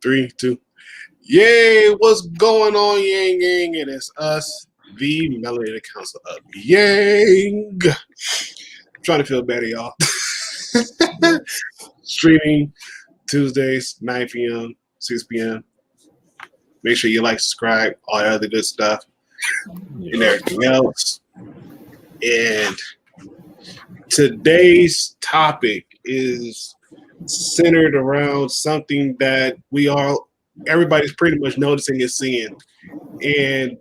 3, 2. Yay! What's going on, Yang Yang? And it's us, the Melanated Council of Yang. I'm trying to feel better, y'all. Streaming Tuesdays, 9 p.m., 6 p.m. Make sure you like, subscribe, all that other good stuff, and everything else. And today's topic is centered around something that everybody's pretty much noticing and seeing, and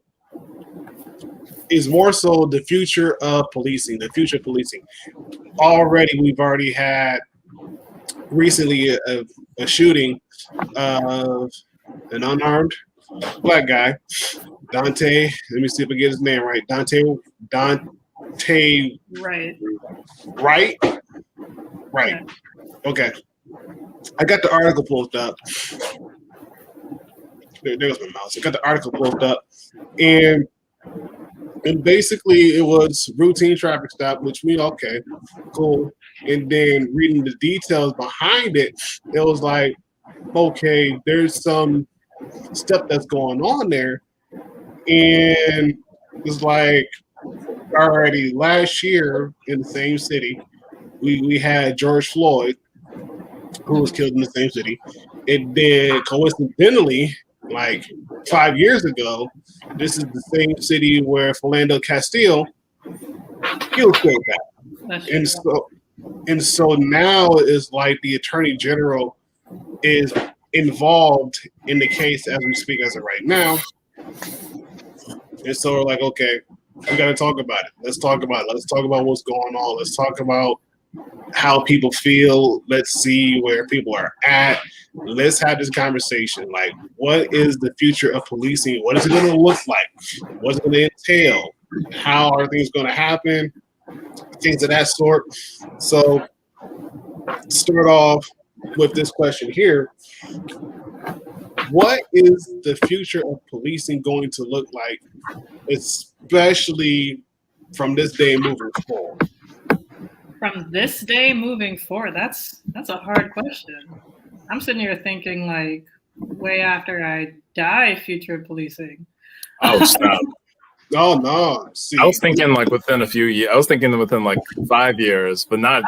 is more so the future of policing. We've already had recently a shooting of an unarmed black guy, Dante. Let me see if I get his name right. Dante. Right. Yeah. Okay. I got the article pulled up. There goes my mouse. I got the article pulled up, and basically it was routine traffic stop, which okay, cool. And then reading the details behind it, it was like, okay, there's some stuff that's going on there, and it's like already last year in the same city, we had George Floyd, who was killed in the same city, and then coincidentally, like 5 years ago, this is the same city where Philando Castile, he was killed at. And so now it's like the Attorney General is involved in the case as we speak as of right now. And so we're like, okay, we got to talk about it. Let's talk about what's going on. Let's talk about how people feel. Let's see where people are at. Let's have this conversation. Like, what is the future of policing? What is it going to look like? What's it going to entail? How are things going to happen? Things of that sort. So, start off with this question here. What is the future of policing going to look like, especially from this day moving forward? From this day moving forward, that's a hard question. I'm sitting here thinking like way after I die, future policing. Oh, stop. Oh no! See, I was thinking like within a few years. I was thinking within like 5 years, but not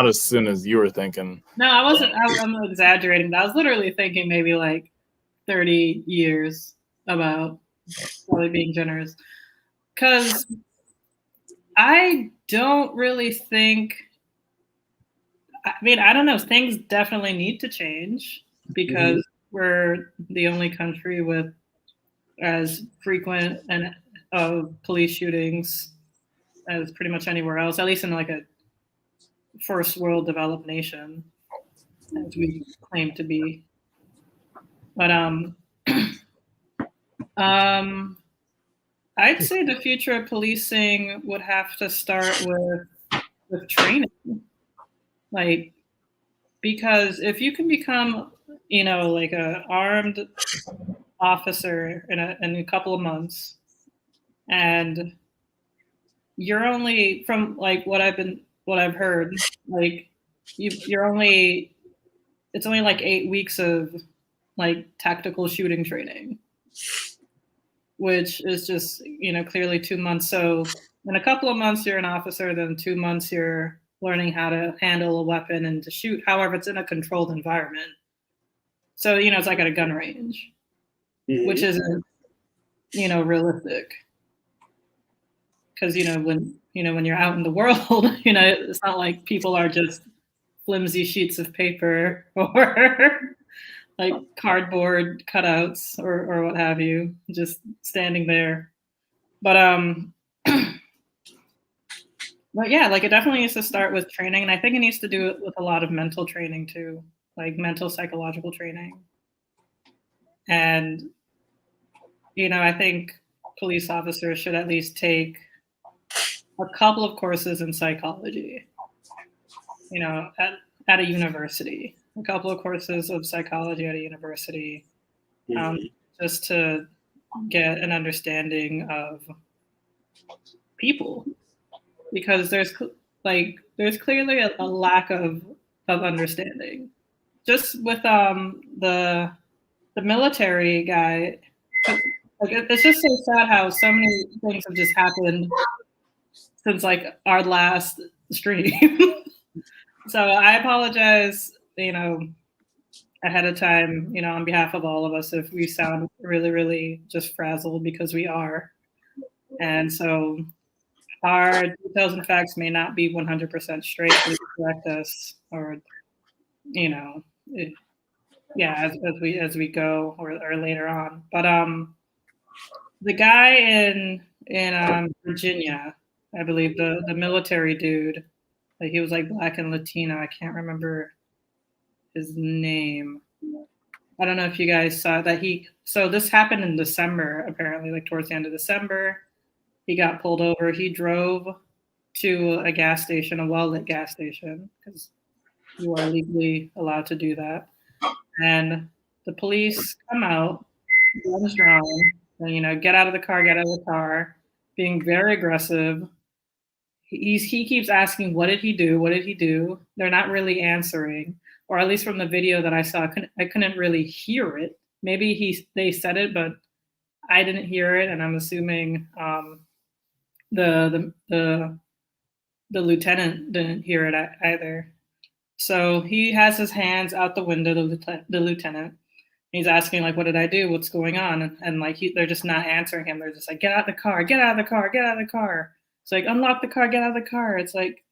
as soon as you were thinking. No, I wasn't. I'm exaggerating. I was literally thinking maybe like 30 years, about probably being generous, because I don't really think. I mean, I don't know. Things definitely need to change because we're the only country with as frequent and police shootings as pretty much anywhere else, at least in like a first world developed nation, as we claim to be. But I'd say the future of policing would have to start with training. Like, because if you can become, like an armed officer in a couple of months, and you're only, from like what I've heard, like it's only like 8 weeks of like tactical shooting training, which is just, clearly 2 months. So in a couple of months, you're an officer, then 2 months, you're learning how to handle a weapon and to shoot. However, it's in a controlled environment. So, it's like at a gun range, which isn't, realistic. Because, when you're out in the world, it's not like people are just flimsy sheets of paper or like cardboard cutouts or what have you, just standing there. But but yeah, like it definitely needs to start with training, and I think it needs to do it with a lot of mental training too, like mental psychological training. And I think police officers should at least take a couple of courses in psychology, at a university, a couple of courses of psychology at a university, just to get an understanding of people, because there's clearly a lack of understanding, just with the the military guy, like it's just so sad how so many things have just happened since like our last stream. So I apologize, ahead of time, on behalf of all of us if we sound really, really just frazzled, because we are. And so our details and facts may not be 100% straight. Please correct us, or as we go, or later on. But the guy in Virginia, I believe, the military dude, like he was like Black and Latino. I can't remember his name. I don't know if you guys saw that so this happened in December, apparently, like towards the end of December. He got pulled over. He drove to a gas station, a well-lit gas station, because you are legally allowed to do that. And the police come out, guns drawn, and, get out of the car, being very aggressive. He keeps asking, what did he do? What did he do? They're not really answering, or at least from the video that I saw, I couldn't really hear it. Maybe they said it, but I didn't hear it, and I'm assuming the lieutenant didn't hear it either. So he has his hands out the window, the lieutenant. He's asking, like, what did I do? What's going on? And like, they're just not answering him. They're just like, get out of the car, get out of the car, get out of the car. It's like, unlock the car, get out of the car. It's like,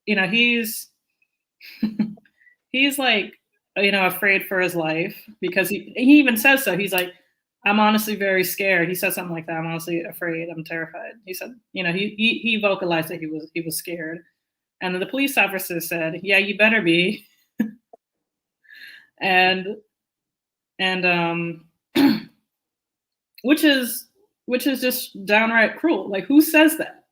he's he's like, afraid for his life, because he even says so. He's like, I'm honestly very scared. He said something like that. I'm honestly afraid. I'm terrified. He said, he vocalized that he was scared. And the police officer said, yeah, you better be. and which is just downright cruel. Like, who says that?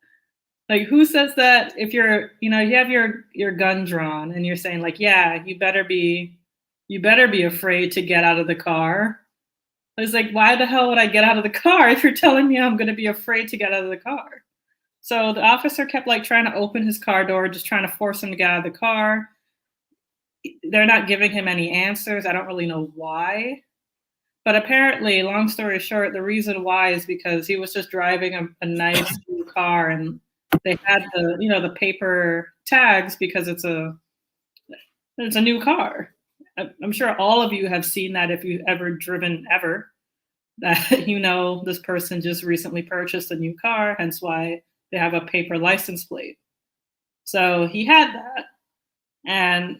Like, who says that if you're, you have your gun drawn and you're saying, like, yeah, you better be afraid to get out of the car. It's like, why the hell would I get out of the car if you're telling me I'm going to be afraid to get out of the car? So the officer kept like trying to open his car door, just trying to force him to get out of the car. They're not giving him any answers. I don't really know why. But apparently, long story short, the reason why is because he was just driving a nice new car, and they had the paper tags because it's a new car. I'm sure all of you have seen that if you've ever driven ever, that this person just recently purchased a new car, hence why they have a paper license plate. So he had that, and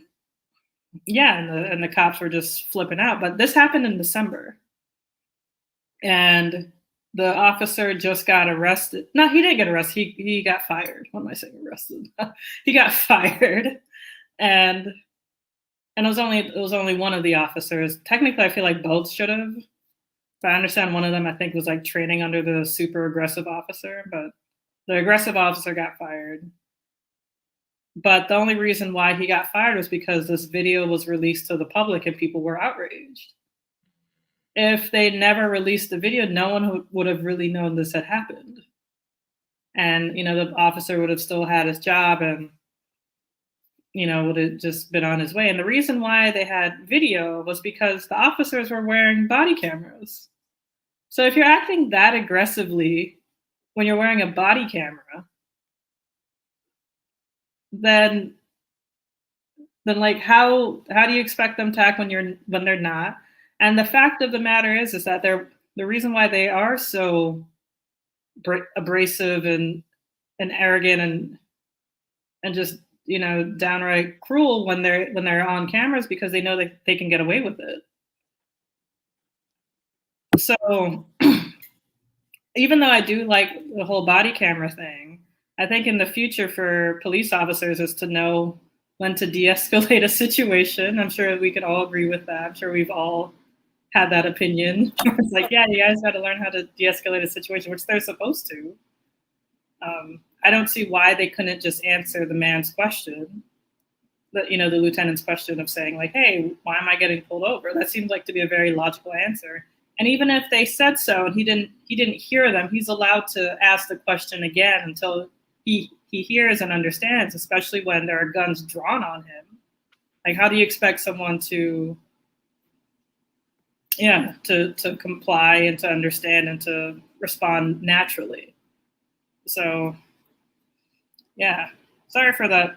yeah, and the cops were just flipping out. But this happened in December, and the officer just got arrested. No, he didn't get arrested. He got fired. What am I saying? Arrested? He got fired, and it was only one of the officers. Technically, I feel like both should have. But I understand one of them, I think, was like training under the super aggressive officer, but the aggressive officer got fired. But the only reason why he got fired was because this video was released to the public and people were outraged. If they never released the video, no one would have really known this had happened. And, the officer would have still had his job and, would have just been on his way. And the reason why they had video was because the officers were wearing body cameras. So if you're acting that aggressively when you're wearing a body camera, then like how do you expect them to act when they're not? And the fact of the matter is that the reason why they are so abrasive and arrogant and just downright cruel when they're on cameras, because they know that they can get away with it. So even though I do like the whole body camera thing, I think in the future for police officers is to know when to de-escalate a situation. I'm sure we could all agree with that. I'm sure we've all had that opinion. It's like, yeah, you guys got to learn how to de-escalate a situation, which they're supposed to. I don't see why they couldn't just answer the man's question, the lieutenant's question of saying like, hey, why am I getting pulled over? That seems like to be a very logical answer. And even if they said so and he didn't hear them, he's allowed to ask the question again until he hears and understands, especially when there are guns drawn on him. Like, how do you expect someone to yeah, to comply and to understand and to respond naturally. So yeah, sorry for that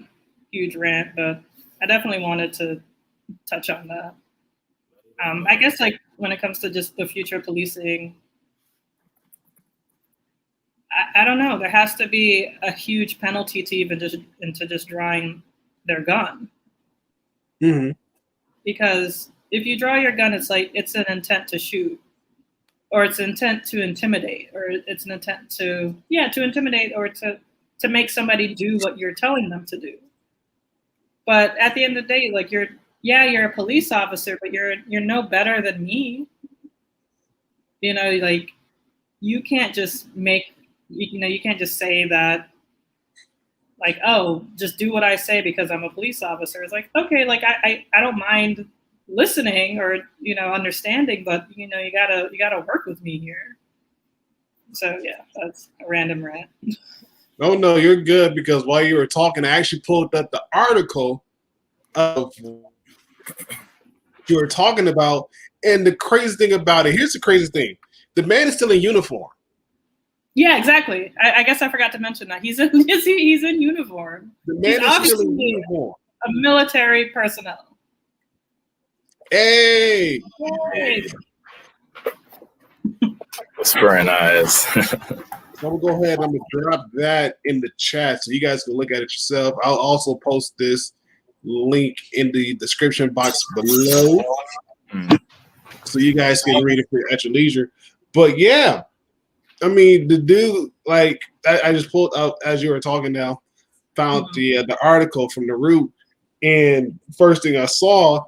huge rant, but I definitely wanted to touch on that. I guess like when it comes to just the future policing, I don't know. There has to be a huge penalty to even just into just drawing their gun. Mm-hmm. Because if you draw your gun, it's like it's an intent to shoot, or it's intent to intimidate, or it's an intent to intimidate, or to make somebody do what you're telling them to do. But at the end of the day, like you're a police officer, but you're no better than me. You know, like you can't just you can't just say that, like, oh, just do what I say because I'm a police officer. It's like, okay, like I don't mind listening or understanding, but you gotta work with me here. So yeah, that's a random rant. Oh no, you're good, because while you were talking, I actually pulled up the article of what you were talking about. And the crazy thing about it, here's the crazy thing: the man is still in uniform. Yeah, exactly. I guess I forgot to mention that he's in uniform. The man is still in uniform. A military personnel. Hey. Whispering eyes. So I'm gonna go ahead and I'm gonna drop that in the chat so you guys can look at it yourself. I'll also post this link in the description box below so you guys can read it at your leisure. But yeah, I mean, the dude, like I just pulled up as you were talking now, found the article from The Root, and first thing I saw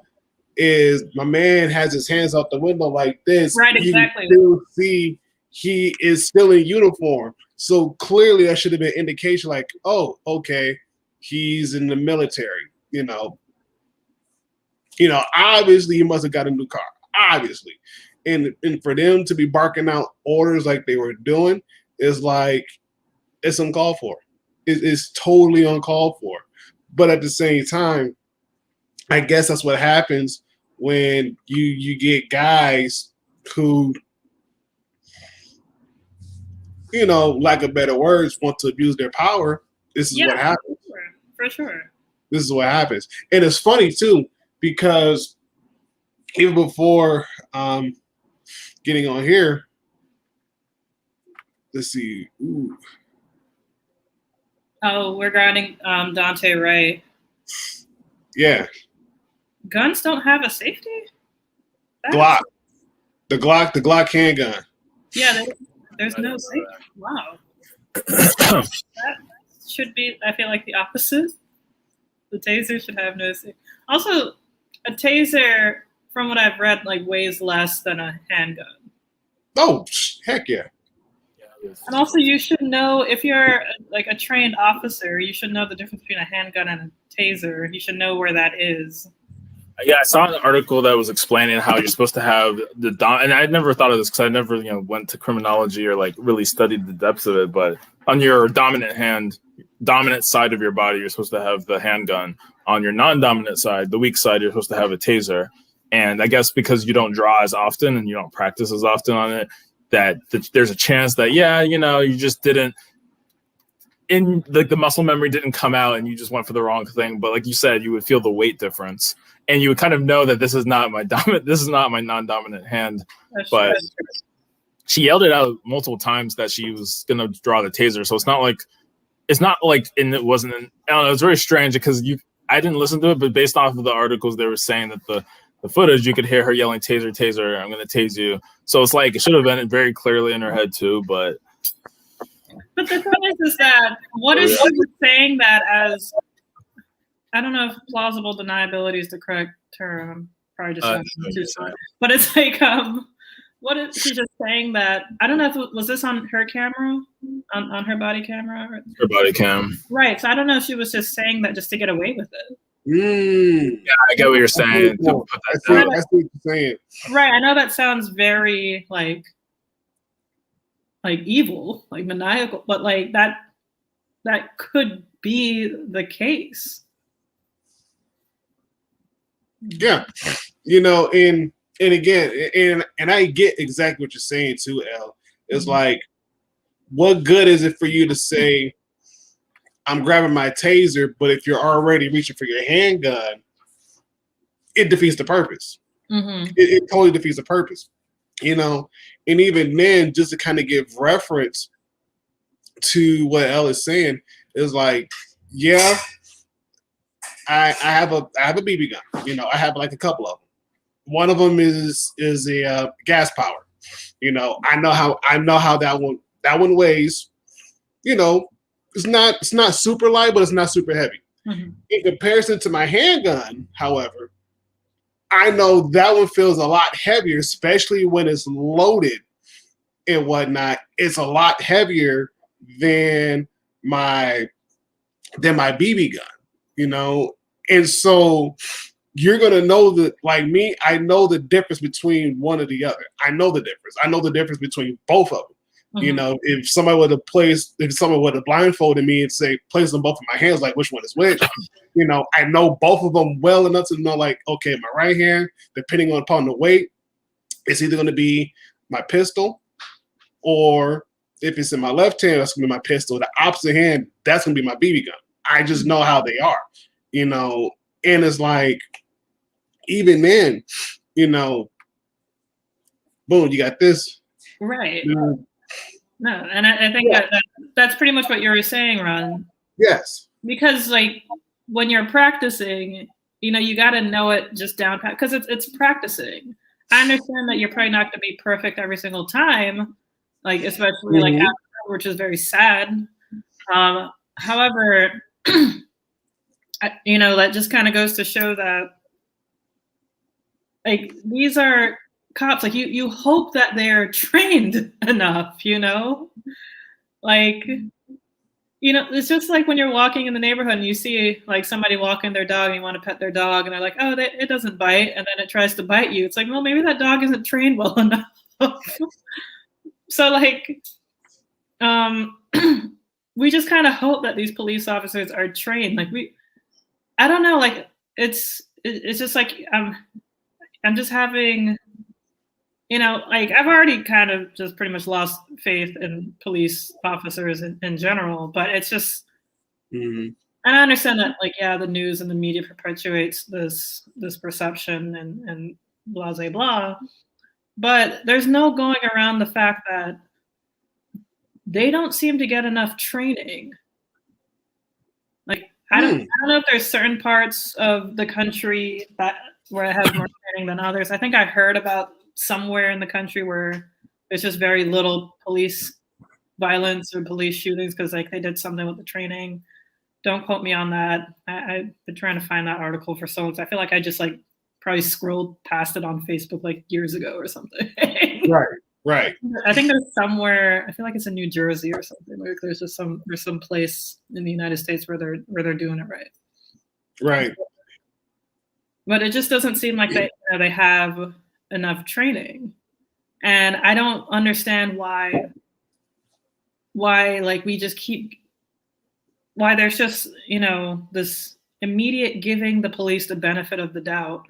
is my man has his hands out the window like this. Right, exactly. You still see he is still in uniform. So clearly that should have been indication like, oh, okay, he's in the military, obviously he must have got a new car, obviously. And for them to be barking out orders like they were doing is like, it's uncalled for. It's totally uncalled for. But at the same time, I guess that's what happens when you get guys who, lack of better words, want to abuse their power. This is what happens. For sure. This is what happens. And it's funny too, because even before getting on here, let's see. Ooh. Oh, we're grounding Dante Wright. Yeah. Guns don't have a safety? Glock. The Glock handgun. Yeah, there's no safety. Wow. That should be, I feel like, the opposite. The taser should have no safety. Also, a taser, from what I've read, like weighs less than a handgun. Oh, heck yeah. And also, you should know, if you're like a trained officer, you should know the difference between a handgun and a taser. You should know where that is. Yeah, I saw an article that was explaining how you're supposed to have and I never thought of this because I never, went to criminology or like really studied the depths of it. But on your dominant side of your body, you're supposed to have the handgun. On your non-dominant side, the weak side, you're supposed to have a taser. And I guess because you don't draw as often and you don't practice as often on it, that there's a chance that you just didn't. In the muscle memory didn't come out and you just went for the wrong thing. But like you said, you would feel the weight difference and you would kind of know that this is not my non-dominant hand. That's but true. She yelled it out multiple times that she was going to draw the taser. So it's not like, and it wasn't, I don't know, it's very strange because I didn't listen to it, but based off of the articles, they were saying that the footage, you could hear her yelling, taser, taser, I'm going to tase you. So it's like, it should have been very clearly in her head too, but the thing is that what if she was saying that as, I don't know if plausible deniability is the correct term. Probably just too smart. But it's like, what if she's just saying that? I don't know if was this on her camera, on her body camera? Her body cam. Right. So I don't know if she was just saying that just to get away with it. Yeah, I get what you're saying. I see what you're saying. Right. I know that sounds very like evil, like maniacal, but like that could be the case. Yeah. And and again, and I get exactly what you're saying too, L. It's like, what good is it for you to say, I'm grabbing my taser, but if you're already reaching for your handgun, it defeats the purpose. It totally defeats the purpose, you know. And even then, just to kind of give reference to what Elle is saying, is like, yeah, I have a BB gun. You know, I have like a couple of them. One of them is a gas power. You know, I know how that one weighs. You know, it's not super light, but it's not super heavy. In comparison to my handgun, however, I know that one feels a lot heavier, especially when it's loaded and whatnot. It's a lot heavier than my BB gun, you know. And so you're gonna know that, like me, I know the difference between one or the other. I know the difference. I know the difference between both of them. You know, if somebody would have blindfolded me and say, place them both in my hands, like which one is which, you know, I know both of them well enough to know, like, okay, my right hand, depending upon the weight, it's either going to be my pistol, or if it's in my left hand, that's going to be my pistol. The opposite hand, that's going to be my BB gun. I just know how they are, you know, and it's like, even then, you know, boom, you got this. Right. You know, No, and I think that's pretty much what you were saying, Ron. yes. Because like when you're practicing, you know, you got to know it just down pat, because it's practicing. I understand that you're probably not going to be perfect every single time, like especially like after, which is very sad. However, you know, that just kind of goes to show that like these are cops, like you hope that they're trained enough, you know, like, you know, it's just like when you're walking in the neighborhood and you see like somebody walking their dog and you want to pet their dog and they're like, oh, it doesn't bite, and then it tries to bite you. It's like, well, maybe that dog isn't trained well enough. So like we just kind of hope that these police officers are trained. Like I don't know, like it's just like I'm just having, you know, like I've already kind of just pretty much lost faith in police officers in general, but it's just, and I understand that, like, yeah, the news and the media perpetuates this perception and blah, blah, blah, but there's no going around the fact that they don't seem to get enough training. Like, I don't know if there's certain parts of the country where it has more training than others. I think I heard about somewhere in the country where there's just very little police violence or police shootings because like they did something with the training. Don't quote me on that. I've been trying to find that article for so long. I feel like I just like probably scrolled past it on Facebook like years ago or something. Right. I think there's somewhere, I feel like it's in New Jersey or something. Like there's some place in the United States where they're doing it right. Right. But it just doesn't seem like they have enough training, and I don't understand why like we just keep, why there's just, you know, this immediate giving the police the benefit of the doubt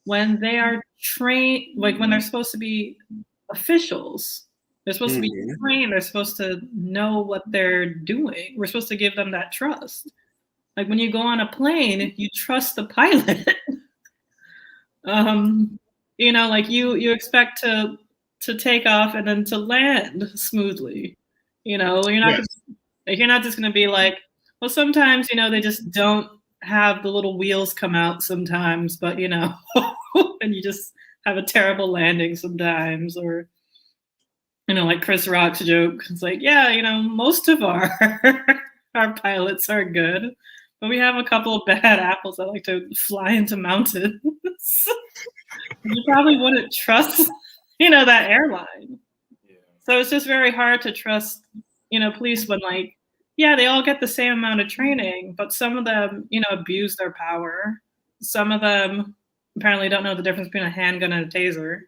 when they are trained, like when they're supposed to be officials, they're supposed to be trained, they're supposed to know what they're doing. We're supposed to give them that trust. Like when you go on a plane, you trust the pilot. You know, like you expect to take off and then to land smoothly. You know, you're not just gonna be like, well, sometimes, you know, they just don't have the little wheels come out sometimes, but you know, and you just have a terrible landing sometimes, or you know, like Chris Rock's joke. It's like, yeah, you know, most of our pilots are good, but we have a couple of bad apples that like to fly into mountains. You probably wouldn't trust, you know, that airline. Yeah. So it's just very hard to trust, you know, police when like, yeah, they all get the same amount of training, but some of them, you know, abuse their power. Some of them apparently don't know the difference between a handgun and a taser.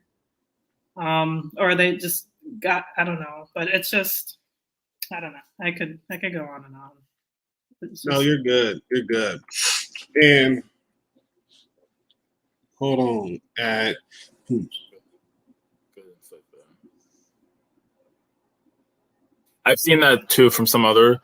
Or they just got, I don't know, but it's just, I don't know. I could go on and on. No, you're good. You're good. And hold on. I've seen that too from some other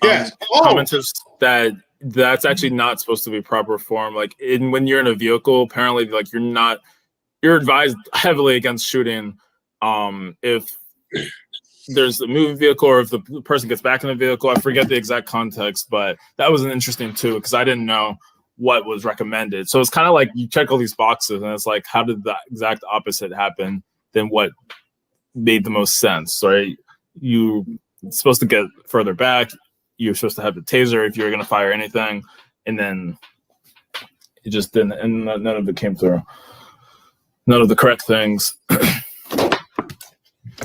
Yes. commenters that's actually not supposed to be proper form. Like when you're in a vehicle, apparently, like you're advised heavily against shooting. If there's a moving vehicle or if the person gets back in the vehicle, I forget the exact context, but that was an interesting too because I didn't know what was recommended. So it's kind of like you check all these boxes and it's like, how did the exact opposite happen than what made the most sense, right? You're supposed to get further back. You're supposed to have the taser if you're going to fire anything. And then it just didn't, and none of it came through. None of the correct things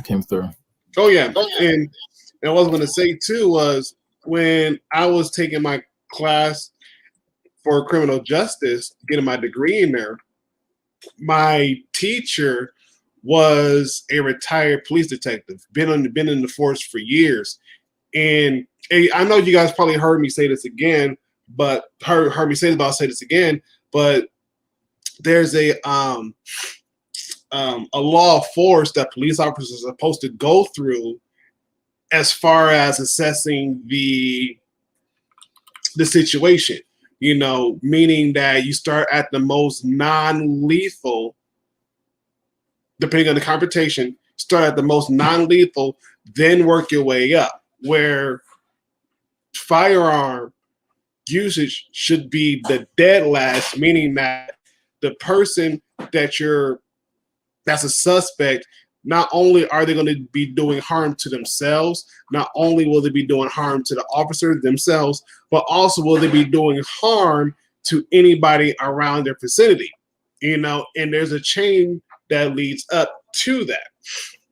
came through. Oh, yeah. And what I was going to say, too, was when I was taking my class for criminal justice, getting my degree in there, my teacher was a retired police detective, been in the force for years. And I know you guys probably heard me say this again, but heard me say this, but I'll say this again. But there's a law of force that police officers are supposed to go through as far as assessing the situation, meaning that you start at the most non-lethal, depending on the confrontation, start at the most non-lethal, then work your way up, where firearm usage should be the dead last, meaning that the person that's a suspect, not only are they going to be doing harm to themselves, not only will they be doing harm to the officers themselves, but also will they be doing harm to anybody around their vicinity, and there's a chain that leads up to that.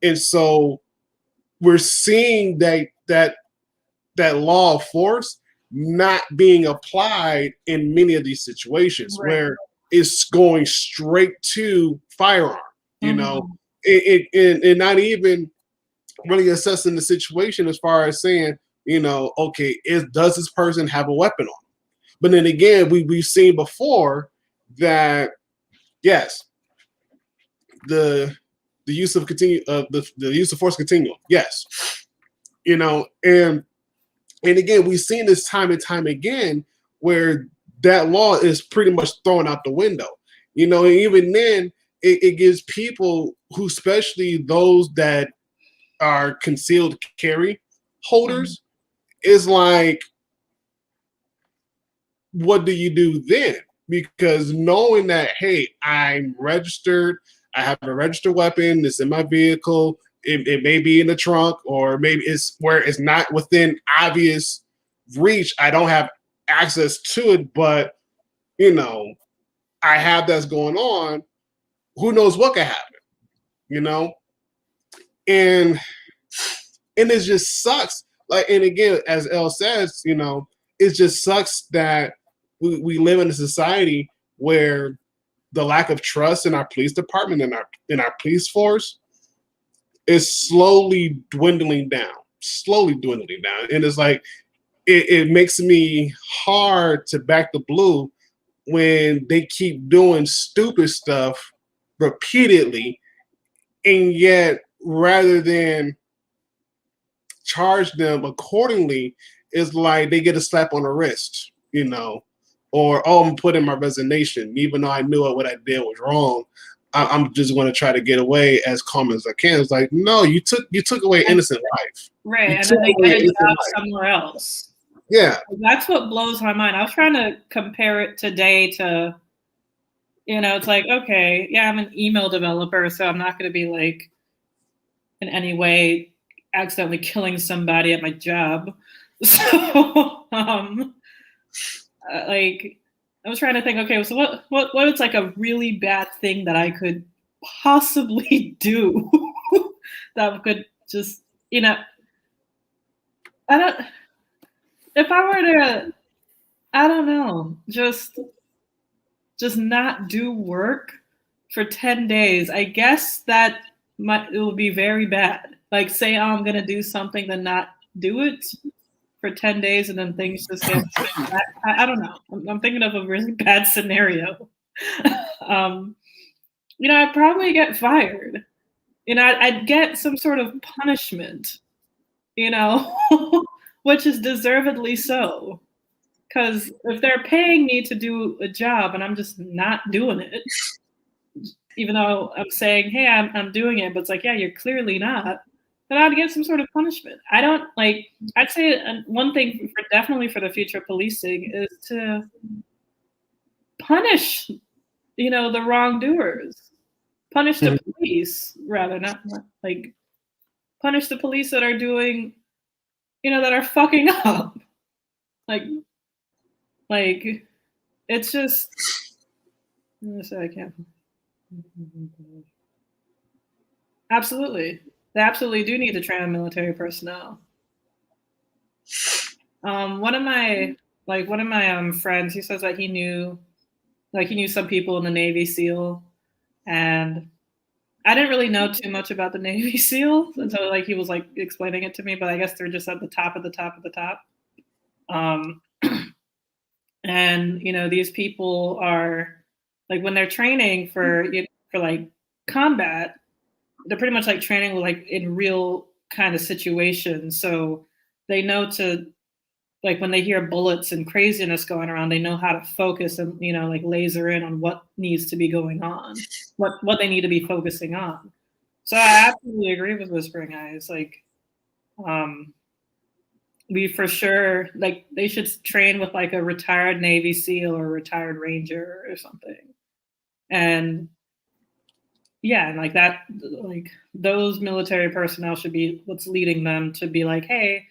And so we're seeing that law of force not being applied in many of these situations, right, where it's going straight to firearm, and not even really assessing the situation as far as saying, okay, does this person have a weapon on? But then again, we've seen before that, yes, the use of the use of force continuum, yes, and again, we've seen this time and time again where that law is pretty much thrown out the window. And even then, it gives people who, especially those that are concealed carry holders, is like, what do you do then? Because knowing that, hey, I'm registered, I have a registered weapon, it's in my vehicle, it may be in the trunk, or maybe it's where it's not within obvious reach. I don't have access to it, but I have that's going on. Who knows what could happen, and it just sucks. Like, and again, as Elle says, it just sucks that we live in a society where the lack of trust in our police department and our police force is slowly dwindling down. And it's like, it makes me hard to back the blue when they keep doing stupid stuff repeatedly, and yet rather than charge them accordingly, it's like they get a slap on the wrist, or, oh, I'm putting my resignation, even though I knew what I did was wrong. I'm just going to try to get away as calm as I can. It's like, no, you took away innocent life. Right, and then they get a job somewhere else. Yeah. That's what blows my mind. I was trying to compare it today to, it's like, okay, yeah, I'm an email developer, so I'm not going to be like in any way accidentally killing somebody at my job. So, like, I was trying to think, okay, so what is like a really bad thing that I could possibly do that could just, if I were to, I don't know, just not do work for 10 days, I guess that it will be very bad. Like, say, I'm going to do something, then not do it for 10 days, and then things just get bad. I don't know. I'm thinking of a really bad scenario. I'd probably get fired. I'd get some sort of punishment you know, which is deservedly so. Because if they're paying me to do a job and I'm just not doing it, even though I'm saying, hey, I'm doing it, but it's like, yeah, you're clearly not, then I'd get some sort of punishment. I don't like, I'd say one thing for definitely for the future of policing is to punish, you know, the wrongdoers. Punish the police, rather, not like punish the police that are doing, you know, that are fucking up. Like it's just, I can't. Absolutely. They absolutely do need to train military personnel. One of my friends, he says that he knew some people in the Navy SEAL, and I didn't really know too much about the Navy SEAL until like he was like explaining it to me, but I guess they're just at the top of the top of the top. And you know, these people are like when they're training for like combat, they're pretty much like training like in real kind of situations. So they know to like when they hear bullets and craziness going around, they know how to focus and, you know, like laser in on what needs to be going on, what they need to be focusing on. So I absolutely agree with Whispering Eyes. Like, we for sure, like they should train with like a retired Navy SEAL or retired Ranger or something. And yeah, and like that, like those military personnel should be what's leading them to be like, hey,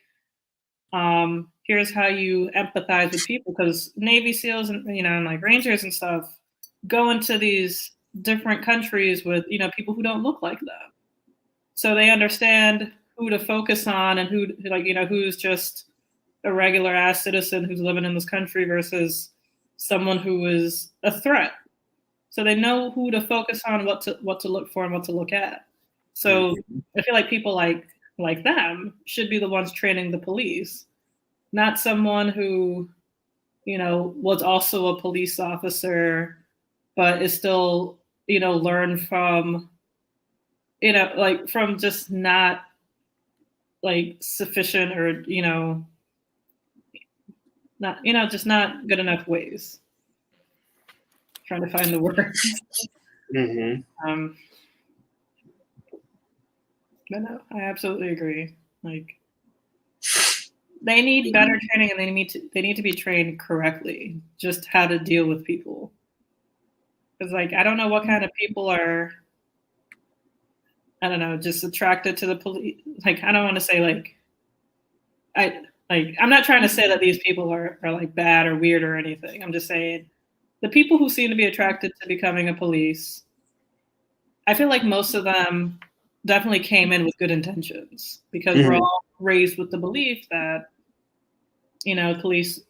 here's how you empathize with people, because Navy SEALs and, you know, and like Rangers and stuff go into these different countries with, you know, people who don't look like them. So they understand who to focus on and who, like, you know, who's just a regular ass citizen who's living in this country versus someone who is a threat. So they know who to focus on, what to look for and what to look at. So I feel like people like them should be the ones training the police, not someone who, you know, was also a police officer, but is still, you know, learned from, you know, like from just not like sufficient or, you know, not, you know, just not good enough ways. Trying to find the word. But no, I absolutely agree. Like, they need better training, and they need to be trained correctly, just how to deal with people. Because like I don't know what kind of people are, I don't know, just attracted to the police. Like I don't want to say I'm not trying to say that these people are like bad or weird or anything. I'm just saying the people who seem to be attracted to becoming a police, I feel like most of them definitely came in with good intentions, because we're all raised with the belief that, you know, the police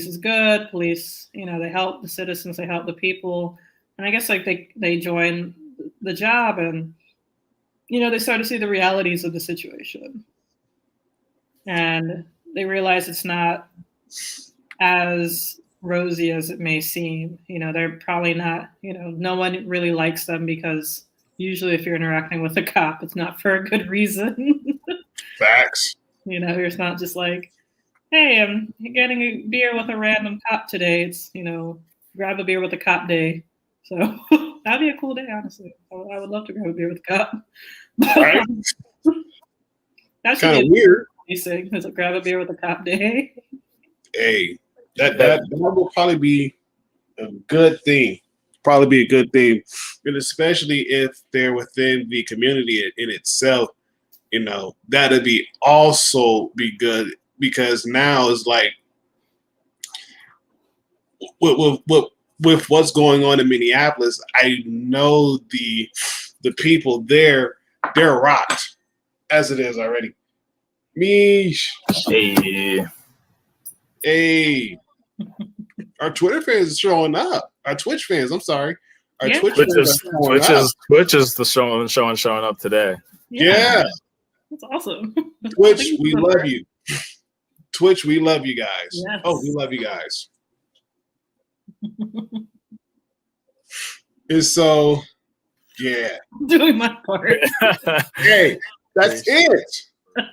is good. Police, you know, they help the citizens, they help the people. And I guess like they join the job and, you know, they start to see the realities of the situation. And they realize it's not as rosy as it may seem. You know, they're probably not, you know, no one really likes them, because usually if you're interacting with a cop, it's not for a good reason. Facts. You know, it's not just like, hey, I'm getting a beer with a random cop today. It's, you know, grab a beer with a cop day. So that'd be a cool day, honestly. I would love to grab a beer with a cop. Right? That's kind of weird. Is a grab a beer with a cop day. Hey, that will probably be a good thing. Probably be a good thing, and especially if they're within the community in itself. You know, that'd be also be good, because now it's like with what's going on in Minneapolis, I know the people there, they're rocked as it is already. Meesh. Hey. Our Twitter fans are showing up. Our Twitch fans, I'm sorry. Our Twitch fans are showing up. Twitch is the showing up today. Yeah. That's awesome. Twitch, we love you. Twitch, we love you guys. Yes. Oh, we love you guys. And so, yeah. I'm doing my part. Hey, that's it.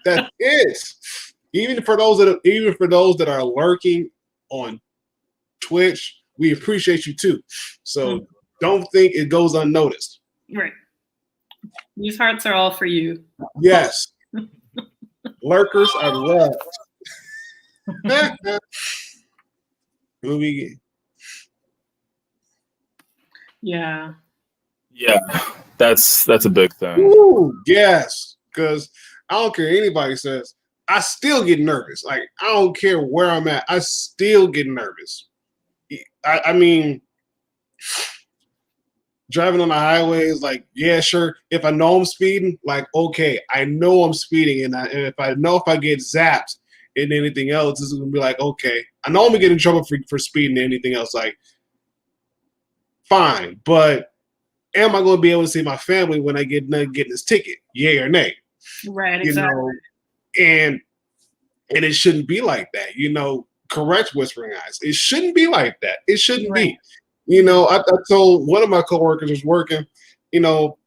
That's it. Even for those that are lurking on Twitch, we appreciate you too. So don't think it goes unnoticed. Right. These hearts are all for you. Yes. Lurkers are loved. Movie. Yeah. Yeah, that's a big thing. Ooh, yes. Because I don't care what anybody says. I still get nervous. Like, I don't care where I'm at. I still get nervous. I mean, driving on the highway is like, yeah, sure. If I know I'm speeding, like, okay, I know I'm speeding. And if I know if I get zapped and anything else, it's going to be like, okay, I know I'm going to get in trouble for speeding and anything else. Like, fine. But am I going to be able to see my family when I get this ticket? Yay or nay? Right, exactly. You know, and it shouldn't be like that. You know, correct, Whispering Eyes. It shouldn't be like that. It shouldn't be. You know, I told one of my coworkers was working, you know,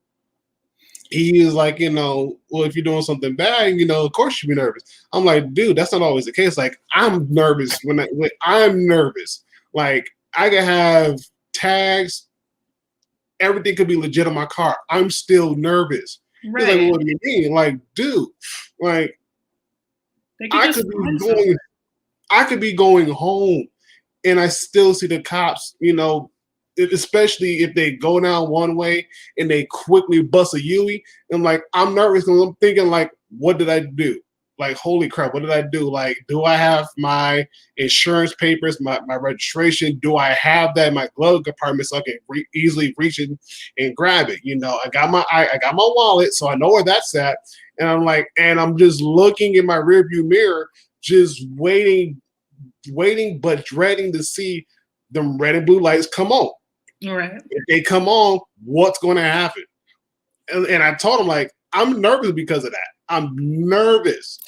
he is like, you know, well, if you're doing something bad, you know, of course you'd be nervous. I'm like, dude, that's not always the case. Like, I'm nervous when I'm nervous. Like, I can have tags, everything could be legit on my car. I'm still nervous. Right. He's like, well, what do you mean? Like, dude, like, I could be going home and I still see the cops, you know, especially if they go down one way and they quickly bust a Yui. And like, I'm nervous because I'm thinking, like, what did I do? Like, holy crap, what did I do? Like, do I have my insurance papers, my registration? Do I have that in my glove compartment so I can easily reach it and grab it? You know, I got my wallet, so I know where that's at. And I'm like, and I'm just looking in my rearview mirror, just waiting, but dreading to see them red and blue lights come on. Right. If they come on, what's going to happen? And I told him, like, I'm nervous because of that. I'm nervous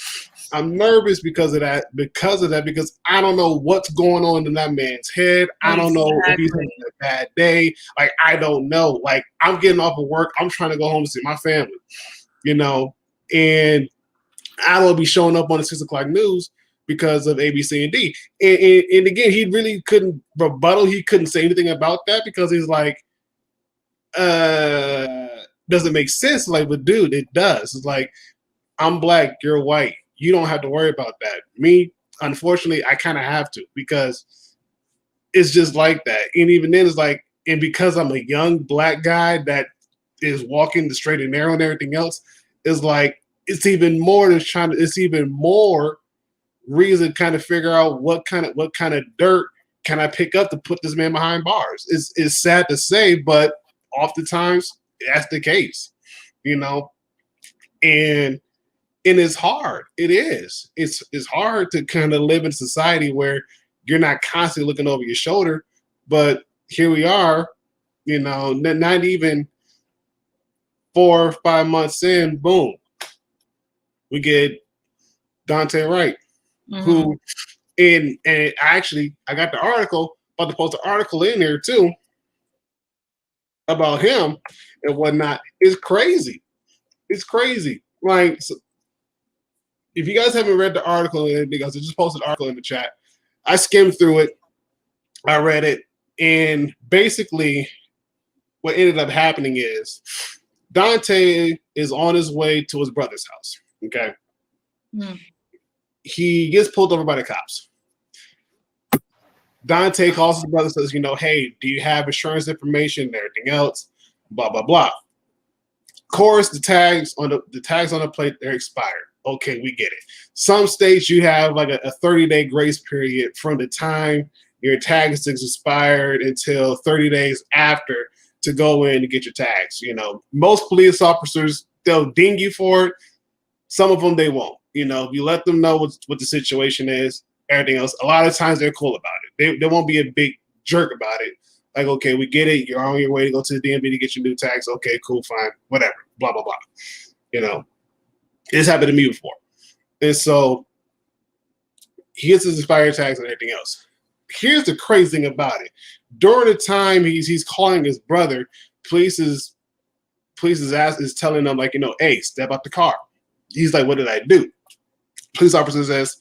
because of that, because I don't know what's going on in that man's head. I don't know if he's having a bad day. Like, I don't know. Like, I'm getting off of work. I'm trying to go home to see my family, you know, and I will be showing up on the 6 o'clock news because of A, B, C, and D. And again, he really couldn't rebuttal. He couldn't say anything about that because he's like, doesn't make sense. Like, but dude, it does. It's like, I'm black, you're white. You don't have to worry about that. Me, unfortunately, I kind of have to because it's just like that. And even then, it's like, and because I'm a young black guy that is walking the straight and narrow and everything else, is like, it's even more reason to kind of figure out what kind of dirt can I pick up to put this man behind bars. It's sad to say, but oftentimes that's the case, you know, and it's hard. It is. It's hard to kind of live in society where you're not constantly looking over your shoulder, but here we are, you know, not even 4 or 5 months in, boom, we get Dante Wright, who, and actually, I got the article, about to post an article in there too about him and whatnot. It's crazy. It's crazy. Like, so if you guys haven't read the article or anything else, I just posted an article in the chat. I skimmed through it. I read it. And basically, what ended up happening is Dante is on his way to his brother's house. Okay. He gets pulled over by the cops. Dante calls his brother, says, you know, hey, do you have insurance information and everything else? Blah, blah, blah. Of course, the tags on the plate, they're expired. Okay, we get it. Some states you have like a 30-day grace period from the time your tag is expired until 30 days after to go in and get your tags. You know, most police officers, they'll ding you for it. Some of them, they won't. You know, if you let them know what the situation is, everything else, a lot of times they're cool about it. They won't be a big jerk about it. Like, okay, we get it. You're on your way to go to the DMV to get your new tags. Okay, cool, fine, whatever, blah, blah, blah. You know, it's happened to me before. And so he gets his expired tags and everything else. Here's the crazy thing about it. During the time he's calling his brother, police is telling them, like, you know, hey, step out the car. He's like, what did I do? Police officer says,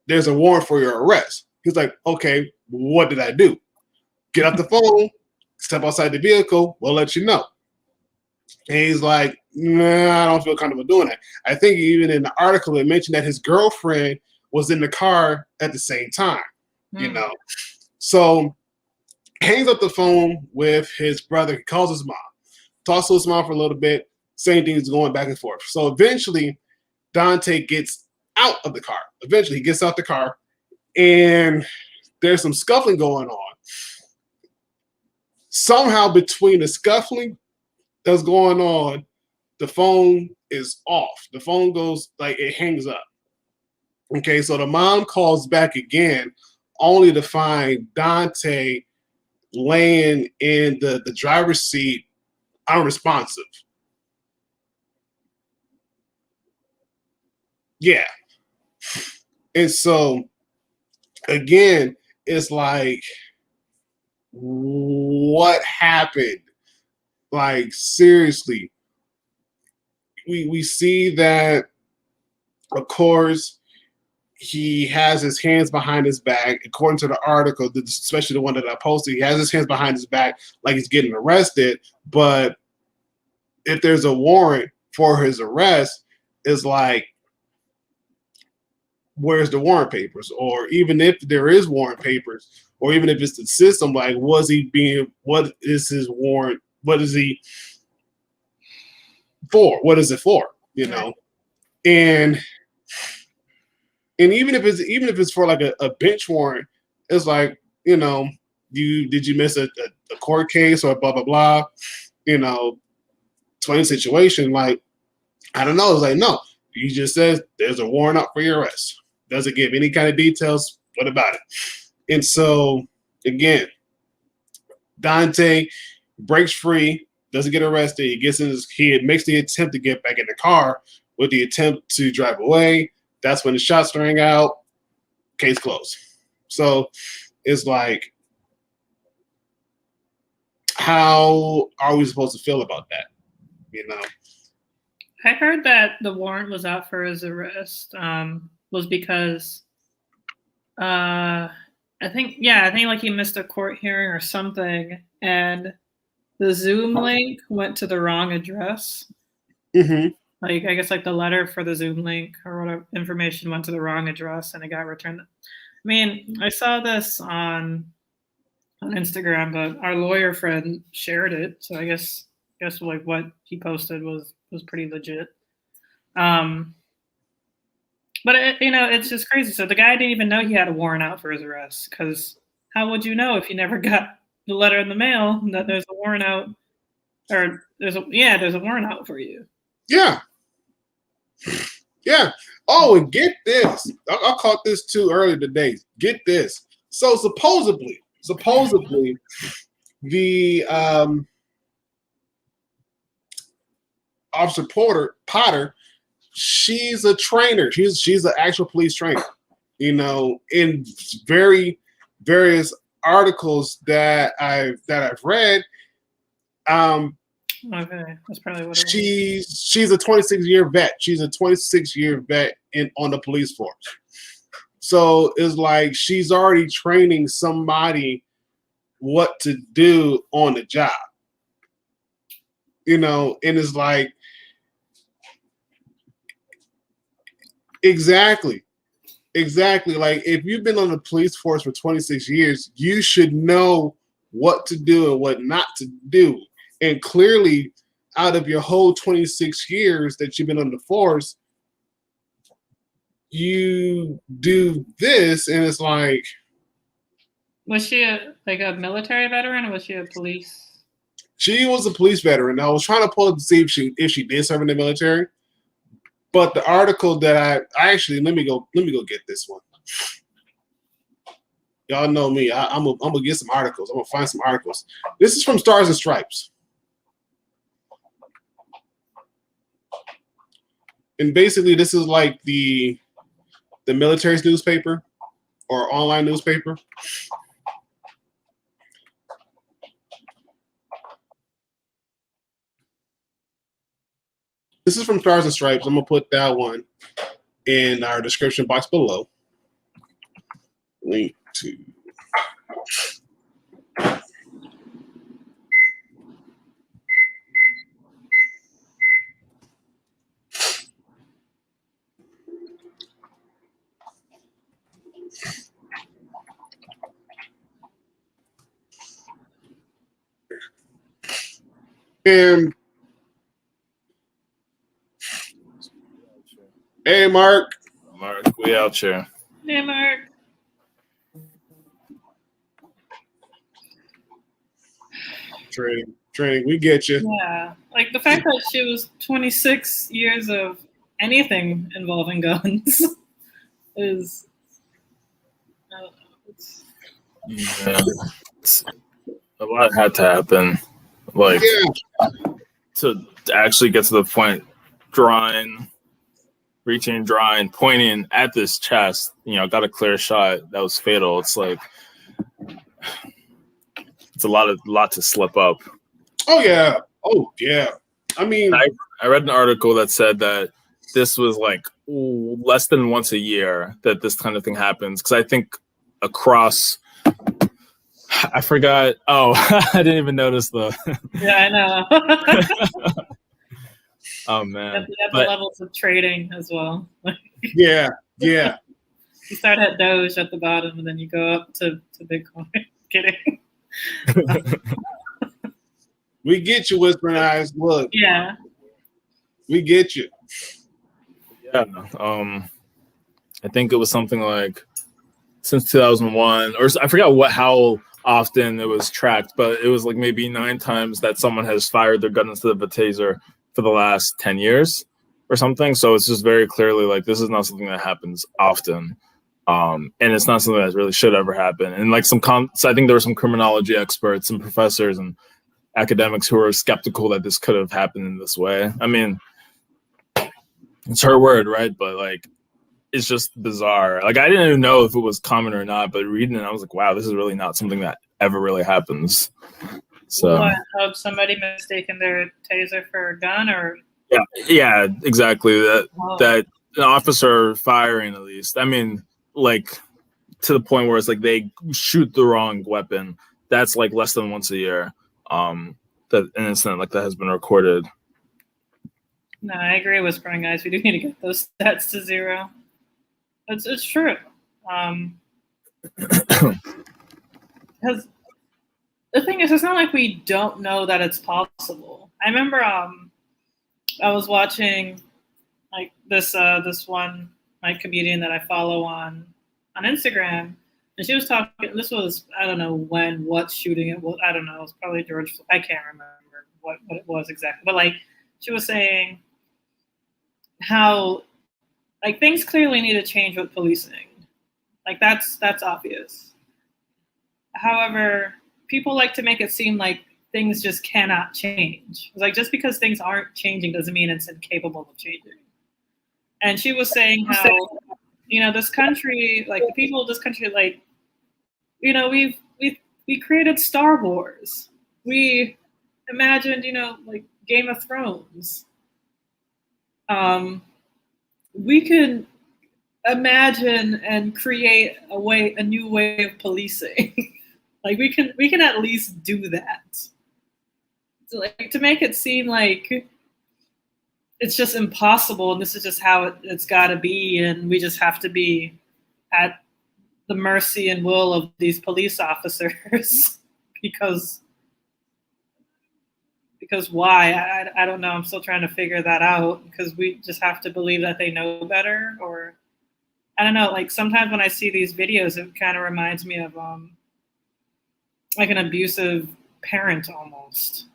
there's a warrant for your arrest. He's like, okay, what did I do? Get off the phone, step outside the vehicle, we'll let you know. And he's like, nah, I don't feel comfortable doing that. I think even in the article, it mentioned that his girlfriend was in the car at the same time, you know. So hangs up the phone with his brother. He calls his mom, talks to his mom for a little bit. Same thing is going back and forth. So eventually, Dante gets out of the car. Eventually, he gets out the car, and there's some scuffling going on. Somehow, between the scuffling that's going on, the phone is off. The phone goes, like, it hangs up. Okay, so the mom calls back again, only to find Dante laying in the driver's seat, unresponsive. Yeah. And so, again, it's like, what happened? Like, seriously. We see that, of course, he has his hands behind his back. According to the article, especially the one that I posted, he has his hands behind his back like he's getting arrested. But if there's a warrant for his arrest, it's like, where's the warrant papers? Or even if there is warrant papers, or even if it's the system, like, what is his warrant? What is he for? What is it for? You know? And even if it's for like a bench warrant, it's like, you know, did you miss a court case or blah blah blah, you know, twin situation? Like, I don't know. It's like, no, he just says there's a warrant out for your arrest. Doesn't give any kind of details. What about it? And so again, Dante breaks free, doesn't get arrested. He makes the attempt to get back in the car with the attempt to drive away. That's when the shots rang out. Case closed. So it's like, how are we supposed to feel about that? You know? I heard that the warrant was out for his arrest was because I think like he missed a court hearing or something, and the Zoom link went to the wrong address. Mm-hmm. Like, I guess like the letter for the Zoom link or whatever information went to the wrong address and it got returned. I mean, I saw this on Instagram, but our lawyer friend shared it, so I guess like what he posted was pretty legit. But it's just crazy. So the guy didn't even know he had a warrant out for his arrest, because how would you know if you never got the letter in the mail that there's a warrant out, or there's a warrant out for you? Yeah. Yeah. Oh, and get this. I caught this too earlier today. Get this. So supposedly, the Officer Potter, she's a trainer. She's an actual police trainer. You know, in various articles that I've read, okay, that's probably what she's a 26-year vet. She's a 26-year vet on the police force. So it's like she's already training somebody what to do on the job. You know, and it's like, exactly. Like, if you've been on the police force for 26 years, you should know what to do and what not to do. And clearly, out of your whole 26 years that you've been on the force, you do this, and it's like. Was she a military veteran, or was she a police? She was a police veteran. I was trying to pull up to see if she did serve in the military. But the article that I actually, let me go get this one. Y'all know me. I'm gonna get some articles. I'm gonna find some articles. This is from Stars and Stripes. And basically, this is like the military's newspaper or online newspaper. This is from Stars and Stripes. I'm gonna put that one in our description box below. Link to. And hey, Mark. Mark, we out here. Hey, Mark. Training, we get you. Yeah, like the fact that she was 26 years of anything involving guns is. Yeah, a lot had to happen, like to actually get to the point, reaching, drawing, pointing at this chest. Got a clear shot that was fatal. It's like it's a lot to slip up. Oh yeah. I mean, I read an article that said that this was like less than once a year that this kind of thing happens. Because I think across. I forgot. Oh, I didn't even notice the. Yeah, I know. Oh man! You have the levels of trading as well. Yeah. You start at Doge at the bottom, and then you go up to Bitcoin. Kidding. We get you, Whispering Eyes. Look. Yeah. We get you. Yeah. I think it was something like since 2001, or I forgot how often it was tracked, but it was like maybe 9 times that someone has fired their gun instead of a taser for the last 10 years or something. So it's just very clearly like this is not something that happens often. And it's not something that really should ever happen. And like so I think there were some criminology experts and professors and academics who were skeptical that this could have happened in this way. I mean, it's her word, right? But like, it's just bizarre. Like I didn't even know if it was common or not, but reading it, I was like, wow, this is really not something that ever really happens. So what, somebody mistaken their taser for a gun, or yeah, exactly. That an officer firing, at least. I mean, like to the point where it's like they shoot the wrong weapon. That's like less than once a year. That an incident like that has been recorded. No, I agree with Whispering Eyes. We do need to get those stats to zero. It's true. Because the thing is, it's not like we don't know that it's possible. I remember I was watching like this one like comedian that I follow on Instagram, and she was talking. This was I don't know what shooting it was. I don't know. It was probably George. I can't remember what it was exactly. But like she was saying how like things clearly need to change with policing. Like that's obvious. However, people like to make it seem like things just cannot change. It's like just because things aren't changing doesn't mean it's incapable of changing. And she was saying how, this country, like the people of this country, like, we created Star Wars. We imagined, like Game of Thrones. We can imagine and create a new way of policing. Like we can at least do that. So like to make it seem like it's just impossible and this is just how it's got to be, and we just have to be at the mercy and will of these police officers because why? I don't know. I'm still trying to figure that out, because we just have to believe that they know better, or I don't know. Like sometimes when I see these videos, it kind of reminds me of like an abusive parent almost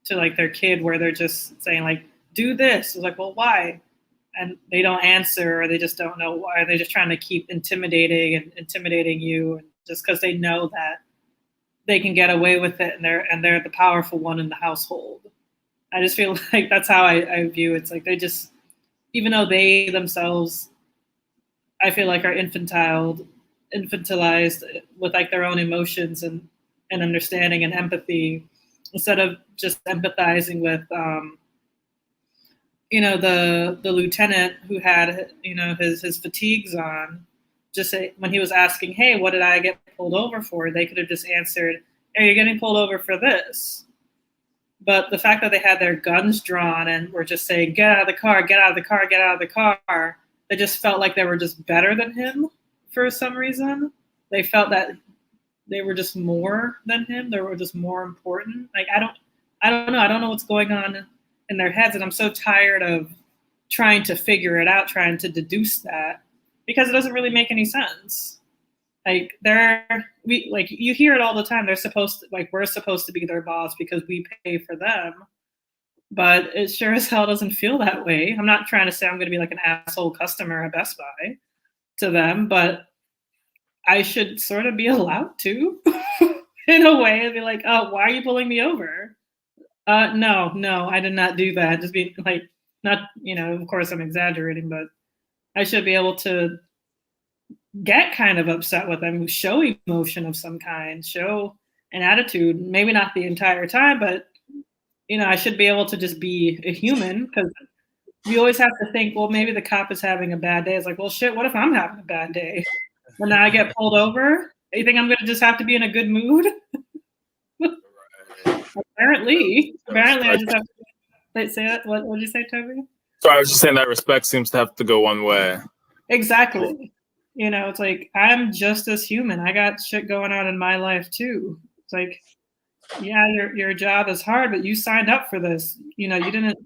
to like their kid, where they're just saying like, do this. It's like, well, why? And they don't answer, or they just don't know why. They're just trying to keep intimidating you, just because they know that they can get away with it, and they're the powerful one in the household. I just feel like that's how I view it. It's like they just, even though they themselves, I feel like are infantilized with like their own emotions and understanding and empathy, instead of just empathizing with the lieutenant who had his fatigues on, just say, when he was asking, hey, what did I get pulled over for, they could have just answered, hey, you're getting pulled over for this. But the fact that they had their guns drawn and were just saying, get out of the car, get out of the car, get out of the car, they just felt like they were just better than him for some reason. They felt that they were just more than him. They were just more important. Like, I don't know. I don't know what's going on in their heads. And I'm so tired of trying to figure it out, trying to deduce that, because it doesn't really make any sense. Like, you hear it all the time. We're supposed to be their boss because we pay for them. But it sure as hell doesn't feel that way. I'm not trying to say I'm going to be like an asshole customer at Best Buy to them, but I should sort of be allowed to in a way and be like, oh, why are you pulling me over? No, I did not do that. Just be like, not, of course I'm exaggerating, but I should be able to get kind of upset with them, show emotion of some kind, show an attitude, maybe not the entire time, but, I should be able to just be a human, because we always have to think, well, maybe the cop is having a bad day. It's like, well, shit, what if I'm having a bad day? When I get pulled over, you think I'm going to just have to be in a good mood? Apparently, I just have to say that. What did you say, Toby? So I was just saying that respect seems to have to go one way. Exactly. It's like, I'm just as human. I got shit going on in my life too. It's like, yeah, your job is hard, but you signed up for this. You didn't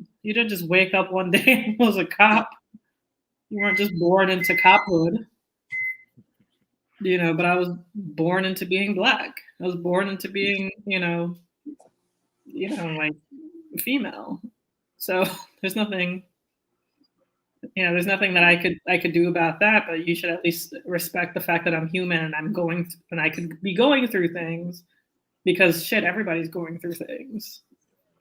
just wake up one day and was a cop. You weren't just born into cophood. But I was born into being Black. I was born into being, like, female. So there's nothing that I could do about that. But you should at least respect the fact that I'm human and and I could be going through things, because shit, everybody's going through things.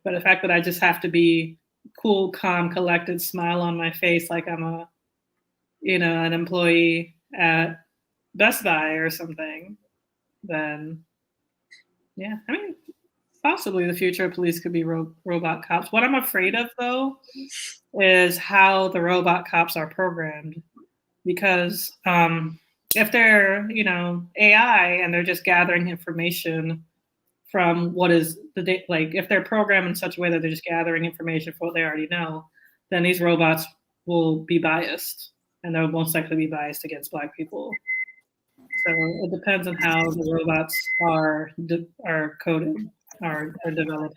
But the fact that I just have to be cool, calm, collected, smile on my face like I'm an employee at Best Buy or something, then yeah, I mean, possibly the future of police could be robot cops. What I'm afraid of, though, is how the robot cops are programmed, because if they're AI and they're just gathering information from what is if they're programmed in such a way that they're just gathering information for what they already know, then these robots will be biased, and they'll most likely be biased against Black people. So it depends on how the robots are coded, are developed,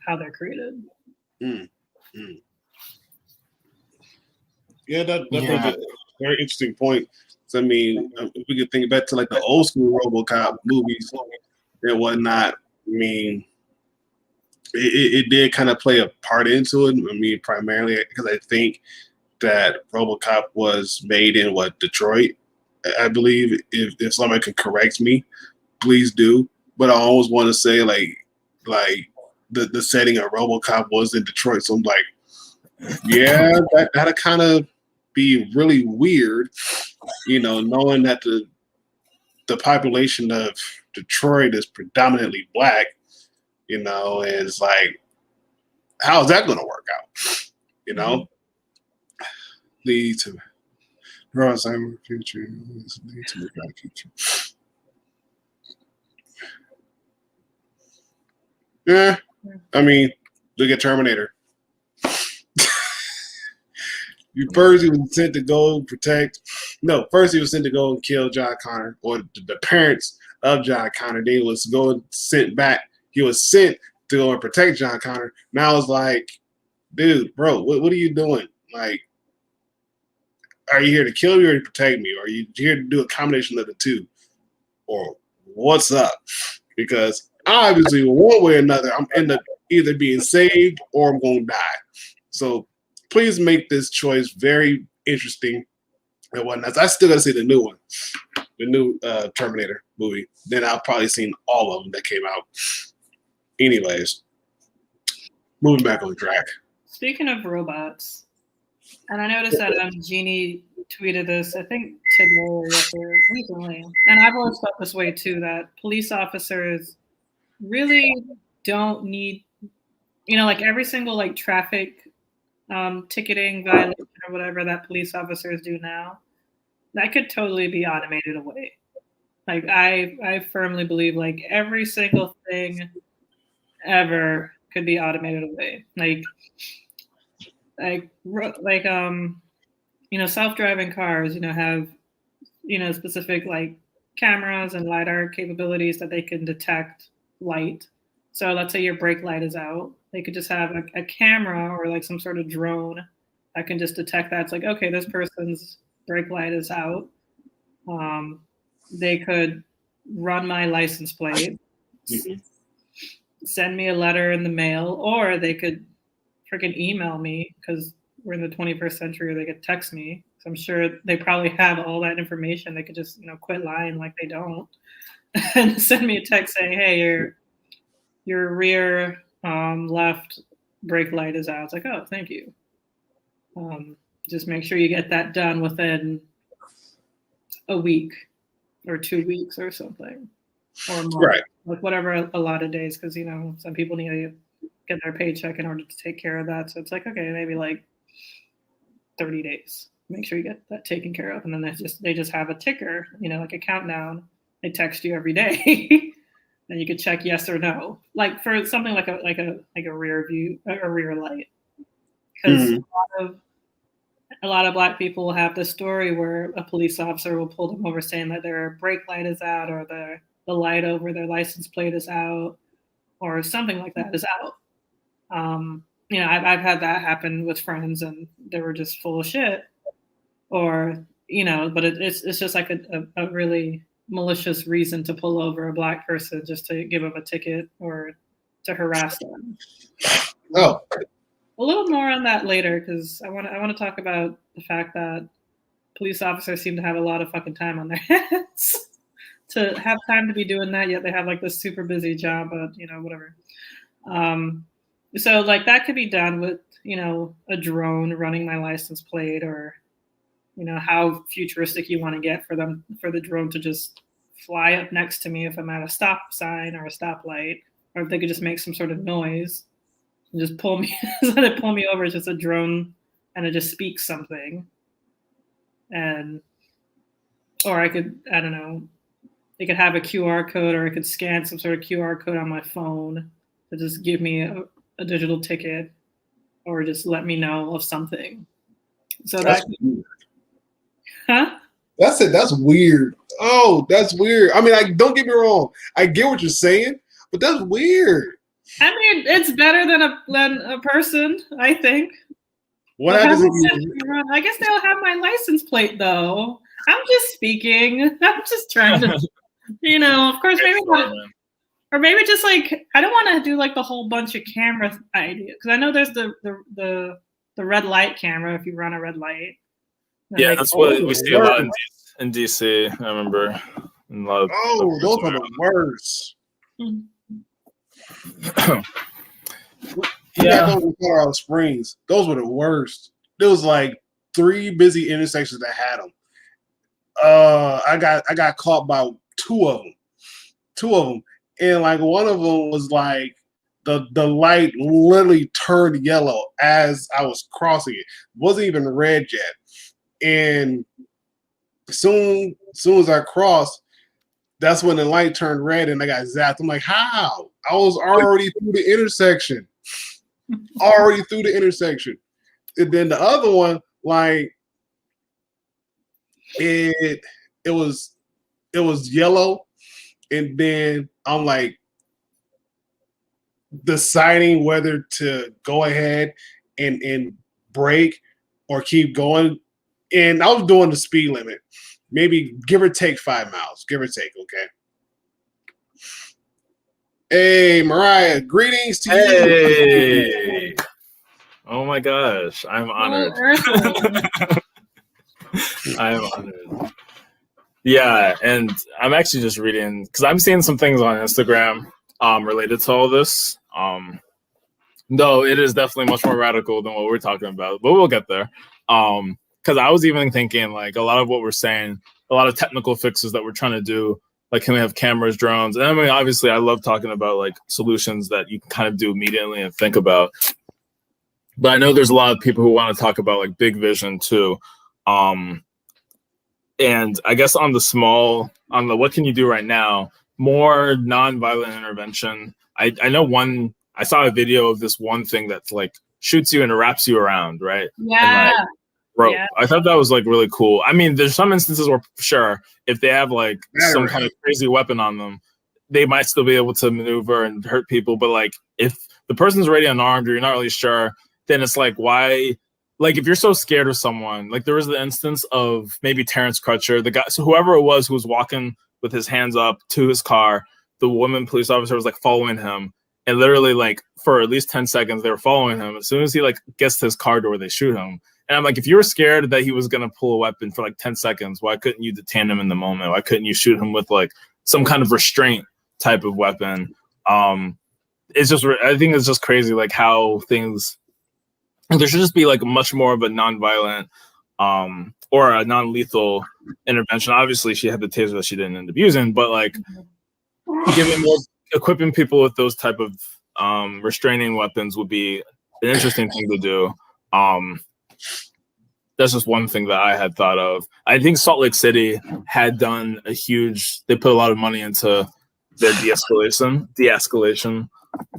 how they're created. Yeah, that was a very interesting point. So, I mean, if we could think back to like the old school RoboCop movies and whatnot, I mean, it did kind of play a part into it. I mean, primarily because I think that RoboCop was made in Detroit, I believe. If somebody can correct me, please do. But I always want to say like the setting of RoboCop was in Detroit, so I'm like, yeah, that'd kind of be really weird, knowing that the population of Detroit is predominantly Black, and it's like, how is that going to work out? Lead to Alzheimer's future. Lead to the future. Yeah, I mean, look at Terminator. First, he was sent to go protect. No, first he was sent to go and kill John Connor, or the parents of John Connor. Then he was sent back. He was sent to go and protect John Connor. Now it's like, dude, bro, what are you doing? Like, are you here to kill me or to protect me? Or are you here to do a combination of the two? Or what's up? Because obviously, one way or another, I'm end up either being saved or I'm going to die. So please make this choice very interesting and whatnot. I still got to see the new one, the new Terminator movie. Then I've probably seen all of them that came out. Anyways, moving back on track. Speaking of robots, and I noticed that Jeannie tweeted this, I think today or recently, and I've always felt this way too, that police officers really don't need, like every single like traffic ticketing, violation, or whatever that police officers do now, that could totally be automated away. Like I firmly believe like every single thing ever could be automated away. Like self-driving cars, have specific like cameras and lidar capabilities that they can detect light. So let's say your brake light is out, they could just have a camera or like some sort of drone that can just detect that. It's like, okay, this person's brake light is out. They could run my license plate, send me a letter in the mail, or they could freaking email me because we're in the 21st century, or they could text me. So I'm sure they probably have all that information. They could just, quit lying like they don't and send me a text saying, hey, your rear left brake light is out. It's like, oh, thank you. Just make sure you get that done within a week or 2 weeks or something, or more, Right. like whatever a lot of days, because some people need to get their paycheck in order to take care of that. So it's like, okay, maybe like 30 days. Make sure you get that taken care of, and then they just have a ticker, like a countdown. They text you every day, and you could check yes or no, like for something like a rear view, a rear light, because a lot of Black people will have this story where a police officer will pull them over saying that their brake light is out, or the light over their license plate is out, or something like that is out. I've had that happen with friends, and they were just full of shit, or but it's just like a really malicious reason to pull over a Black person just to give them a ticket or to harass them. Oh. A little more on that later, because I want to talk about the fact that police officers seem to have a lot of fucking time on their hands to have time to be doing that, yet they have like this super busy job, but whatever. So like that could be done with a drone running my license plate, or how futuristic you want to get for the drone to just fly up next to me if I'm at a stop sign or a stoplight, or if they could just make some sort of noise. Just pull me, instead of pull me over, it's just a drone, and it just speaks something. Or I don't know, they could have a QR code, or I could scan some sort of QR code on my phone to just give me a digital ticket, or just let me know of something. So that's weird. Huh? That's it. That's weird. Oh, that's weird. I mean, don't get me wrong. I get what you're saying, but that's weird. I mean, it's better than a person, I think. What happens if I guess they'll have my license plate, though. I'm just speaking. I'm just trying to, of course, maybe not. Or maybe just like, I don't want to do like the whole bunch of camera idea, because I know there's the red light camera if you run a red light. Yeah, like, that's what we see a lot in DC. I remember. Those are the worst. Yeah, those in Colorado Springs. Those were the worst. There was like 3 busy intersections that had them. I got caught by 2 of them, and like one of them was like the light literally turned yellow as I was crossing it. It wasn't even red yet, and soon as I crossed, that's when the light turned red and I got zapped. I'm like, how? I was already through the intersection. And then the other one, like it was yellow, and then I'm like deciding whether to go ahead and brake or keep going. And I was doing the speed limit, maybe give or take 5 miles, give or take. Okay. Hey, Mariah, greetings to you. Hey. Oh my gosh, I'm honored. I am honored. Yeah, and I'm actually just reading, because I'm seeing some things on Instagram related to all this. Though it is definitely much more radical than what we're talking about, but we'll get there. Because I was even thinking, like, a lot of what we're saying, a lot of technical fixes that we're trying to do, like, can we have cameras, drones? And I mean, obviously, I love talking about, like, solutions that you can kind of do immediately and think about. But I know there's a lot of people who want to talk about like big vision too. And I guess on the what can you do right now, more non-violent intervention. I know I saw a video of this one thing that's like shoots you and wraps you around, right? Yeah. And, like, rope. Yeah. I thought that was like really cool. I mean, there's some instances where sure, if they have like some kind of crazy weapon on them, they might still be able to maneuver and hurt people. But like if the person's already unarmed or you're not really sure, then it's like, why? Like if you're so scared of someone, like there was the instance of maybe Terrence Crutcher, the guy, so whoever it was who was walking with his hands up to his car, the woman police officer was like following him. And literally like for at least 10 seconds, they were following him. As soon as he like gets to his car door, they shoot him. And I'm like, if you were scared that he was going to pull a weapon for like 10 seconds, why couldn't you detain him in the moment? Why couldn't you shoot him with like some kind of restraint type of weapon? It's just, I think it's just crazy, like how things, there should just be like much more of a nonviolent or a non-lethal intervention. Obviously she had the taser that she didn't end up using, but like equipping people with those type of restraining weapons would be an interesting thing to do. That's just one thing that I had thought of. I think Salt Lake City had done they put a lot of money into their de-escalation.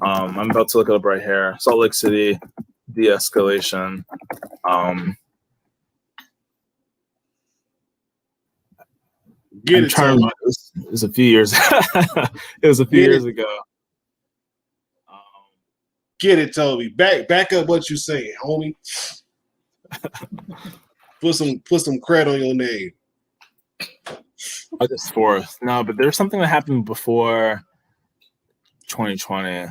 I'm about to look it up right here. Salt Lake City de-escalation. It was a few years. It was a few years ago. Get it, Toby. Back up what you saying, homie. Put some credit on your name. August 4th. No, but there's something that happened before 2020.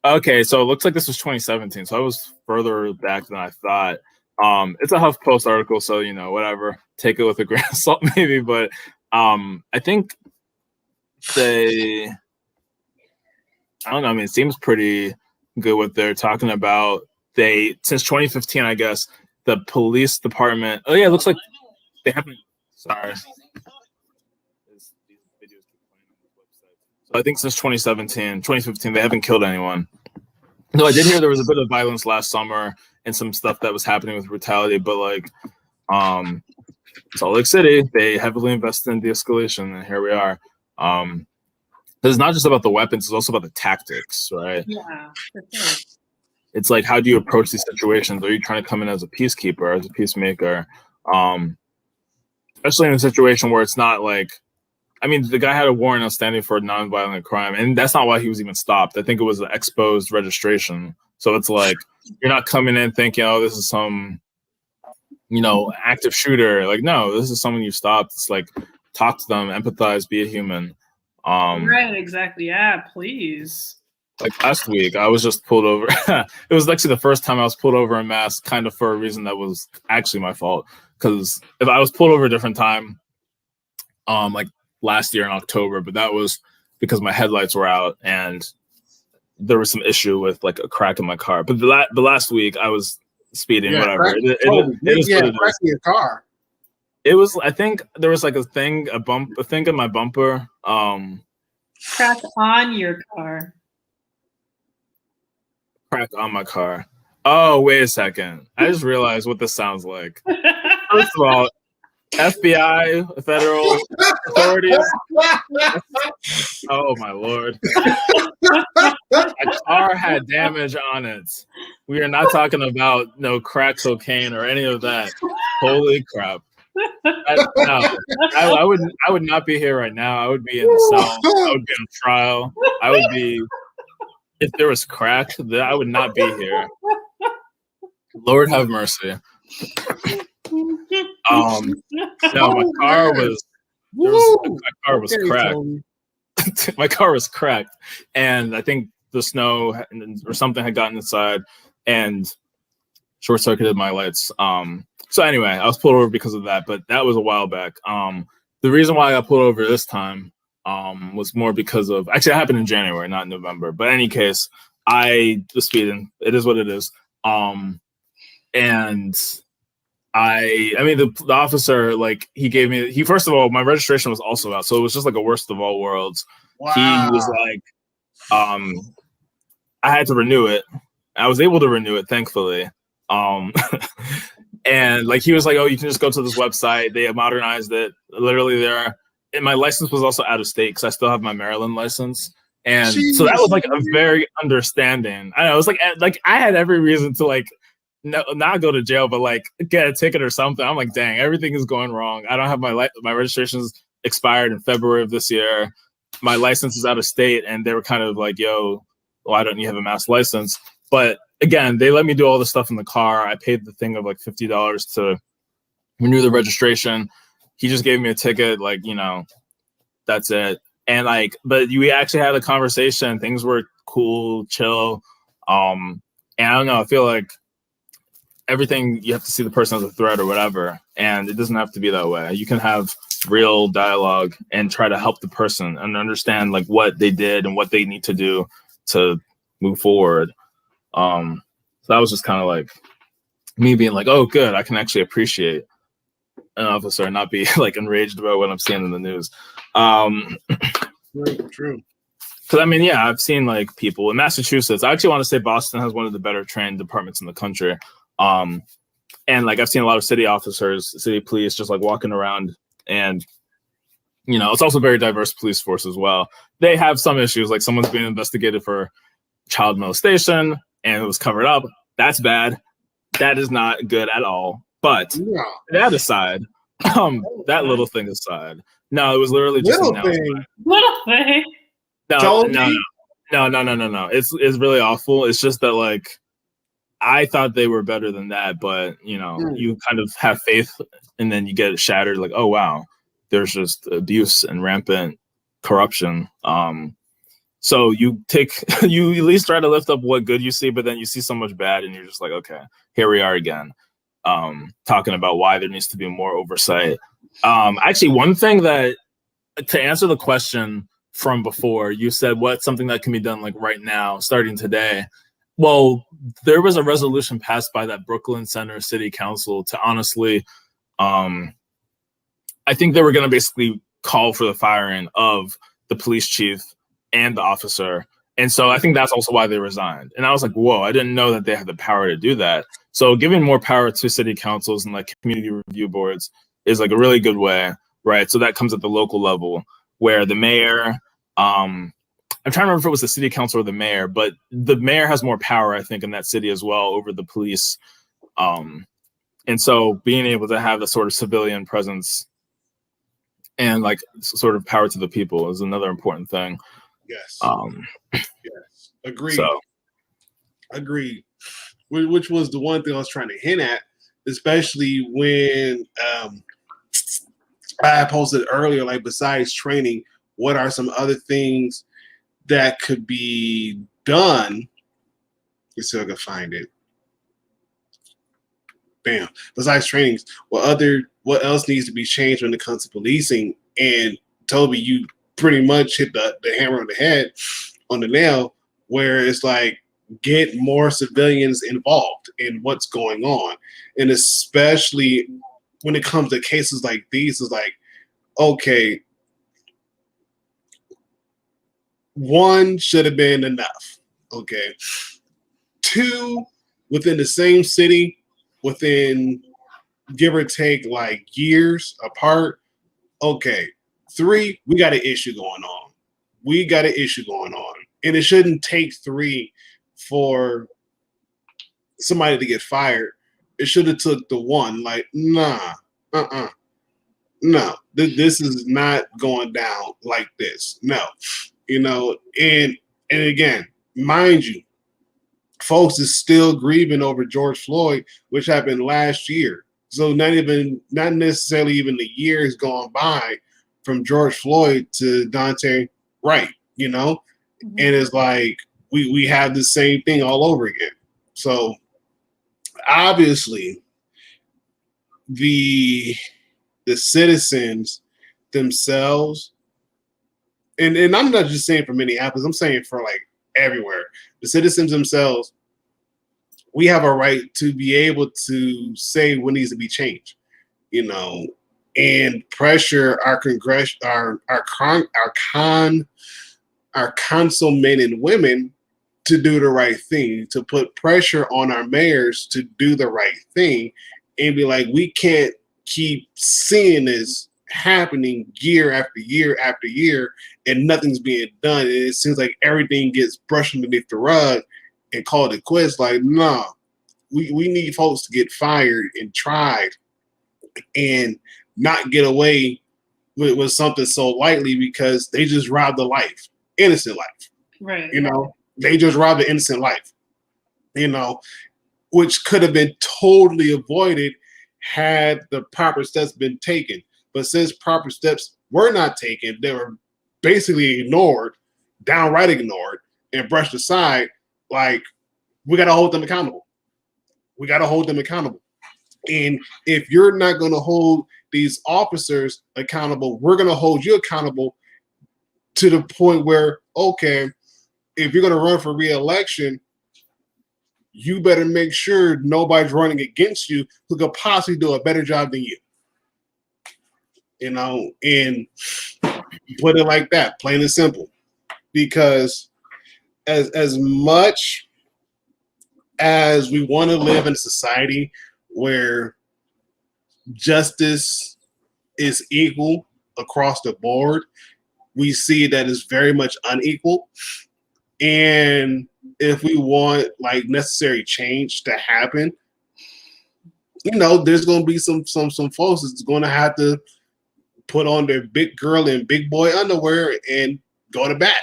Okay, so it looks like this was 2017. So I was further back than I thought. It's a HuffPost article, so you know, whatever. Take it with a grain of salt, maybe. But I think I don't know. I mean, it seems pretty good what they're talking about. Since 2015, I guess, the police department. Oh yeah, it looks like they haven't. Sorry. So I think since 2015, they haven't killed anyone. No, I did hear there was a bit of violence last summer and some stuff that was happening with brutality, but like Salt Lake City, they heavily invested in de-escalation, and here we are. It's not just about the weapons, it's also about the tactics, right? Yeah, for sure. It's like, how do you approach these situations? Are you trying to come in as a peacekeeper, as a peacemaker? Especially in a situation where it's not like, I mean, the guy had a warrant outstanding for a nonviolent crime, and that's not why he was even stopped. I think it was an exposed registration. So it's like, you're not coming in thinking, oh, this is some, active shooter. Like, no, this is someone you stopped. It's like, talk to them, empathize, be a human. Right, exactly. Yeah, please. Like last week, I was just pulled over. It was actually the first time I was pulled over en masse, kind of for a reason that was actually my fault. Because if I was pulled over a different time, like last year in October, but that was because my headlights were out and there was some issue with like a crack in my car. But the last week I was speeding, whatever. Crack in your car. It was, I think there was like a thing in my bumper. Crack on your car. Crack on my car. Oh, wait a second. I just realized what this sounds like. First of all, FBI, federal authorities. Oh my Lord. My car had damage on it. We are not talking about no crack cocaine or any of that. Holy crap. I would not be here right now. I would be in the cell. I would be on trial. I would be, if there was crack, I would not be here. Lord have mercy. No, my car was cracked. My car was cracked, and I think the snow or something had gotten inside and short circuited my lights. So anyway, I was pulled over because of that, but that was a while back. The reason why I got pulled over this time was more because of, actually it happened in January, not November. But in any case, I was speeding. It is what it is. And I mean, the officer, like, he first of all, my registration was also out. So it was just like a worst of all worlds. Wow. He was like, I had to renew it. I was able to renew it, thankfully. And like he was like, "Oh, you can just go to this website. They have modernized it. Literally, there." And my license was also out of state because I still have my Maryland license, and so that was like a very understanding. I know it was like I had every reason to like not go to jail, but like get a ticket or something. I'm like, dang, everything is going wrong. I don't have my registration's expired in February of this year. My license is out of state, and they were kind of like, "Yo, why don't you have a mass license?" But again, they let me do all this stuff in the car. I paid the thing of like $50 to renew the registration. He just gave me a ticket, like, that's it. And like, but we actually had a conversation. Things were cool, chill. And I don't know, I feel like everything you have to see the person as a threat or whatever. And it doesn't have to be that way. You can have real dialogue and try to help the person and understand like what they did and what they need to do to move forward. So that was just kind of like me being like, oh, good, I can actually appreciate an officer and not be like enraged about what I'm seeing in the news. True. Because I mean, yeah, I've seen like people in Massachusetts. I actually want to say Boston has one of the better trained departments in the country. And like I've seen a lot of city officers, city police just like walking around, and it's also a very diverse police force as well. They have some issues, like someone's being investigated for child molestation and it was covered up. That's bad. That is not good at all. But that aside, that little thing aside, no, it was literally just little thing. Little thing. No. It's really awful. It's just that like I thought they were better than that, but you kind of have faith and then you get it shattered. Like, oh wow, there's just abuse and rampant corruption. So you at least try to lift up what good you see, but then you see so much bad and you're just like, okay, here we are again, talking about why there needs to be more oversight. Actually, one thing that, to answer the question from before, you said what's something that can be done like right now, starting today. Well, there was a resolution passed by that Brooklyn Center City Council to honestly, I think they were going to basically call for the firing of the police chief and the officer. And so I think that's also why they resigned. And I was like, whoa, I didn't know that they had the power to do that. So giving more power to city councils and like community review boards is like a really good way, right? So that comes at the local level where the mayor, I'm trying to remember if it was the city council or the mayor, but the mayor has more power, I think, in that city as well over the police. And so being able to have the sort of civilian presence and like sort of power to the people is another important thing. Yes. Yes. Agreed. So. Agreed. Which was the one thing I was trying to hint at, especially when I posted earlier, like besides training, what are some other things that could be done? Let's see if I can find it. Bam. Besides trainings, what else needs to be changed when it comes to policing? And Toby, you pretty much hit the hammer on the head, on the nail, where it's like, get more civilians involved in what's going on. And especially when it comes to cases like these, it's like, okay, one should have been enough. Okay. Two, within the same city, within give or take like years apart. Okay. Three, we got an issue going on. And it shouldn't take three for somebody to get fired. It should have took the one. Like, nah, no, this is not going down like this. No, and again, mind you, folks is still grieving over George Floyd, which happened last year. So not necessarily even the years gone by from George Floyd to Daunte Wright, And it's like we have the same thing all over again. So obviously the citizens themselves, and I'm not just saying for Minneapolis, I'm saying for like everywhere, the citizens themselves, we have a right to be able to say what needs to be changed, and pressure our councilmen and women to do the right thing, to put pressure on our mayors to do the right thing, and be like, we can't keep seeing this happening year after year after year, and nothing's being done. And it seems like everything gets brushed underneath the rug and called it quits. Like, no, we need folks to get fired and tried and not get away with something so lightly because they just robbed a life, innocent life. Right. You know, they just robbed an innocent life, you know, which could have been totally avoided had the proper steps been taken. But since proper steps were not taken, they were basically ignored, downright ignored, and brushed aside. Like, we got to hold them accountable. We got to hold them accountable. And if you're not going to hold these officers accountable, we're going to hold you accountable to the point where, okay, if you're going to run for re-election, you better make sure nobody's running against you who could possibly do a better job than you. You know, and put it like that, plain and simple. Because as much as we want to live in a society where justice is equal across the board, we see that it's very much unequal. And if we want like necessary change to happen, you know, there's going to be some folks that's going to have to put on their big girl and big boy underwear and go to bat.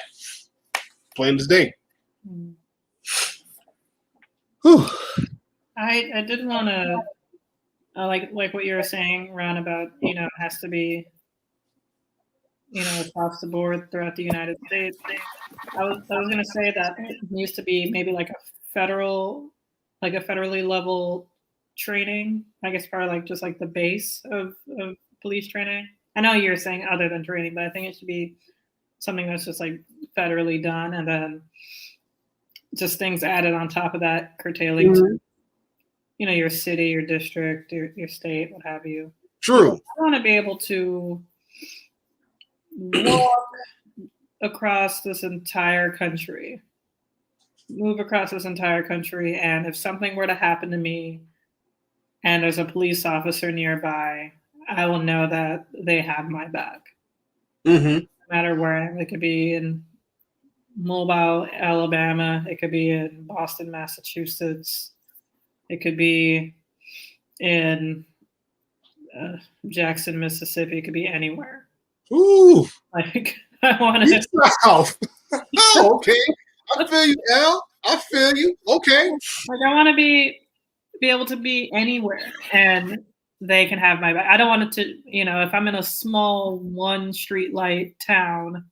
Plain as day. Whew. I did want to like what you were saying, Ron, about, you know, it has to be, you know, across the board throughout the United States. I was going to say that it needs to be maybe like a federally level training. I guess probably like just like the base of police training. I know you're saying other than training, but I think it should be something that's just like federally done, and then just things added on top of that, curtailing to, you know, your city, your district, your state, what have you. True. I want to be able to walk across this entire country, move across this entire country, and if something were to happen to me and there's a police officer nearby, I will know that they have my back. Mm-hmm. No matter where. It could be in Mobile, Alabama. It could be in Boston, Massachusetts. It could be in Jackson, Mississippi. It could be anywhere. Ooh. Like, I want to. South. Oh, okay. I feel you, Al. I feel you. Okay. Like, I want to be able to be anywhere, and they can have my back. I don't want it to, you know, if I'm in a small one street light town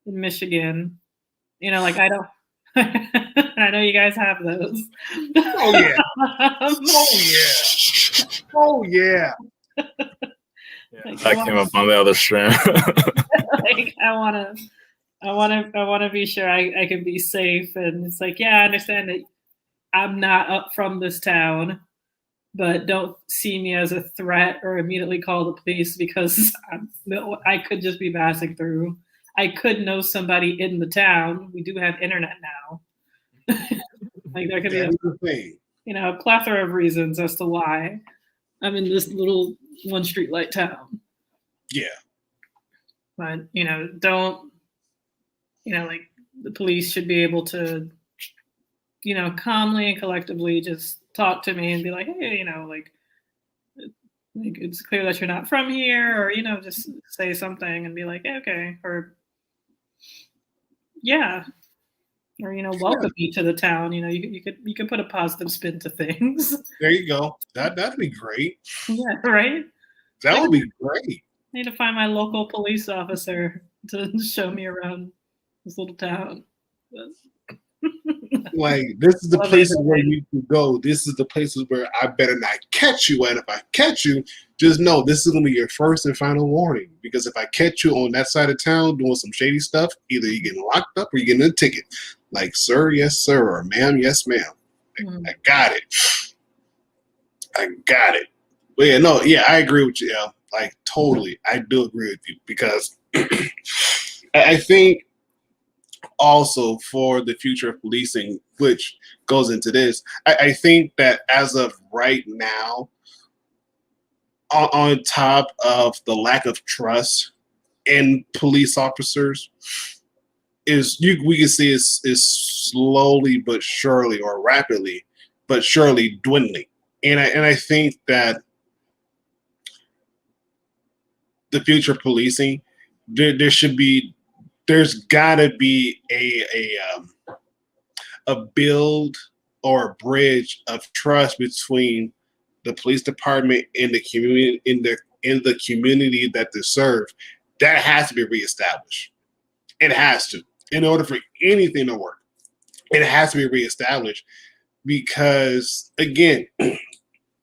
in Michigan, you know, like I don't. I know you guys have those. Oh yeah. Oh yeah. Like, That came up on the other stream. like I want to be sure I can be safe, and it's like, yeah, I understand that I'm not up from this town, but don't see me as a threat or immediately call the police because I could just be passing through. I could know somebody in the town. We do have internet now. Like there could be a plethora of reasons as to why I'm in this little one street light town. Yeah. But, you know, don't, you know, like the police should be able to, you know, calmly and collectively just talk to me and be like, hey, you know, like it's clear that you're not from here, or, you know, just say something and be like, okay, or yeah, or, you know, welcome me to the town. You know, you could put a positive spin to things. There you go. That'd be great. Yeah, right. That would be great. I need to find my local police officer to show me around this little town. Like, this is the places where you can go. This is the places where I better not catch you. And if I catch you, just know this is going to be your first and final warning. Because if I catch you on that side of town doing some shady stuff, either you're getting locked up or you're getting a ticket. Like, sir, yes, sir, or ma'am, yes, ma'am. I got it. I got it. But yeah, no, yeah, I agree with you, El. Like, totally. I do agree with you because I think also for the future of policing, which goes into this. I think that as of right now, on top of the lack of trust in police officers, we can see is slowly but surely, or rapidly but surely, dwindling. And I think that the future of policing, there's gotta be a build or a bridge of trust between the police department and the community in the community that they serve. That has to be reestablished. It has to, in order for anything to work. It has to be reestablished because, again,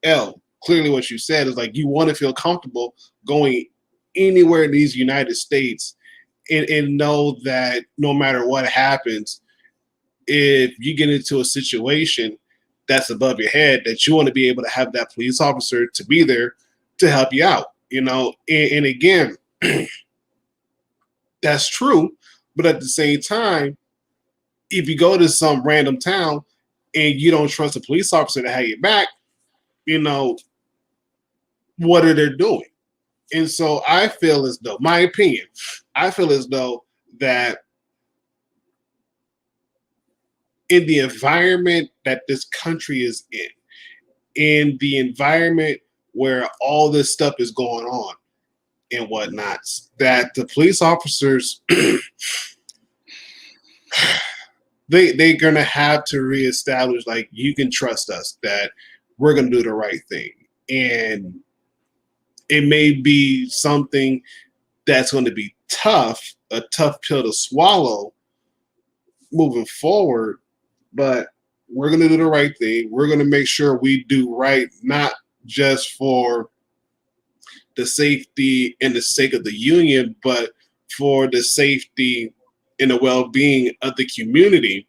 L, clearly what you said is like you want to feel comfortable going anywhere in these United States and know that no matter what happens, if you get into a situation that's above your head, that you want to be able to have that police officer to be there to help you out, and again, that's true. But at the same time, if you go to some random town and you don't trust a police officer to have your back, what are they doing? And so I feel as though, my opinion, I feel as though that in the environment that this country is in the environment where all this stuff is going on and whatnot, that the police officers, they're going to have to reestablish, like, you can trust us that we're going to do the right thing. And it may be something that's going to be tough, a tough pill to swallow moving forward, but we're going to do the right thing. We're going to make sure we do right, not just for the safety and the sake of the union, but for the safety and the well-being of the community.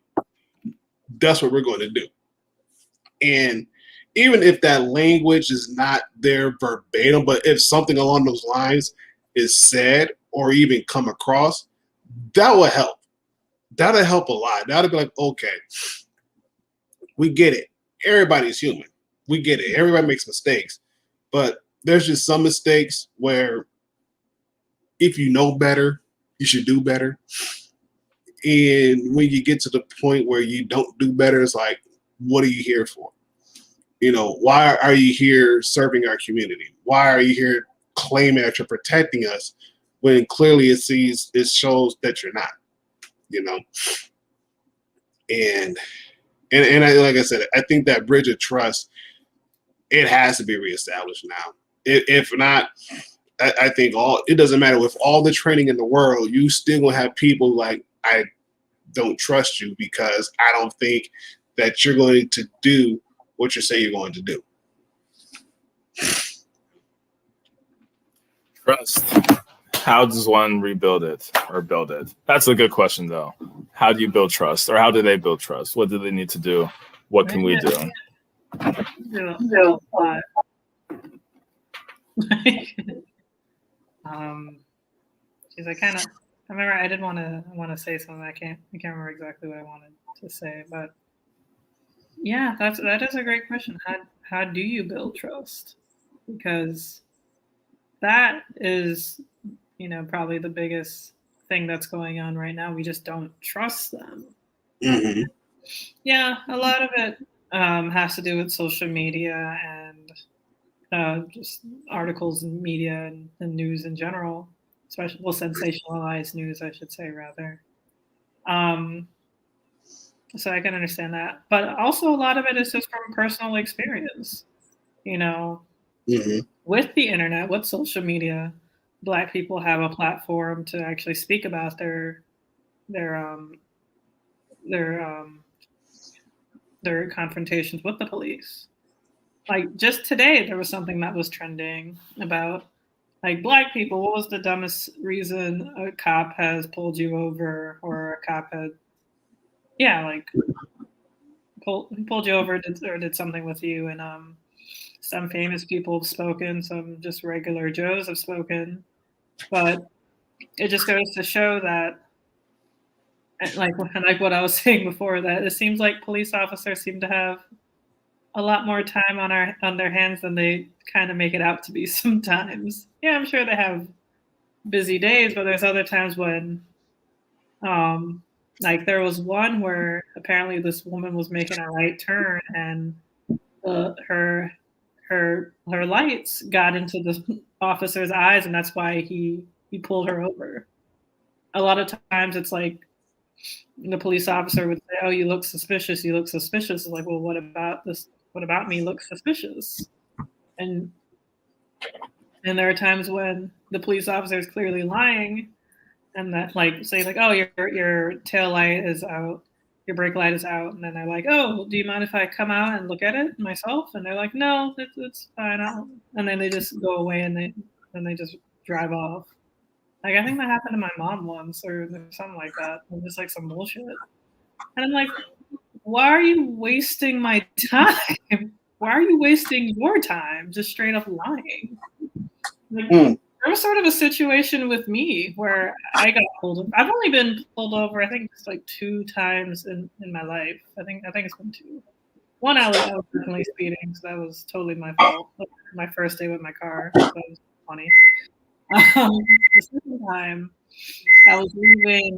That's what we're going to do. And even if that language is not there verbatim, but if something along those lines is said or even come across, that will help. That'll help a lot. That'll be like, okay, we get it. Everybody's human. We get it. Everybody makes mistakes. But there's just some mistakes where if you know better, you should do better. And when you get to the point where you don't do better, it's like, what are you here for? Why are you here serving our community? Why are you here claiming that you're protecting us when clearly it shows that you're not, And like I said, I think that bridge of trust, it has to be reestablished now. If not, I think it doesn't matter with all the training in the world, you still gonna have people like, I don't trust you because I don't think that you're going to do what you say you're going to do. Trust. How does one rebuild it or build it? That's a good question, though. How do you build trust, or how do they build trust? What do they need to do? What can we do? I remember I did want to say something. I can't remember exactly what I wanted to say, but yeah, that is a great question. How do you build trust? Because that is, probably the biggest thing that's going on right now. We just don't trust them. Mm-hmm. Yeah, a lot of it has to do with social media and just articles and media and news in general, especially sensationalized news, I should say, rather. So I can understand that, but also a lot of it is just from personal experience. Mm-hmm. With the internet, with social media, Black people have a platform to actually speak about their confrontations with the police. Like just today, there was something that was trending about like Black people. What was the dumbest reason a cop has pulled you over, or a cop had, pulled you over or did something with you? And some famous people have spoken, some just regular Joes have spoken, but it just goes to show that And like what I was saying before, that it seems like police officers seem to have a lot more time on their hands than they kind of make it out to be sometimes. Yeah, I'm sure they have busy days, but there's other times when like there was one where apparently this woman was making a right turn and her lights got into the officer's eyes, and that's why he pulled her over. A lot of times it's like the police officer would say, "Oh, you look suspicious. You look suspicious." It's like, well, what about this? What about me looks suspicious? And there are times when the police officer is clearly lying, and that like say like, "Oh, your tail light is out, your brake light is out," and then they're like, "Oh, do you mind if I come out and look at it myself?" And they're like, "No, it's fine." And then they just go away and they just drive off. Like I think that happened to my mom once or something like that. It was just like some bullshit. And I'm like, why are you wasting my time? Why are you wasting your time just straight up lying? Like, there was sort of a situation with me where I got pulled over. I've only been pulled over, I think it's like 2 times in my life. I think it's been 2. One, I was definitely speeding, so that was totally my fault. Like, my first day with my car, so that was funny. The second time, I was leaving.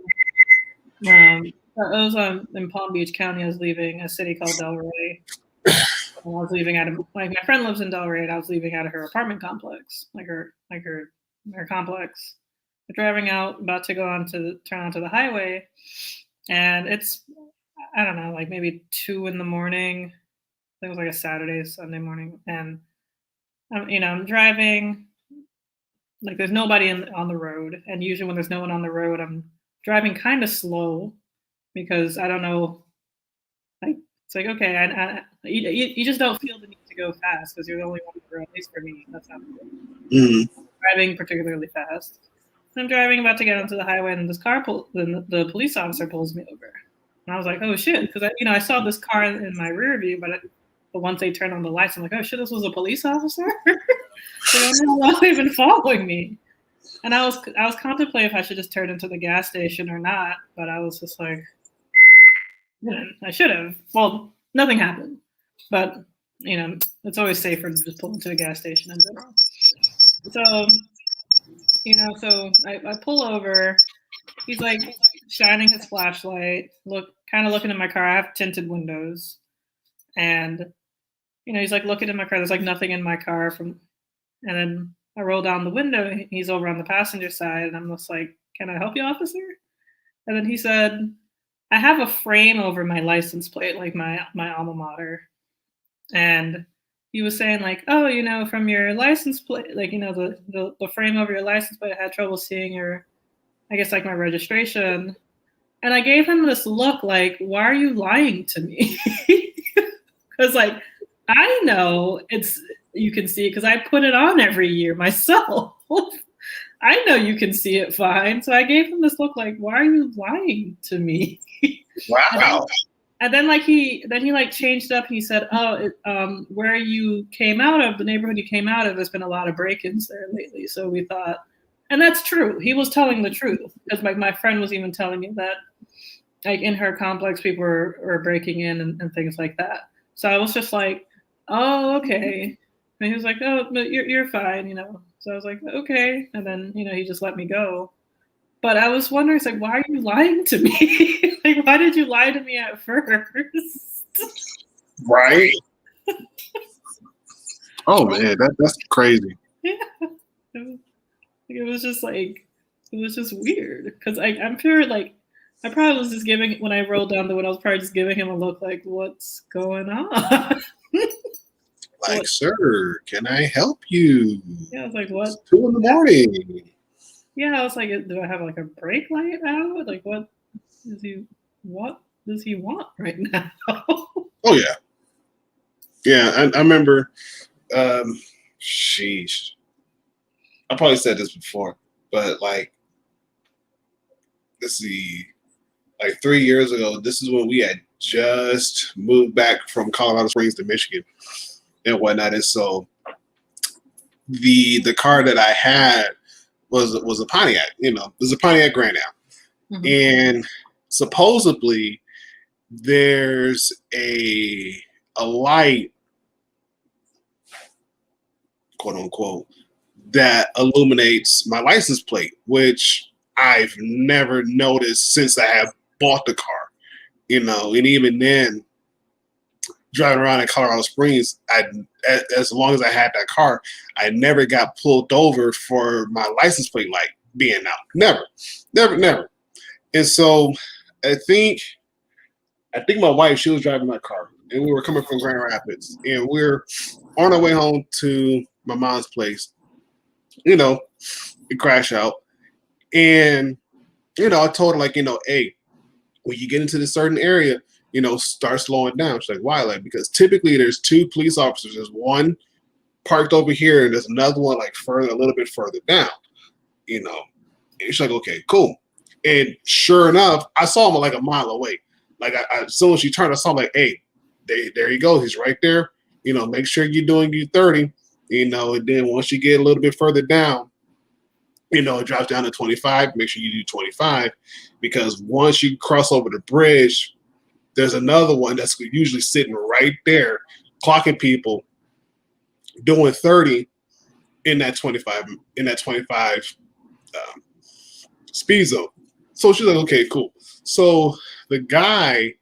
I was in Palm Beach County. I was leaving a city called Delray. I was leaving out of my friend lives in Delray, and I was leaving out of her apartment complex, her complex. We're driving out, about to turn onto the highway, and it's I don't know, like maybe 2 in the morning. I think it was like a Saturday, Sunday morning, and I'm driving. Like there's nobody on the road, and usually when there's no one on the road, I'm driving kind of slow because I don't know. Like it's like okay, you just don't feel the need to go fast because you're the only one on the road. At least for me, that's how I'm driving particularly fast. And I'm driving about to get onto the highway, and this car the police officer pulls me over, and I was like, oh shit, because I saw this car in my rear view, but once they turned on the lights, I'm like, oh shit, this was a police officer. They don't know how long they've been following me. And I was contemplating if I should just turn into the gas station or not, but I was just like, I should have. Well, nothing happened, but it's always safer to just pull into a gas station in general. So I pull over. He's like shining his flashlight, kind of looking in my car. I have tinted windows, and he's like looking in my car. There's like nothing in my car and then I roll down the window. He's over on the passenger side, and I'm just like, "Can I help you, officer?" And then he said, "I have a frame over my license plate, like my alma mater." And he was saying like, "Oh, from your license plate, like the frame over your license plate, I had trouble seeing I guess like my registration." And I gave him this look like, "Why are you lying to me?" Because like I know you can see it because I put it on every year myself. I know you can see it fine. So I gave him this look like, why are you lying to me? Wow. And then he changed up. He said, where you came out of, the neighborhood you came out of, there's been a lot of break-ins there lately. So we thought, and that's true. He was telling the truth because my friend was even telling me that like in her complex, people were breaking in and things like that. So I was just like, oh, okay. And he was like, "Oh, no, you're fine," So I was like, "Okay," and then he just let me go. But I was wondering, it's like, why are you lying to me? Like, why did you lie to me at first? Right. Oh man, that's crazy. Yeah, it was just weird because I'm sure like I probably was just giving when I rolled down the window, I was probably just giving him a look like, what's going on? Like, sir, can I help you? Yeah, I was like, what? It's 2 in the morning. Yeah, I was like, do I have like a brake light out? Like, what does he want right now? Oh yeah. Yeah, I remember sheesh. I probably said this before, but like let's see, like 3 years ago, this is when we had just moved back from Colorado Springs to Michigan and whatnot. And so the car that I had was a Pontiac, it was a Pontiac Grand Am. Mm-hmm. And supposedly there's a light, quote unquote, that illuminates my license plate, which I've never noticed since I have bought the car. And even then, driving around in Colorado Springs, as long as I had that car, I never got pulled over for my license plate light being out. Never. And so I think my wife, she was driving my car, and we were coming from Grand Rapids, and we're on our way home to my mom's place. It crashed out, and I told her, like, hey, when you get into this certain area, start slowing down. She's like, why? Like, because typically there's two police officers. There's one parked over here, and there's another one like a little bit further down. And she's like, okay, cool. And sure enough, I saw him like a mile away. Like, as soon as she turned, I saw him like, hey, there you go. He's right there. Make sure you're doing you 30. And then once you get a little bit further down, it drops down to 25. Make sure you do 25, because once you cross over the bridge, there's another one that's usually sitting right there, clocking people, doing 30 in that 25 speed zone. So she's like, okay, cool. So the guy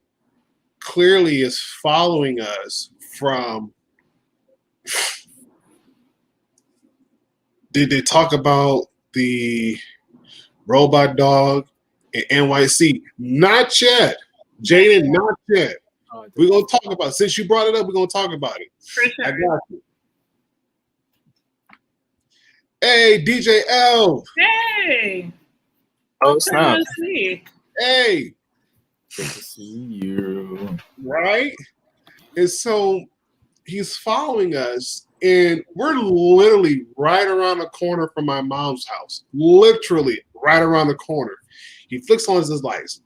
clearly is following us from. Did they talk about the robot dog and NYC? Not yet. Jaden, not yet. We're going to talk about it. Since you brought it up, we're going to talk about it. For sure. I got you. Hey, DJ L. Hey. Oh, snap. Hey. Good to see you. Right? And so he's following us, and we're literally right around the corner from my mom's house. Literally right around the corner. He flicks on his lights.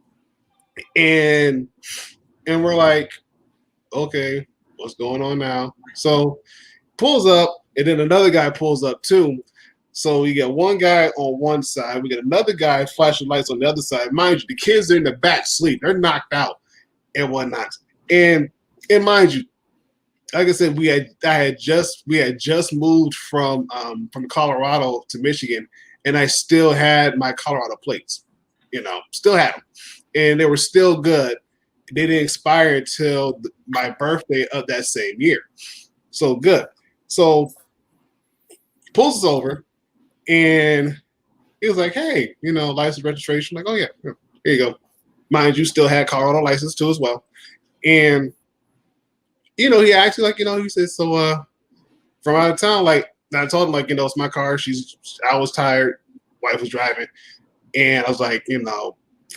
And we're like, okay, what's going on now? So pulls up, and then another guy pulls up too. So we get one guy on one side, we get another guy flashing lights on the other side. Mind you, the kids are in the back sleep, they're knocked out and whatnot. And mind you, like I said, we had just moved from Colorado to Michigan, and I still had my Colorado plates, still had them. And they were still good. They didn't expire until my birthday of that same year. So good. So pulls us over, and he was like, hey, license registration. Like, oh, yeah, here you go. Mind you, still had Colorado license too as well. And, he actually, like, he said, so from out of town, like, I told him, like, it's my car. I was tired. Wife was driving. And I was like,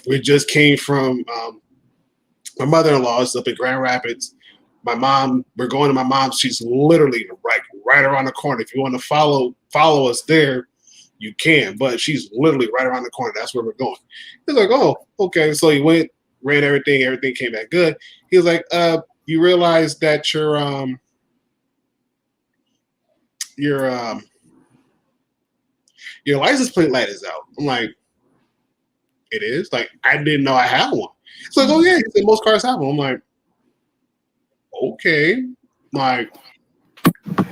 we just came from my mother-in-law's up in Grand Rapids. My mom, we're going to my mom's. She's literally right around the corner. If you want to follow us there, you can. But she's literally right around the corner. That's where we're going. He's like, oh, okay. So he went, ran everything. Everything came back good. He was like, you realize that your license plate light is out. I'm like, it is? Like, I didn't know I had one. It's like, oh yeah, he said most cars have them. I'm like, okay. Like,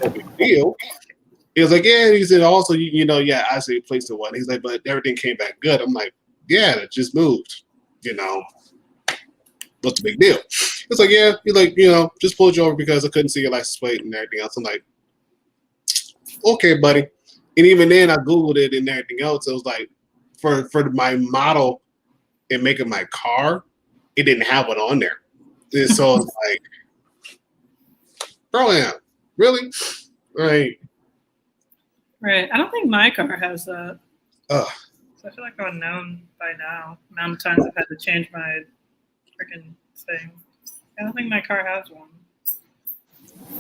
no big deal. He was like, yeah. He said, also, yeah, I say place to one. He's like, but everything came back good. I'm like, yeah, it just moved. What's the big deal? It's like, yeah. He's like, just pulled you over because I couldn't see your license plate and everything else. I'm like, okay, buddy. And even then, I Googled it and everything else. It was like, for my model and make of my car, it didn't have one on there. And so it's like, bro, yeah, really? Right. I don't think my car has that. So I feel like I would have known by now. The amount of times I've had to change my freaking thing. I don't think my car has one.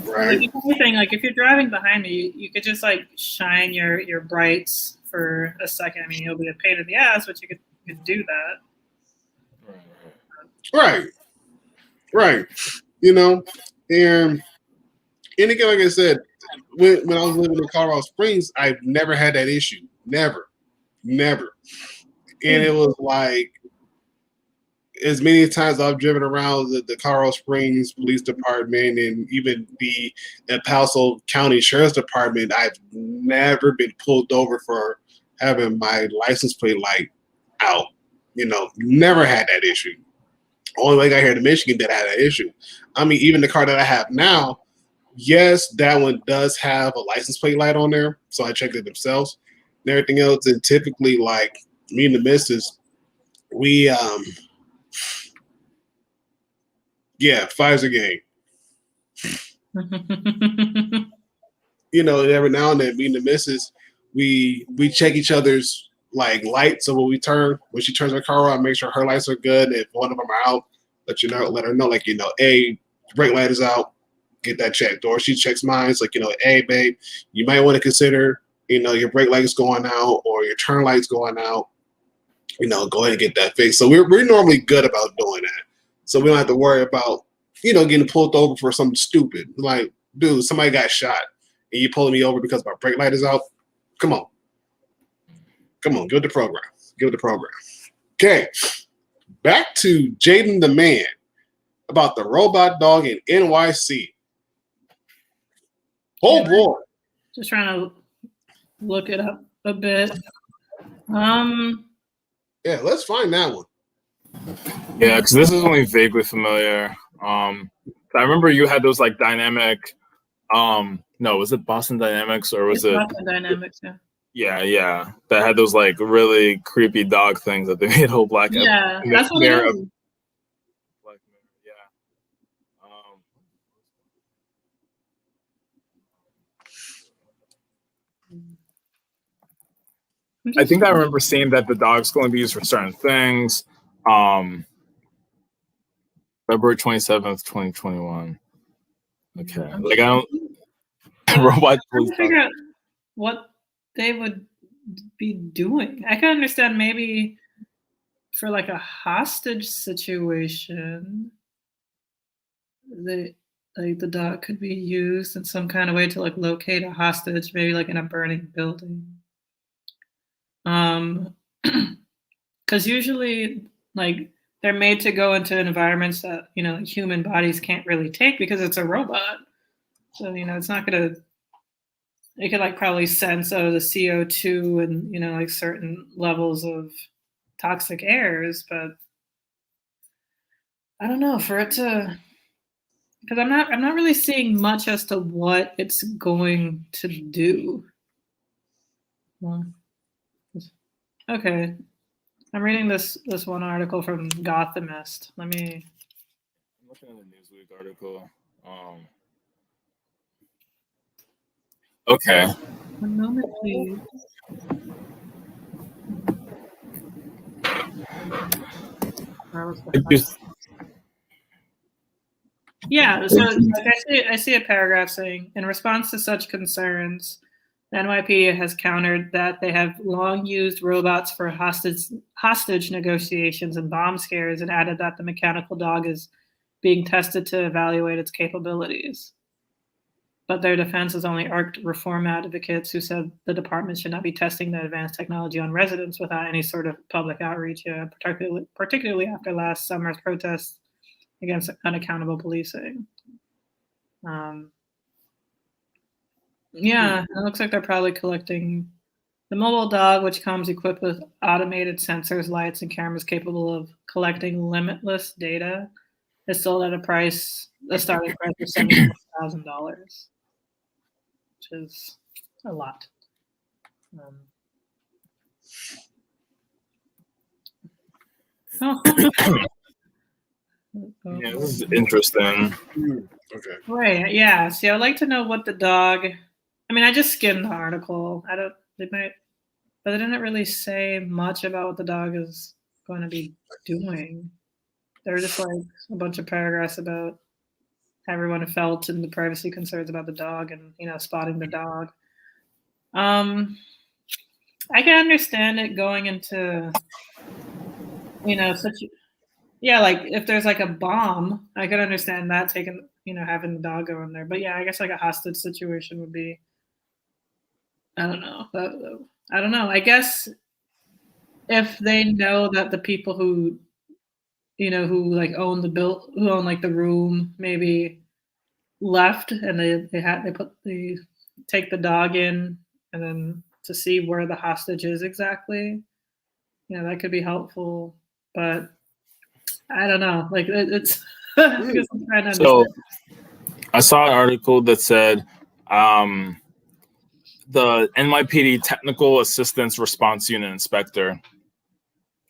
Right. Like, anything, like if you're driving behind me, you could just like shine your brights for a second. I mean, it'll be a pain in the ass, but you could do that. Right. And again, like I said, when I was living in Colorado Springs, I've never had that issue. Never. And it was like, as many times I've driven around the Colorado Springs Police Department and even the El Paso County Sheriff's Department, I've never been pulled over for having my license plate light out. Never had that issue. Only way I got here to Michigan that I had that issue. I mean, even the car that I have now, yes, that one does have a license plate light on there, so I checked it themselves and everything else. And typically, like me and the missus, we Pfizer game. Every now and then, me and the missus, we check each other's like lights. So when she turns her car on, make sure her lights are good. If one of them are out, let her know, like, brake light is out, get that checked. Or she checks mine, it's like, hey babe, you might want to consider, your brake light is going out or your turn light's going out. Go ahead and get that fixed. So we're normally good about doing that. So we don't have to worry about, getting pulled over for something stupid. Like, dude, somebody got shot and you pulling me over because my brake light is out. Come on, give it the program. Okay, back to Jaden the Man about the robot dog in NYC. Oh boy. Just trying to look it up a bit. Yeah, let's find that one. Yeah, because this is only vaguely familiar. I remember you had those like dynamic. No, was it Boston Dynamics or was it Boston Dynamics? Yeah. Yeah. That had those like really creepy dog things that they made whole black. Yeah, that's what it is. Black Mirror, yeah. I think I remember seeing that the dog's going to be used for certain things. February 27th, 2021. Okay. Like I don't robot I'm trying to figure out what they would be doing. I can understand maybe for like a hostage situation, the dog could be used in some kind of way to like locate a hostage, maybe like in a burning building. Because usually like they're made to go into environments that human bodies can't really take because it's a robot. So it's not gonna. It could like probably sense the CO2 and like certain levels of toxic airs, but I don't know for it to. Because I'm not really seeing much as to what it's going to do. Well, okay. I'm reading this one article from Gothamist. I'm looking at the Newsweek article. Okay. One moment, please. Yeah, so like I see a paragraph saying, in response to such concerns, the NYPD has countered that they have long used robots for hostage negotiations and bomb scares, and added that the mechanical dog is being tested to evaluate its capabilities. But their defense has only irked reform advocates who said the department should not be testing the advanced technology on residents without any sort of public outreach, particularly after last summer's protests against unaccountable policing. Yeah, it looks like they're probably collecting the mobile dog, which comes equipped with automated sensors, lights, and cameras capable of collecting limitless data, is sold at a starting price of $74,000, which is a lot. Yeah, this is interesting. Okay. Right. Yeah. See, I'd like to know what the dog. I mean, I just skimmed the article. But they didn't really say much about what the dog is going to be doing. There were just like a bunch of paragraphs about how everyone felt and the privacy concerns about the dog and spotting the dog. I can understand it going into like if there's like a bomb, I could understand that taking having the dog go in there. But yeah, I guess like a hostage situation would be. I don't know. I guess if they know that the people who who like owned who owned like the room, maybe left, and they take the dog in, and then to see where the hostage is exactly. That could be helpful, but I don't know. Like it's. I guess I'm trying to So understand. I saw an article that said the NYPD Technical Assistance Response Unit inspector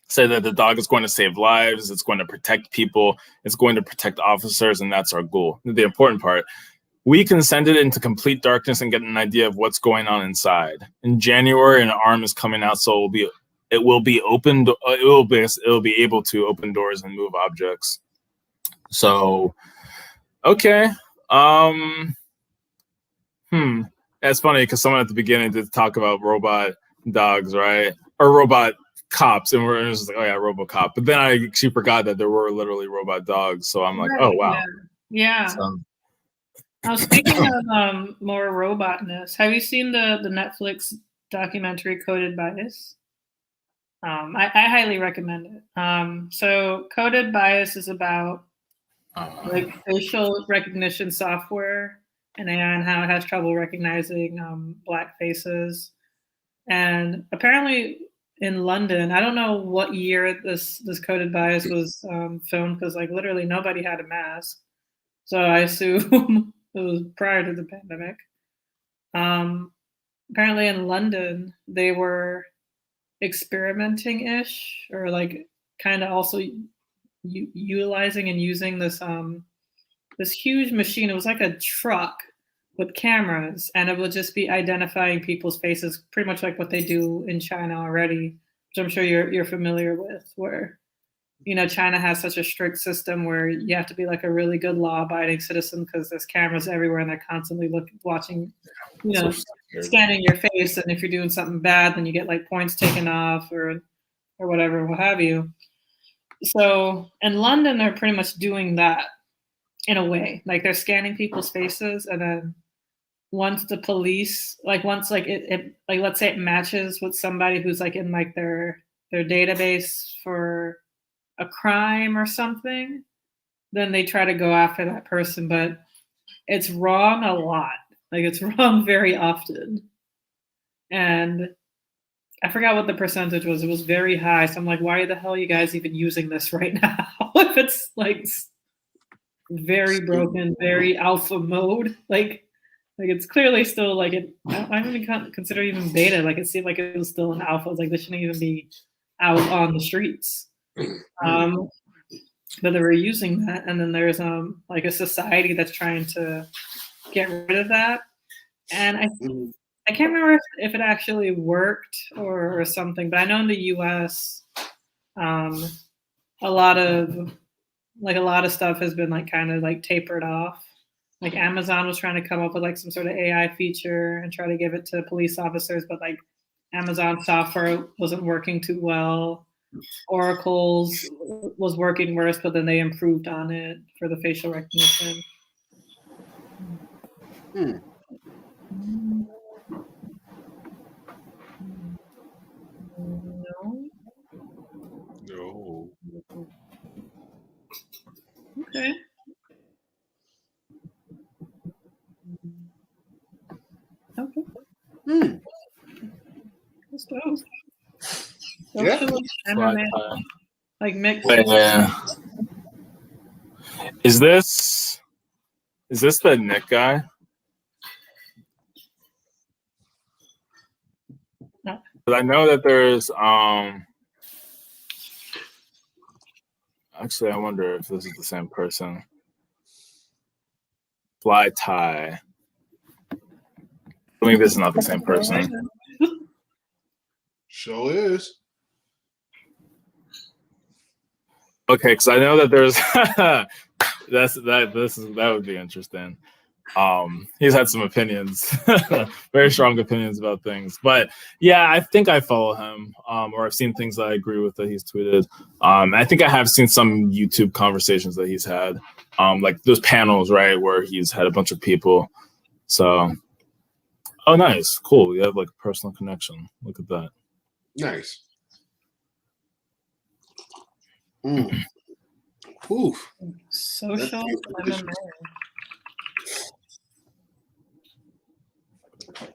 said that the dog is going to save lives, it's going to protect people, it's going to protect officers, and that's our goal. The important part, we can send it into complete darkness and get an idea of what's going on inside. In January, an arm is coming out, so it will be able to open doors and move objects. So, okay. It's funny because someone at the beginning did talk about robot dogs, right? Or robot cops, and we're just like, oh yeah, RoboCop. But then I actually forgot that there were literally robot dogs. So I'm like, oh wow. Yeah. So, speaking of more robotness, have you seen the Netflix documentary Coded Bias? I highly recommend it. So Coded Bias is about like facial recognition software and AI and how it has trouble recognizing Black faces. And apparently in London, I don't know what year this Coded Bias was filmed, because like literally nobody had a mask. So I assume it was prior to the pandemic. Apparently in London, they were experimenting-ish, or like kind of also utilizing and using this this huge machine. It was like a truck with cameras, and it would just be identifying people's faces, pretty much like what they do in China already, which I'm sure you're familiar with, where China has such a strict system where you have to be like a really good law-abiding citizen because there's cameras everywhere and they're constantly watching, scanning your face, and if you're doing something bad, then you get like points taken off or whatever, what have you. So in London, they're pretty much doing that in a way. Like they're scanning people's faces, and then once the police, let's say it matches with somebody who's like in like their database for a crime or something, then they try to go after that person. But it's wrong a lot. Like it's wrong very often. And I forgot what the percentage was. It was very high. So I'm like, why the hell are you guys even using this right now? If it's like very broken, very alpha mode, like it's clearly still like it. I don't even consider even beta. Like it seemed like it was still an alpha. I was like, this shouldn't even be out on the streets. But they were using that, and then there's like a society that's trying to get rid of that. And I can't remember if it actually worked or something, but I know in the US, a lot of stuff has been like kind of like tapered off. Like Amazon was trying to come up with like some sort of AI feature and try to give it to police officers, but like Amazon software wasn't working too well. Oracle's was working worse, but then they improved on it for the facial recognition. No. Okay. Okay. That's dope. Yeah. Like mixed. Yeah. Is this the Nick guy? No. But I know that there's actually I wonder if this is the same person. Fly Tie. I think this is not the same person. Sure is. Okay, because I know that there's that would be interesting. He's had some opinions, very strong opinions about things. But yeah, I think I follow him, or I've seen things that I agree with that he's tweeted. I think I have seen some YouTube conversations that he's had, like those panels, right, where he's had a bunch of people. So, oh, nice, cool. You have like a personal connection. Look at that. Nice. Ooh. Social MMA.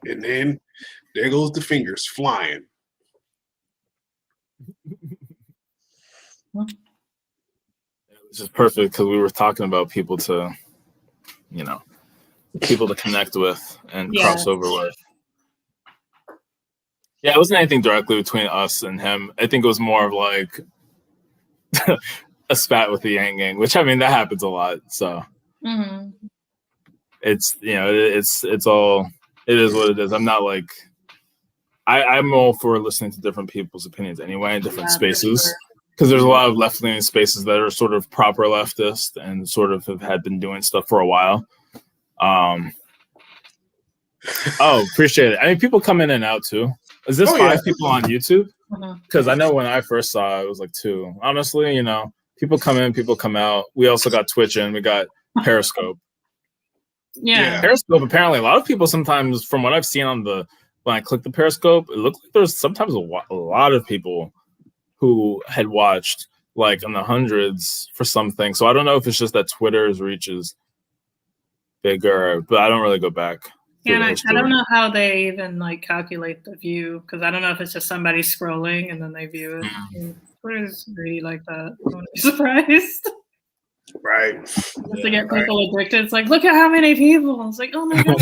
And then there goes the fingers flying. It's just perfect because we were talking about people to, people to connect with and cross over with. Yeah, it wasn't anything directly between us and him. I think it was more of like a spat with the Yang Gang, which I mean that happens a lot. So it's it's all, it is what it is. I'm not like I'm all for listening to different people's opinions anyway in different spaces, because there's a lot of left leaning spaces that are sort of proper leftist and sort of have had been doing stuff for a while. Appreciate it. I mean, people come in and out too. Is this 5 people on YouTube? Because I know when I first saw it, it was like 2. Honestly, people come in, people come out. We also got Twitch and we got Periscope. Yeah. Periscope, apparently a lot of people sometimes, from what I've seen when I click the Periscope, it looks like there's sometimes a lot of people who had watched like in the hundreds for something. So I don't know if it's just that Twitter's reach is bigger, but I don't really go back. Yeah, and I don't know how they even like calculate the view, because I don't know if it's just somebody scrolling and then they view it. And Twitter's really like that. I wouldn't be surprised. Right. Just to get people addicted. It's like, look at how many people. It's like, oh my god.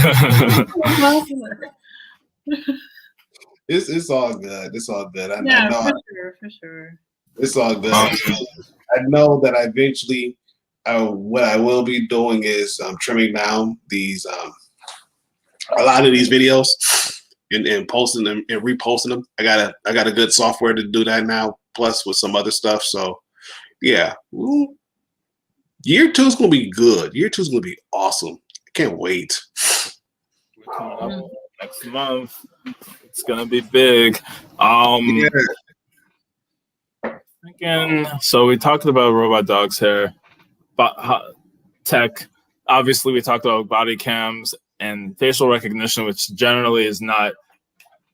It's all good. It's all good. I know for sure. It's all good. I know that eventually, what I will be doing is trimming down these a lot of these videos and posting them and reposting them. I got a good software to do that now, plus with some other stuff. So yeah. Ooh. Year 2 is gonna be good. Year 2 is gonna be awesome. I can't wait. We're coming up next month. It's gonna be big. Again, so we talked about robot dogs here, tech. Obviously, we talked about body cams and facial recognition, which generally is not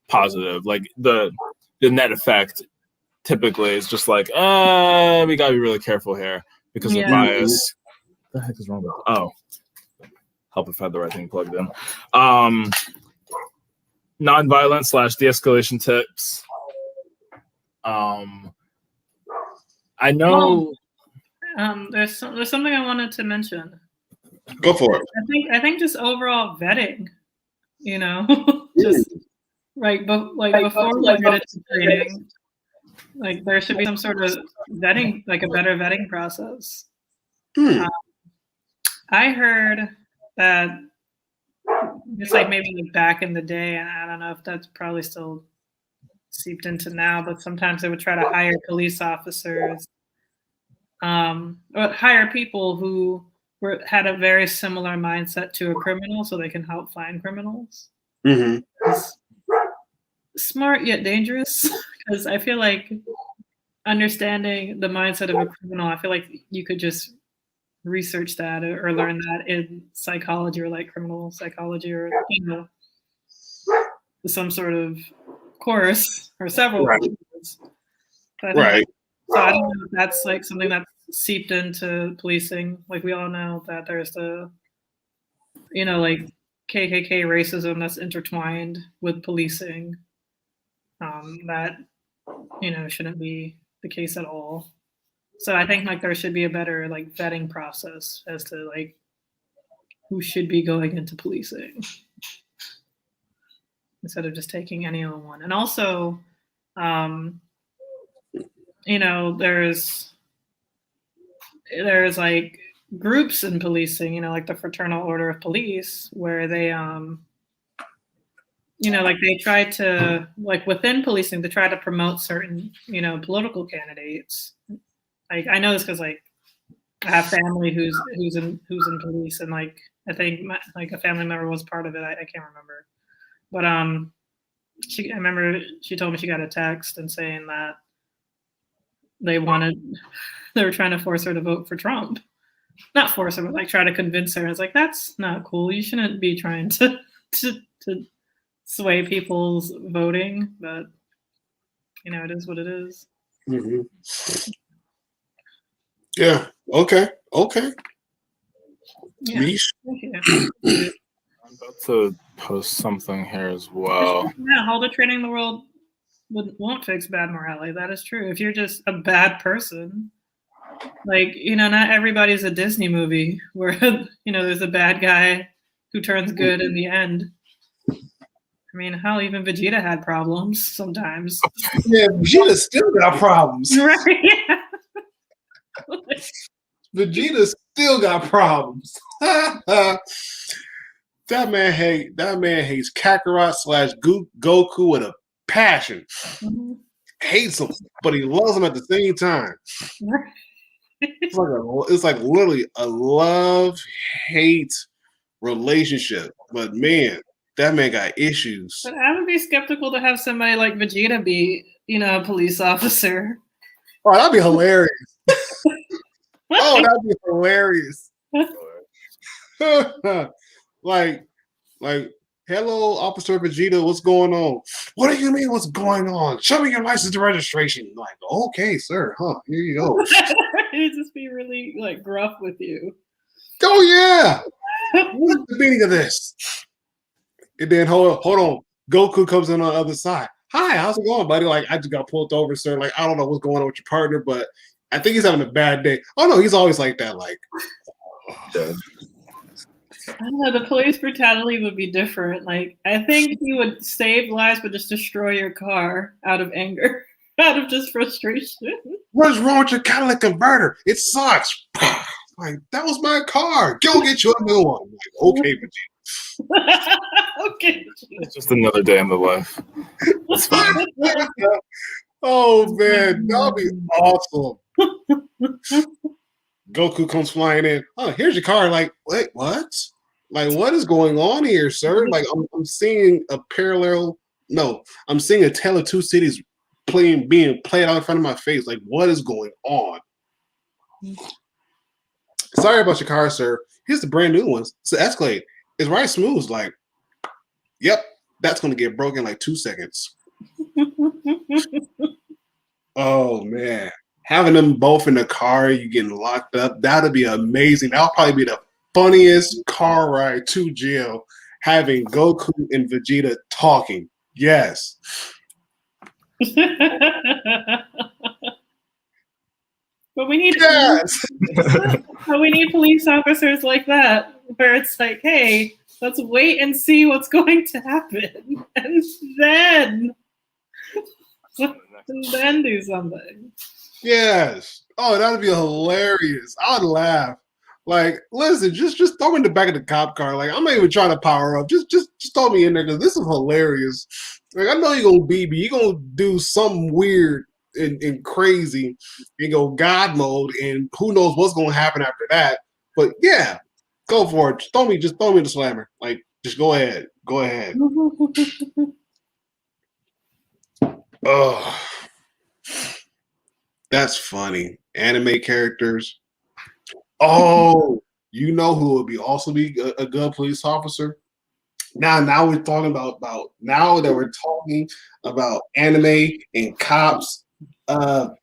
positive. Like the net effect typically is just like, we gotta be really careful here because of bias. What the heck is wrong with it? Oh, help if I had the right thing plugged in. Nonviolent / de-escalation tips. I know. There's something I wanted to mention. Go for it. I think just overall vetting, just before we get into training, like there should be some sort of vetting, like a better vetting process. I heard that it's like maybe like back in the day, and I don't know if that's probably still seeped into now, but sometimes they would try to hire police officers, or hire people who had a very similar mindset to a criminal so they can help find criminals. Smart yet dangerous, because I feel like understanding the mindset of a criminal, I feel like you could just research that or learn that in psychology or like criminal psychology or some sort of course or several courses. Right. So I don't know if that's like something that's seeped into policing. Like we all know that there's the, like KKK racism that's intertwined with policing. That, shouldn't be the case at all. So I think like there should be a better like vetting process as to like who should be going into policing instead of just taking any old one. And also, there's like groups in policing, like the Fraternal Order of Police, where they, like they try to, like within policing, they try to promote certain, political candidates. Like I know this because like I have family who's in police, and like I think like a family member was part of it. I can't remember, but I remember she told me she got a text and saying that they were trying to force her to vote for Trump. Not force her, but like try to convince her. It's like, that's not cool. You shouldn't be trying to sway people's voting, but it is what it is. Yeah, Okay. Okay. Yeah. Leash. Yeah. I'm about to post something here as well. Yeah, all the training in the world won't fix bad morality. That is true. If you're just a bad person, like, not everybody's a Disney movie where, there's a bad guy who turns good in the end. I mean, hell, even Vegeta had problems sometimes. Yeah, Vegeta still got problems. Right? Vegeta still got problems. That man hates Kakarot / Goku with a passion. Mhm. Hates him, but he loves him at the same time. It's like literally a love-hate relationship. But man, that man got issues. But I would be skeptical to have somebody like Vegeta be, a police officer. Oh, that'd be hilarious. Oh, that'd be hilarious. like, hello, Officer Vegeta, what's going on? What do you mean, what's going on? Show me your license and registration. Like, okay, sir. Here you go. It'd just be really gruff with you. Oh yeah. What is the meaning of this? And then hold on. Goku comes in on the other side. Hi, how's it going, buddy? Like, I just got pulled over, sir. Like, I don't know what's going on with your partner, but I think he's having a bad day. Oh no, he's always like that. Like, Yeah. I don't know, the police brutality would be different. Like, I think you would save lives, but just destroy your car out of anger, out of just frustration. what is wrong with your Cadillac converter? It sucks. Like, that was my car. Go get you a new one. Like, okay, Vegeta. Okay. It's just another day in the life. It's fine. Oh man, that'll be awesome. Goku comes flying in. Oh, here's your car. Like, wait, what? Like, what is going on here, sir? Like, I'm seeing a parallel. No, I'm seeing a Tale of Two Cities being played out in front of my face. Like, what is going on? Sorry about your car, sir. Here's the brand new ones. It's the Escalade. It's right smooth. Like, yep, that's gonna get broken in like 2 seconds. Oh man, having them both in the car, you getting locked up, that'd be amazing. That'll probably be the funniest car ride to jail, having Goku and Vegeta talking. Yes. But we need Yes. but we need police officers like that, where it's like, hey, let's wait and see what's going to happen, and then do something. Yes. Oh, that'd be hilarious. I'd laugh. Like, listen, just throw me in the back of the cop car. Like, I'm not even trying to power up. Just throw me in there because this is hilarious. Like, I know you're gonna be me. You're gonna do something weird and crazy and go God mode, and who knows what's gonna happen after that. But yeah, go for it. Just throw me in the slammer. Like, just go ahead. Go ahead. Oh, that's funny. Anime characters. Oh, you know who would be also be a good police officer? Now we're talking about now that we're talking about anime and cops. My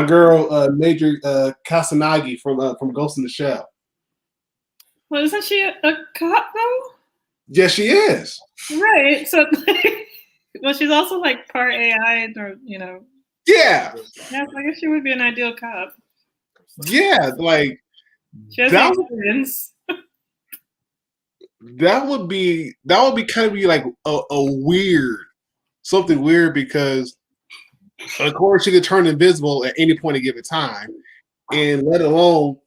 girl Major Kasanagi from Ghost in the Shell. Well, isn't she a cop though? Yes, she is. Right. So, well, she's also like part AI, or Yeah, Yeah, I guess she would be an ideal cop. yeah. Like She has that, experience. that would be kind of be like a weird something weird because of course she could turn invisible at any point at given time, and let alone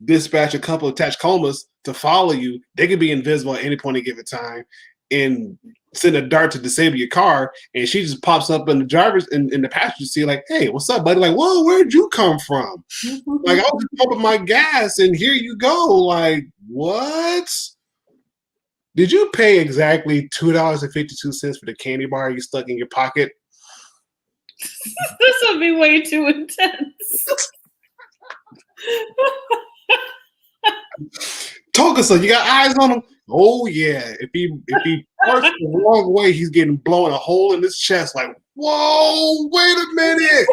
dispatch a couple of Tachikomas to follow you. They could be invisible at any point at given time and send a dart to disable your car, and she just pops up in the driver's in the passenger seat like, hey, what's up, buddy? Like, whoa, where'd you come from? Like, I was just pumping my gas and here you go. Like, what? Did you pay exactly $2.52 for the candy bar you stuck in your pocket? This would be way too intense. Tokusa, you got eyes on him? Oh yeah. If he parks the wrong way, he's getting blown a hole in his chest. Like, whoa, wait a minute.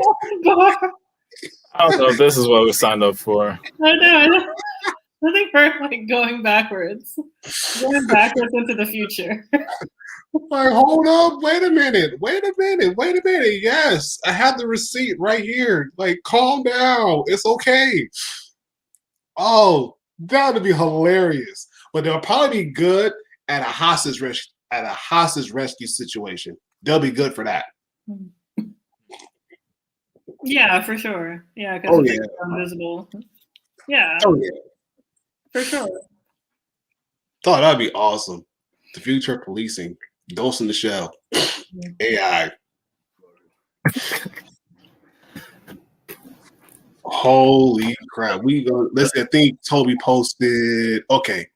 I don't know if this is what we signed up for. I know. I think we're like going backwards into the future. Like, hold up, wait a minute. Yes, I have the receipt right here. Like, calm down. It's okay. Oh, that would be hilarious. But they'll probably be good at a hostage rescue situation. They'll be good for that. Yeah, for sure. Yeah, because it's invisible. Yeah. Oh yeah. For sure. Oh, that'd be awesome. The future of policing. Ghost in the Shell. AI. Holy crap. Let's see, I think Toby posted. Okay.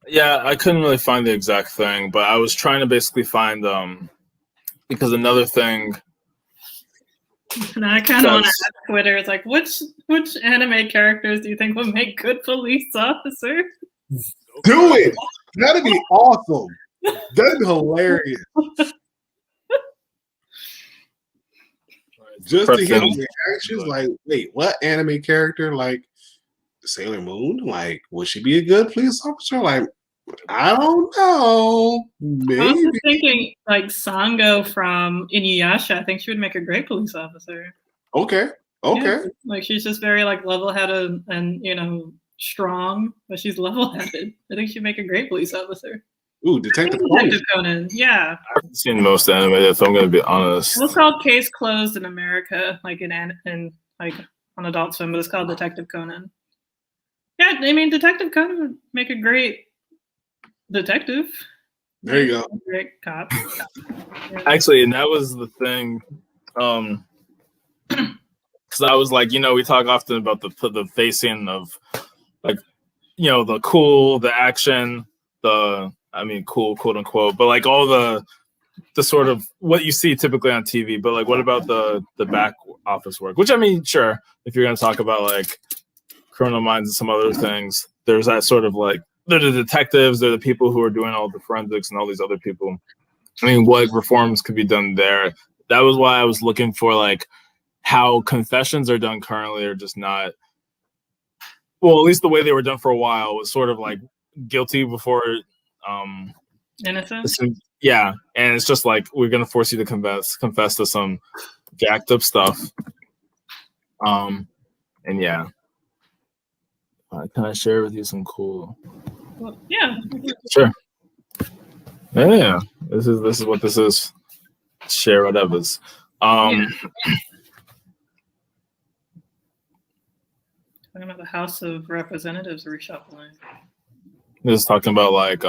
Yeah, I couldn't really find the exact thing, but I was trying to basically find because another thing. And I kind of want to ask Twitter. It's like, which anime characters do you think would make good police officers? Do it. That'd be awesome. That'd be hilarious. Just to hear the reactions, like, wait, what anime character? Like Sailor Moon? Like, would she be a good police officer? Like, I don't know. Maybe. I was thinking like Sango from Inuyasha. I think she would make a great police officer. Okay. Yeah, like she's just very like level-headed and strong, but she's level-headed. I think she'd make a great police officer. Ooh, Detective Conan. Yeah. I haven't seen most anime, if I'm gonna be honest. It's called Case Closed in America, like in like on Adult Swim, but it's called Detective Conan. Yeah, I mean Detective Conan would make a great detective. There you go. Great cop. Yeah. Actually, and that was the thing. Because I was like, we talk often about the facing of, like, the cool, the action, cool, quote unquote, but like all the sort of what you see typically on TV. But like, what about the back office work? Which, I mean, sure, if you're going to talk about like Criminal Minds and some other things, there's that sort of like, they're the detectives, they're the people who are doing all the forensics and all these other people. I mean, what reforms could be done there? That was why I was looking for like how confessions are done currently are just not, well, at least the way they were done for a while was sort of like guilty before innocent. Yeah, and it's just like we're gonna force you to confess to some jacked up stuff. And yeah, can I share with you some cool? Well, yeah. Sure. Yeah, this is what this is. Share whatever's. Talking about the House of Representatives reshuffling. This is talking about like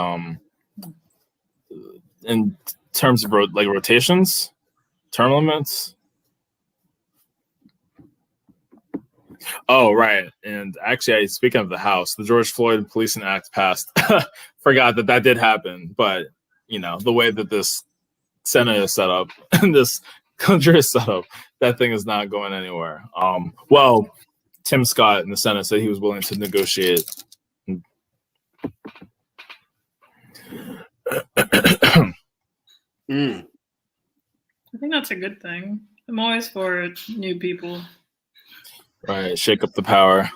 in terms of rotations, term limits. Oh, right. And actually, speaking of the House, the George Floyd Policing Act passed. Forgot that did happen. But, the way that this Senate is set up and this country is set up, that thing is not going anywhere. Well, Tim Scott in the Senate said he was willing to negotiate. I think that's a good thing. I'm always for new people. Right, shake up the power.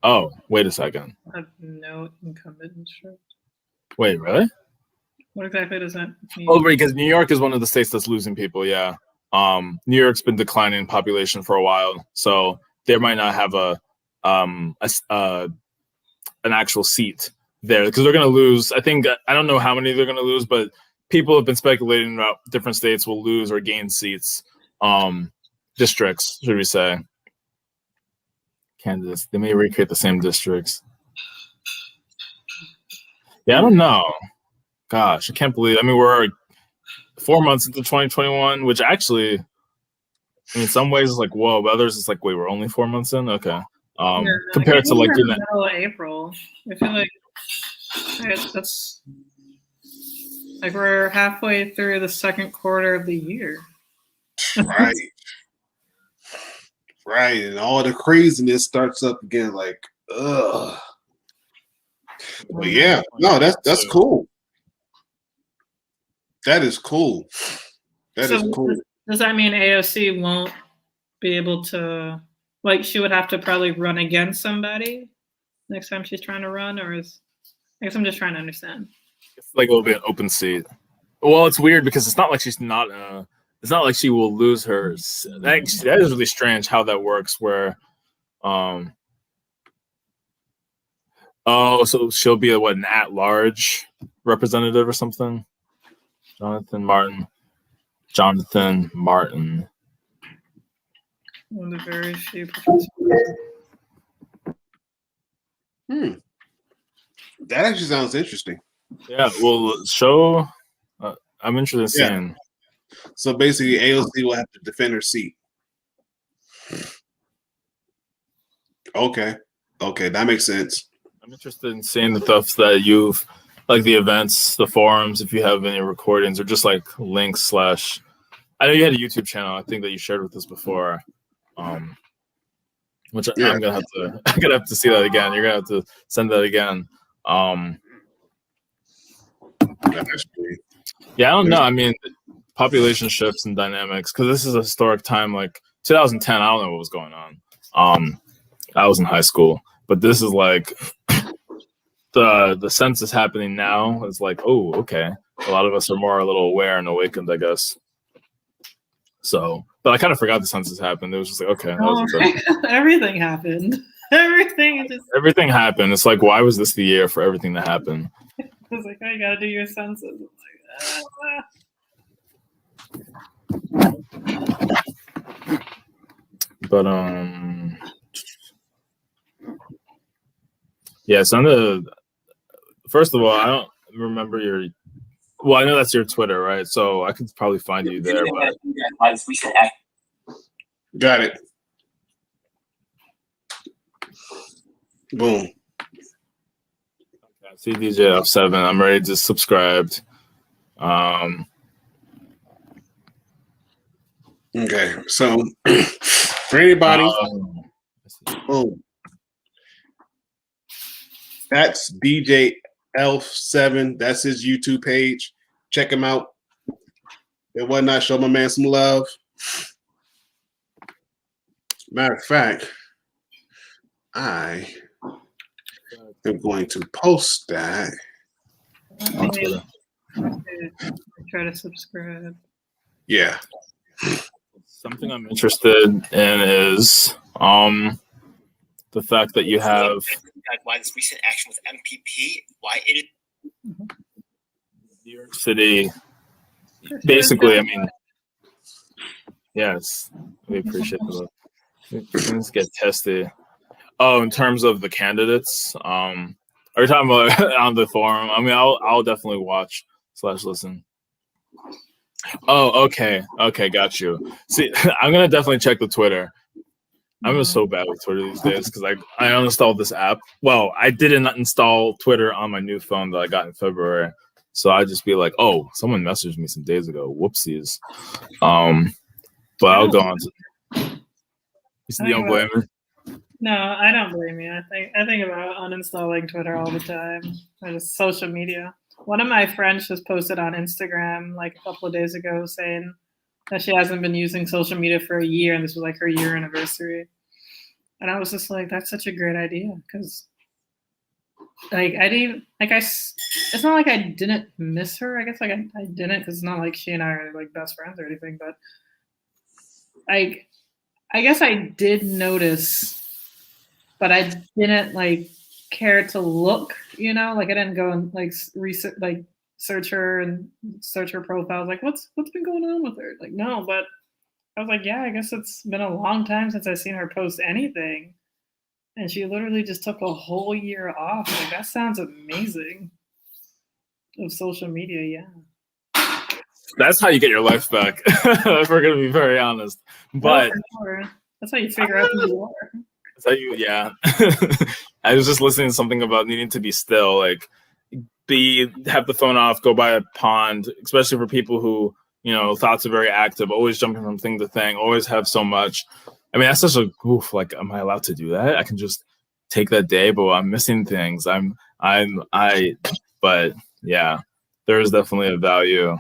Oh, wait a second. I have no incumbent insurance. Wait, really? What exactly does that mean? Oh, because New York is one of the states that's losing people, yeah. New York's been declining in population for a while, so they might not have an actual seat there because they're going to lose. I don't know how many they're going to lose, but people have been speculating about different states will lose or gain seats, districts, should we say. Kansas, they may recreate the same districts. Yeah, I don't know. Gosh, I can't believe. I mean, we're 4 months into 2021, which actually, in some ways, is like whoa. But others, it's like, wait, we're only 4 months in. Okay, compared to like in the middle of April, I feel like that's like we're halfway through the second quarter of the year. Right. Right, and all the craziness starts up again. Like, ugh. But yeah, no, that's cool. That is cool. That is cool. Does that mean AOC won't be able to, like, she would have to probably run against somebody next time she's trying to run, or I guess I'm just trying to understand. It's like a little bit open seat. Well, it's weird because it's not like it's not like she will lose her. That is really strange how that works. Where, so she'll be an at-large representative or something. Jonathan Martin. One of the very few. That actually sounds interesting. Yeah, well, show. I'm interested in seeing. So basically, AOC will have to defend her seat. Okay, that makes sense. I'm interested in seeing the stuff that you've, like the events, the forums, if you have any recordings or just like links / I know you had a YouTube channel, I think that you shared with us before. Which I'm gonna have to see that again. You're gonna have to send that again. Yeah, I don't know. I mean, population shifts and dynamics, because this is a historic time. Like 2010, I don't know what was going on. I was in high school, but this is like the census happening now is like, oh, okay. A lot of us are more a little aware and awakened, I guess. So, but I kind of forgot the census happened. It was just like, okay. Everything happened. Everything happened. It's like, why was this the year for everything to happen? It's like, oh, you gotta do your census. But yeah. So first of all, I don't remember your. Well, I know that's your Twitter, right? So I could probably find you there. But... Got it. Boom. Okay, CDJ7. I'm ready to subscribe. Okay, so for anybody, boom. That's DJ Elf7. That's his YouTube page. Check him out. And whatnot. Show my man some love. Matter of fact, I am going to post that. On Twitter. Try to subscribe. Yeah. Something I'm interested in is the fact that you have why this recent action with MPP, why it is New York City. Basically, I mean, yes, we appreciate that. Things get tested. Oh, in terms of the candidates, are you talking about on the forum? I mean, I'll definitely watch / listen. Oh, okay, got you. See, I'm gonna definitely check the Twitter. I'm just so bad with Twitter these days because I uninstalled this app. Well, I didn't install Twitter on my new phone that I got in February, so I just be like, "Oh, someone messaged me some days ago. Whoopsies." But I'll go on to. You don't blame me? No, I don't blame you. I think about uninstalling Twitter all the time. Or just social media. One of my friends just posted on Instagram like a couple of days ago saying that she hasn't been using social media for a year, and this was like her year anniversary. And I was just like, that's such a great idea, because like it's not like I didn't miss her. I guess like I didn't, because it's not like she and I are like best friends or anything. But I guess I did notice, but I didn't like care to look. Like I didn't go and like research, like search her and search her profile. Like what's been going on with her? Like no, but I was like, yeah, I guess it's been a long time since I've seen her post anything. And she literally just took a whole year off. Like that sounds amazing. Of social media, yeah. That's how you get your life back. If we're gonna be very honest. But sure. That's how you figure out who you are. That's how you, yeah. I was just listening to something about needing to be still, like have the phone off, go by a pond, especially for people who, thoughts are very active, always jumping from thing to thing, always have so much. I mean, that's such a goof. Like, am I allowed to do that? I can just take that day, but I'm missing things. But yeah, there is definitely a value.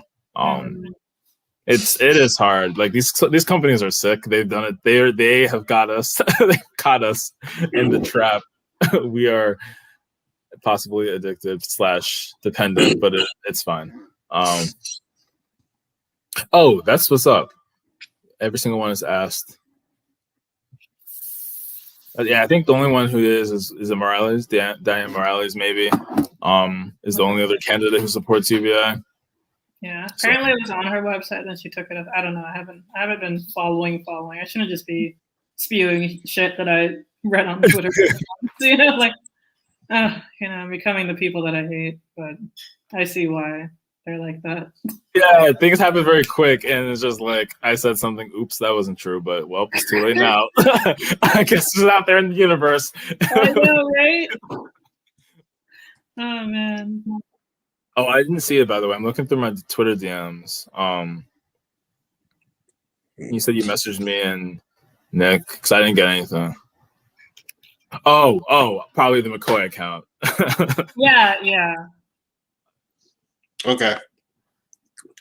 it is hard. Like these companies are sick. They've done it. They have got us. They caught us in the trap. We are possibly addicted / dependent, but it's fine. Oh, that's what's up. Every single one is asked. Yeah, I think the only one who is Morales, Diane Morales, maybe. Is the only other candidate who supports UBI. Yeah, apparently it was on her website, then she took it off. I don't know. I haven't been following. I shouldn't just be spewing shit that I read on Twitter. You know, like, I'm becoming the people that I hate. But I see why they're like that. Yeah, things happen very quick, and it's just like I said something. Oops, that wasn't true. But well, it's too late now. I guess it's out there in the universe. I know, right? Oh man. Oh, I didn't see it, by the way. I'm looking through my Twitter DMs. You said you messaged me and Nick because I didn't get anything. Oh, probably the McCoy account. Yeah. Okay.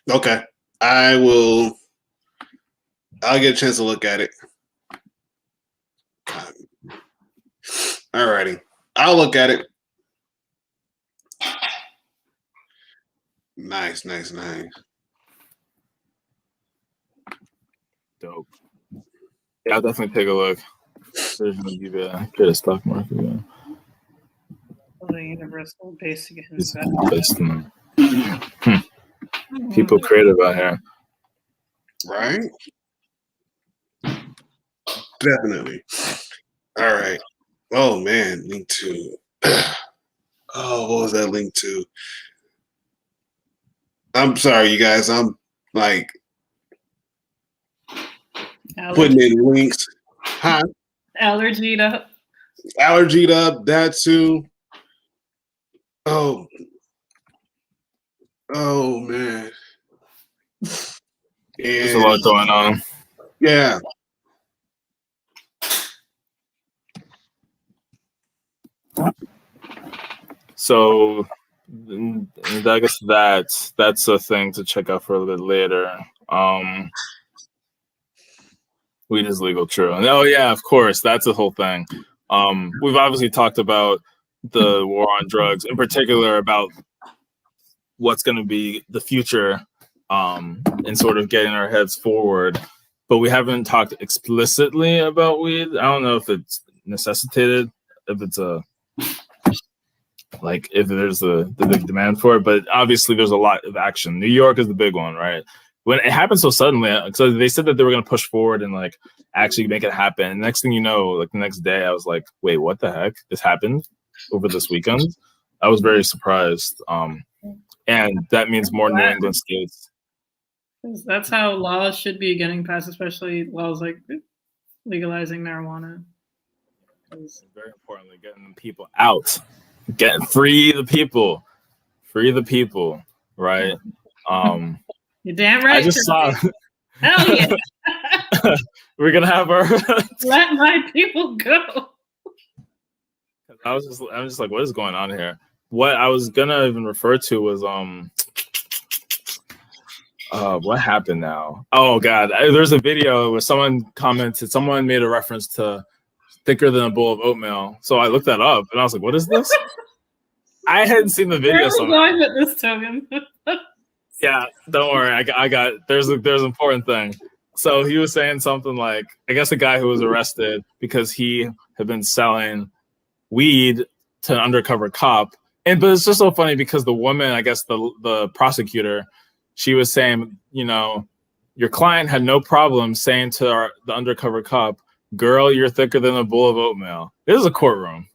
I'll get a chance to look at it. Alrighty. I'll look at it. Nice. Dope. Yeah, I'll definitely take a look. There's gonna be a stock market. Yeah. The universal basic investment. People creative out here. Right? Definitely. All right. Oh man, link to. Oh, what was that link to? I'm sorry, you guys. I'm like putting in links. Huh? Allergied up. That too. Oh man. There's a lot going on. Yeah. So I guess that's a thing to check out for a little bit later. Weed is legal, true. And oh yeah, of course, that's the whole thing. We've obviously talked about the war on drugs, in particular about what's going to be the future, and sort of getting our heads forward. But we haven't talked explicitly about weed. I don't know if it's necessitated, if it's if there's the big demand for it, but obviously there's a lot of action. New York is the big one, right? When it happened so suddenly, so they said that they were going to push forward and actually make it happen. And next thing you know, the next day, I was like, wait, what the heck? This happened over this weekend? I was very surprised. And that means more New England states. That's how laws should be getting passed, especially laws like legalizing marijuana. Very importantly, getting the people out. Free the people, right? You're damn right. I just saw. Hell yeah. We're gonna have our let my people go. I'm just like, what is going on here? What I was gonna even refer to was what happened now? Oh god, there's a video where someone commented, someone made a reference to thicker than a bowl of oatmeal. So I looked that up and I was like, what is this? I hadn't seen the video. Going with this token. Yeah, don't worry. I got there's an important thing. So he was saying something like, I guess the guy who was arrested because he had been selling weed to an undercover cop. But it's just so funny because the woman, I guess the prosecutor, she was saying, your client had no problem saying to the undercover cop, girl, you're thicker than a bowl of oatmeal. This is a courtroom.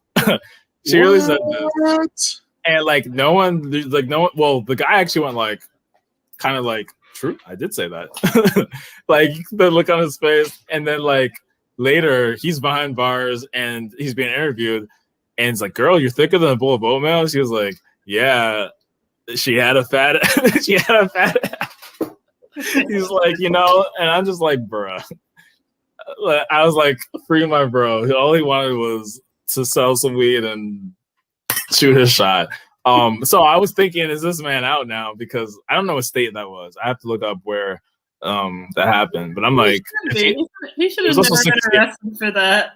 She really said this. And no one, well, the guy actually went kind of true, I did say that. The look on his face. And then later he's behind bars and he's being interviewed. And it's like, girl, you're thicker than a bowl of oatmeal. She was like, yeah, she had a fat. He's like, and I'm just like, bruh. I was like, free my bro. All he wanted was to sell some weed and shoot his shot. So I was thinking, is this man out now? Because I don't know what state that was. I have to look up where that happened. But I'm like, he should it have was also never been arrested for that.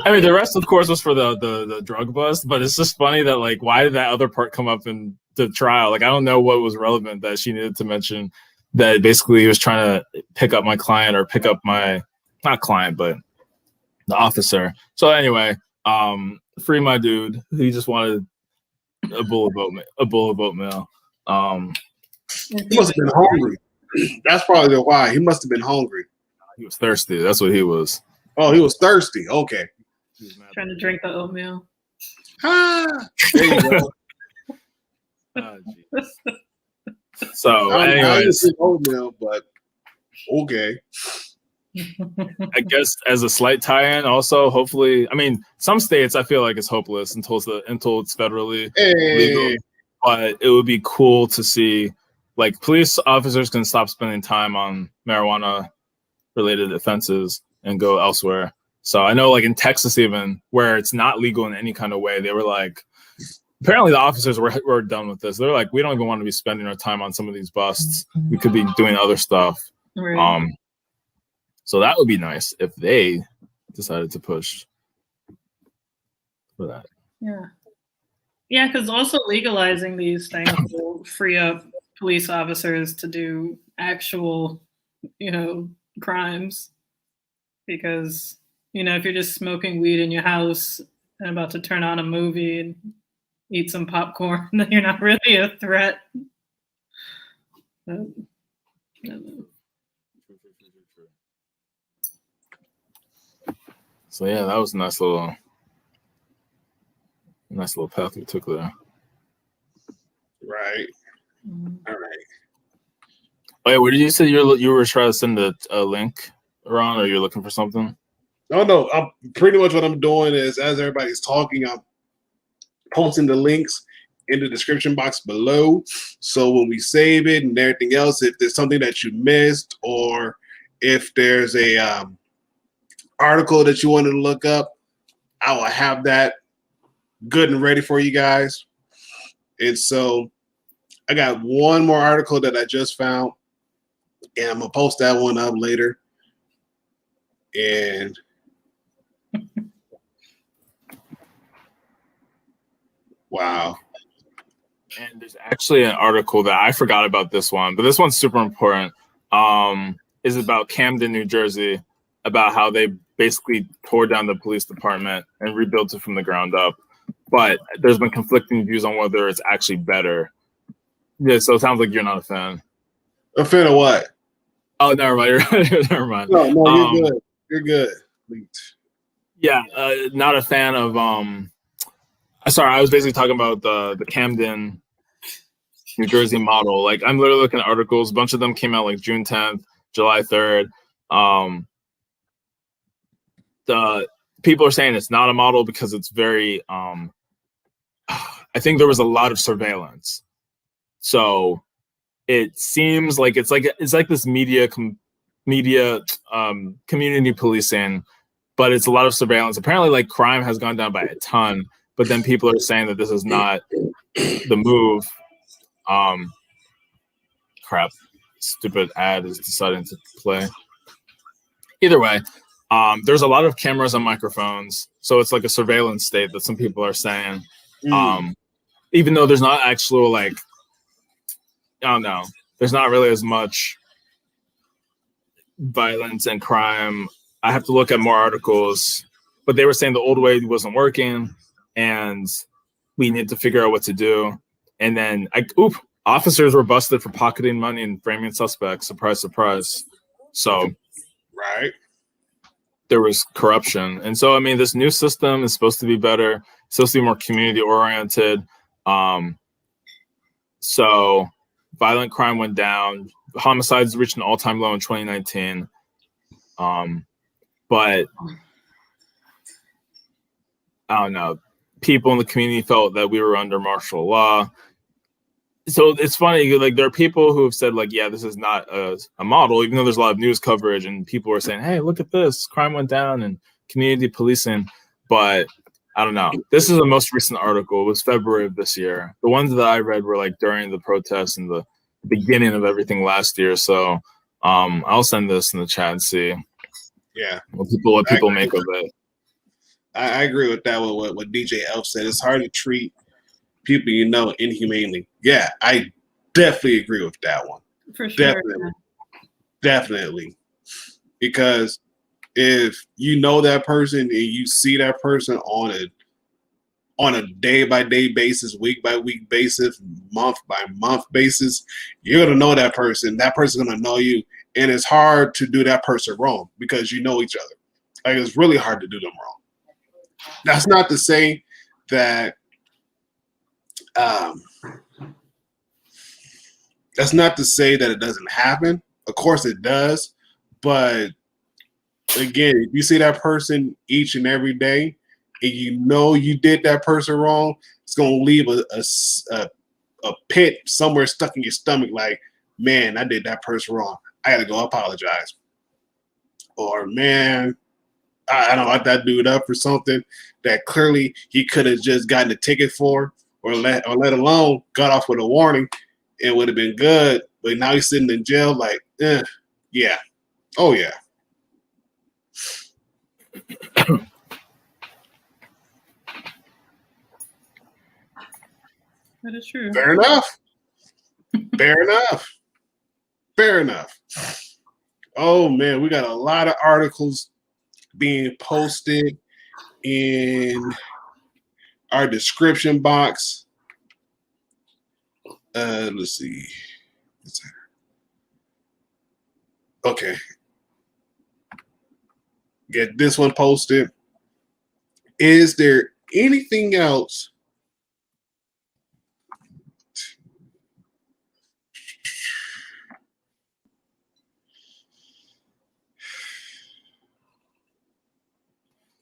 I mean, the rest, of course, was for the drug bust, but it's just funny that like, why did that other part come up in the trial? Like, I don't know what was relevant that she needed to mention that basically he was trying to pick up my client or pick up my not client, but the officer. So anyway, free my dude. He just wanted a bowl of oatmeal. He must have been hungry. That's probably why. He must have been hungry. He was thirsty. That's what he was. Oh, he was thirsty. Okay. Trying to drink the oatmeal. Ah, there you go. Oh, so, I anyways, drink oatmeal, but okay. I guess as a slight tie-in, also hopefully, I mean, some states I feel like it's hopeless until it's federally legal. But it would be cool to see, like, police officers can stop spending time on marijuana-related offenses and go elsewhere. So I know, like in Texas, even where it's not legal in any kind of way, they were like, apparently the officers were done with this. They're like, we don't even want to be spending our time on some of these busts. We could be doing other stuff. Right. So that would be nice if they decided to push for that. Yeah. Yeah, because also legalizing these things will free up police officers to do actual, crimes. Because, if you're just smoking weed in your house and about to turn on a movie and eat some popcorn, then you're not really a threat. So yeah, that was a nice little path we took there. Right. Mm-hmm. All right. Wait, what did you say you were trying to send a link around, or you're looking for something? Oh no, I'm pretty much what I'm doing is as everybody's talking, I'm posting the links in the description box below. So when we save it and everything else, if there's something that you missed or if there's a article that you wanted to look up, I will have that good and ready for you guys. And so I got one more article that I just found, and I'm gonna post that one up later. And wow. And there's actually an article that I forgot about this one, but this one's super important. Is about Camden, New Jersey, about how they basically tore down the police department and rebuilt it from the ground up. But there's been conflicting views on whether it's actually better. Yeah, so it sounds like you're not a fan. A fan of what? Oh, never mind. Never mind. No, you're good. You're good. Yeah, not a fan of. Sorry, I was basically talking about the Camden, New Jersey model. Like, I'm literally looking at articles. A bunch of them came out like June 10th, July 3rd. The people are saying it's not a model because it's very. I think there was a lot of surveillance, so it seems like it's like this media community policing, but it's a lot of surveillance. Apparently, like, crime has gone down by a ton, but then people are saying that this is not the move. Crap, stupid ad is deciding to play. Either way, there's a lot of cameras and microphones, so it's like a surveillance state that some people are saying. Even though there's not actual, like, I don't know, there's not really as much violence and crime. I have to look at more articles, but they were saying the old way wasn't working and we need to figure out what to do. And then officers were busted for pocketing money and framing suspects. Surprise, surprise. So right, there was corruption. And so, I mean, this new system is supposed to be better. It's supposed to be more community oriented. So violent crime went down. Homicides reached an all-time low in 2019. But I don't know. People in the community felt that we were under martial law. So it's funny, like, there are people who have said, like, yeah, this is not a model, even though there's a lot of news coverage and people are saying, hey, look at this, crime went down and community policing. But I don't know. This is the most recent article. It was February of this year. The ones that I read were like during the protests and the beginning of everything last year. So I'll send this in the chat and see Yeah, what people make of it. I agree with that. What DJ Elf said, it's hard to treat people you know inhumanely. Yeah, I definitely agree with that one. For sure. Definitely. Because if you know that person and you see that person on a day-by-day basis, week-by-week basis, month-by-month basis, you're gonna know that person. That person's gonna know you, and it's hard to do that person wrong because you know each other. Like, it's really hard to do them wrong. That's not to say that it doesn't happen. Of course it does, but again, if you see that person each and every day, and you know you did that person wrong, it's gonna leave a pit somewhere stuck in your stomach. Like, man, I did that person wrong. I gotta go apologize. Or, man, I don't let that dude up for something that clearly he could have just gotten a ticket for, or let alone got off with a warning. It would have been good, but now he's sitting in jail. Like, yeah, oh yeah. That is true. Fair enough. Fair enough. Oh man, we got a lot of articles being posted in our description box. Let's see. Okay. Get this one posted. Is there anything else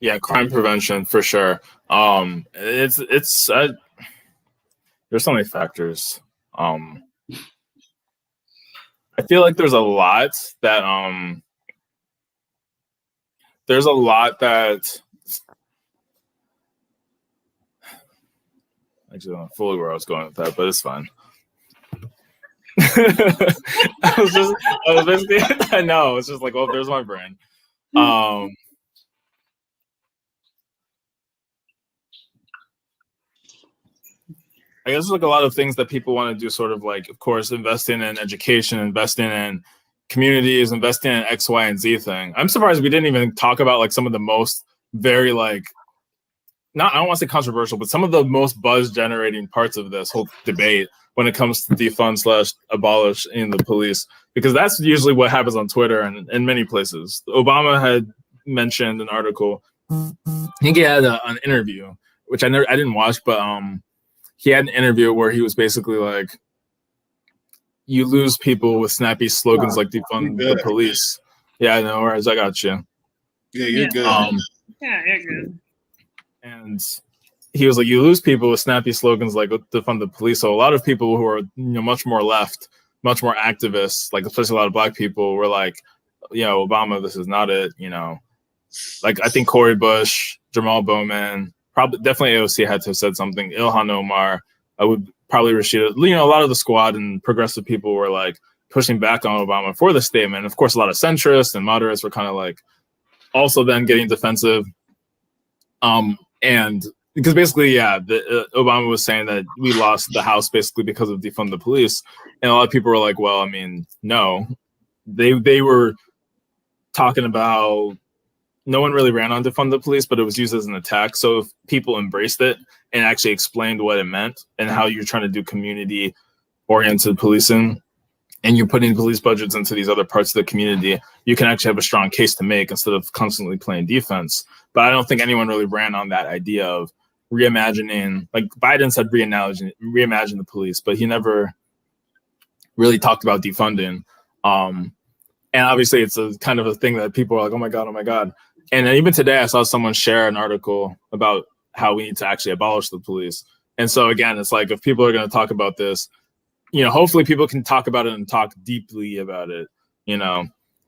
Yeah, crime prevention for sure. There's so many factors. I feel like there's a lot that actually, I'm not fully where I was going with that, but it's fine. I know, it's just like, well, there's my brain. I guess there's like a lot of things that people want to do, sort of like, of course, investing in education, investing in communities, investing in X, Y, and Z thing. I'm surprised we didn't even talk about like some of the most very like, I don't want to say controversial, but some of the most buzz generating parts of this whole debate when it comes to defund / abolish in the police, because that's usually what happens on Twitter and in many places. Obama had mentioned an article. I think he had an interview, which I didn't watch, but he had an interview where he was basically like, you lose people with snappy slogans like defund the police. Yeah, no worries, I got you. Yeah, you're good. Yeah, you're good. And he was like, you lose people with snappy slogans like defund the police. So a lot of people who are much more left, much more activists, like especially a lot of Black people, were like, Obama, this is not it. Like I think Cori Bush, Jamal Bowman, definitely AOC had to have said something. Ilhan Omar, I would probably Rashida. A lot of the squad and progressive people were like pushing back on Obama for the statement. Of course, a lot of centrists and moderates were kind of like also then getting defensive. And because basically, Obama was saying that we lost the House basically because of defund the police, and a lot of people were like, well, I mean, no, they were talking about. No one really ran on defund the police, but it was used as an attack. So if people embraced it and actually explained what it meant and how you're trying to do community-oriented policing, and you're putting police budgets into these other parts of the community, you can actually have a strong case to make instead of constantly playing defense. But I don't think anyone really ran on that idea of reimagining, like Biden said, reimagine the police, but he never really talked about defunding. And obviously it's a kind of a thing that people are like, oh my God. And then even today I saw someone share an article about how we need to actually abolish the police. And so again, it's like, if people are going to talk about this, hopefully people can talk about it and talk deeply about it,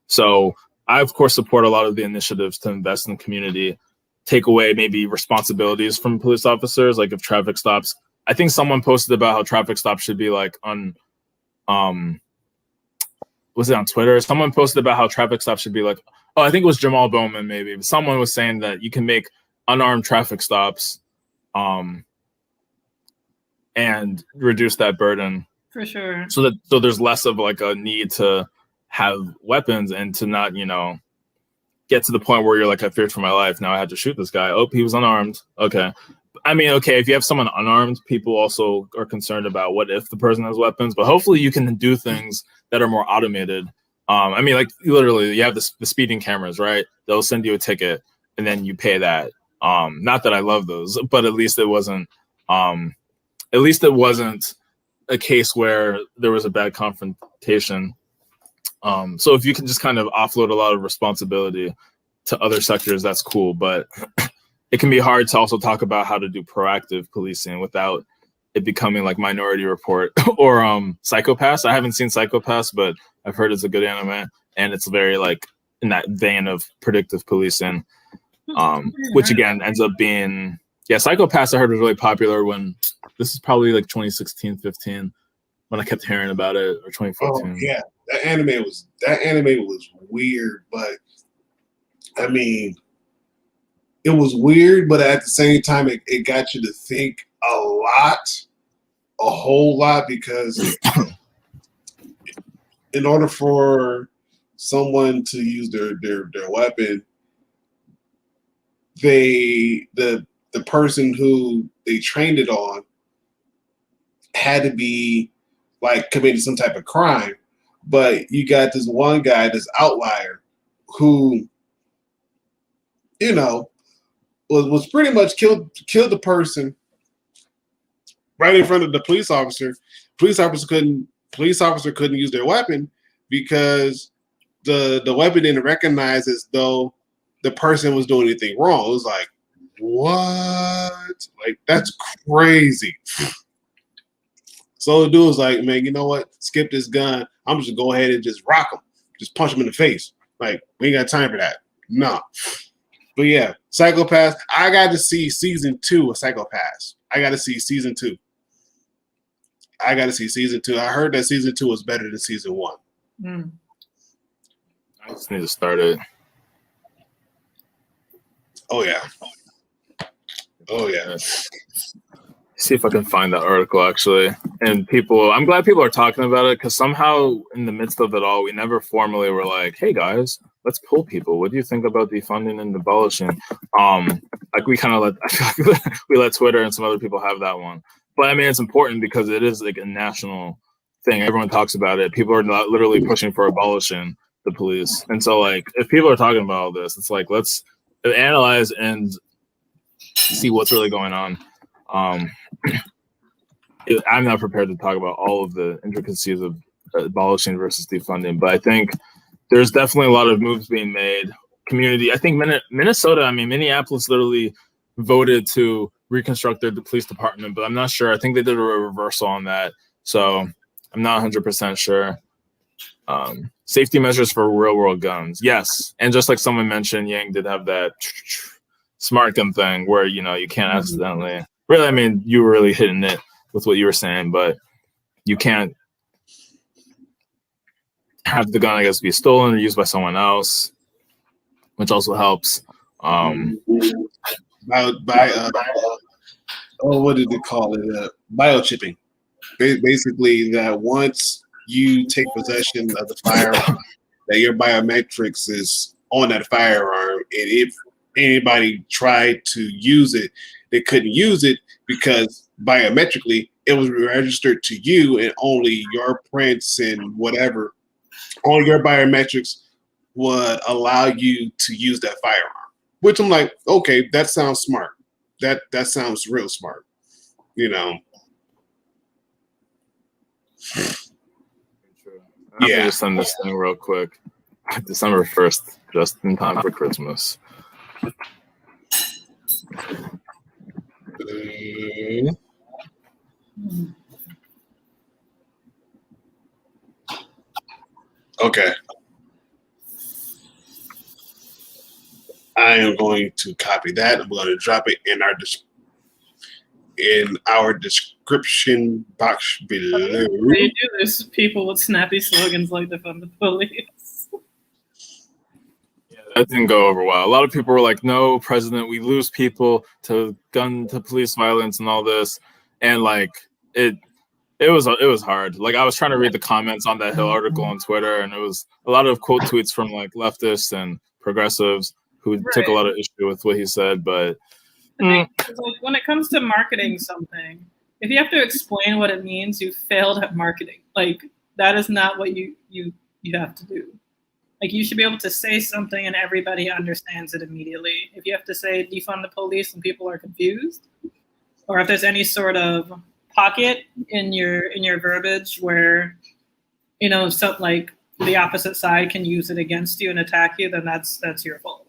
So I, of course, support a lot of the initiatives to invest in the community, take away maybe responsibilities from police officers. Like if traffic stops, I think someone posted about how traffic stops should be like was it on Twitter? Someone posted about how traffic stops should be like, oh, I think it was Jamal Bowman maybe. But someone was saying that you can make unarmed traffic stops and reduce that burden. For sure. So there's less of like a need to have weapons and to not, get to the point where you're like, I feared for my life. Now I had to shoot this guy. Oh, he was unarmed. Okay. I mean, okay, if you have someone unarmed, people also are concerned about what if the person has weapons, but hopefully you can do things that are more automated. I mean, like literally you have the speeding cameras, right? They'll send you a ticket and then you pay that. Not that I love those, but at least it wasn't a case where there was a bad confrontation. So if you can just kind of offload a lot of responsibility to other sectors, that's cool. But it can be hard to also talk about how to do proactive policing without it becoming like Minority Report or Psycho-Pass. I haven't seen Psycho-Pass, but I've heard it's a good anime, and it's very like in that vein of predictive policing, which again ends up being Psycho-Pass I heard was really popular when this is probably like 2016, 15 when I kept hearing about it, or 2014. Oh, yeah, that anime was weird, but I mean, it was weird, but at the same time, it got you to think a whole lot, because in order for someone to use their weapon, the person who they trained it on had to be like committing some type of crime. But you got this one guy, this outlier, who, was pretty much killed the person right in front of the police officer. Police officer couldn't use their weapon because the weapon didn't recognize as though the person was doing anything wrong. It was like, what? Like, that's crazy. So the dude was like, man, you know what? Skip this gun. I'm just gonna go ahead and just rock him. Just punch him in the face. Like, we ain't got time for that. No. But yeah, Psycho-Pass. I got to see season 2 of Psycho-Pass. I got to see season 2. I heard that season 2 was better than season 1. I just need to start it. Oh yeah. See if I can find that article actually. And I'm glad people are talking about it, because somehow in the midst of it all, we never formally were like, hey guys, let's poll people. What do you think about defunding and abolishing? Like we kind of we let Twitter and some other people have that one. But I mean, it's important because it is like a national thing. Everyone talks about it. People are not literally pushing for abolishing the police. And so like, if people are talking about all this, it's like, let's analyze and see what's really going on. I'm not prepared to talk about all of the intricacies of abolishing versus defunding, but I think there's definitely a lot of moves being made. I think Minnesota, Minneapolis literally voted to reconstruct their police department, but I'm not sure. I think they did a reversal on that, so I'm not 100% sure. Safety measures for real world guns, yes. And just like someone mentioned, Yang did have that smart gun thing where, you can't accidentally, really, you were really hitting it with what you were saying, but you can't have the gun, I guess, be stolen or used by someone else, which also helps. What did they call it? Biochipping. Basically, that once you take possession of the firearm, that your biometrics is on that firearm, and if anybody tried to use it, they couldn't use it because biometrically it was registered to you, and only your prints and whatever, all your biometrics would allow you to use that firearm. Which I'm like, okay, that sounds smart. That sounds real smart. I'm Yeah. Just send this thing real quick. December 1st, just in time for Christmas. Okay. I am going to copy that. I'm going to drop it in our in our description box below. They do this. People with snappy slogans like defund the police. That didn't go over well. A lot of people were like, "No, president, we lose people to police violence and all this," and like it was hard. Like I was trying to read the comments on that Hill article on Twitter, and it was a lot of quote tweets from like leftists and progressives who took a lot of issue with what he said. But like, when it comes to marketing something, if you have to explain what it means, you failed at marketing. Like that is not what you have to do. Like you should be able to say something and everybody understands it immediately. If you have to say defund the police and people are confused, or if there's any sort of pocket in your verbiage where, you know, so like the opposite side can use it against you and attack you, then that's your fault.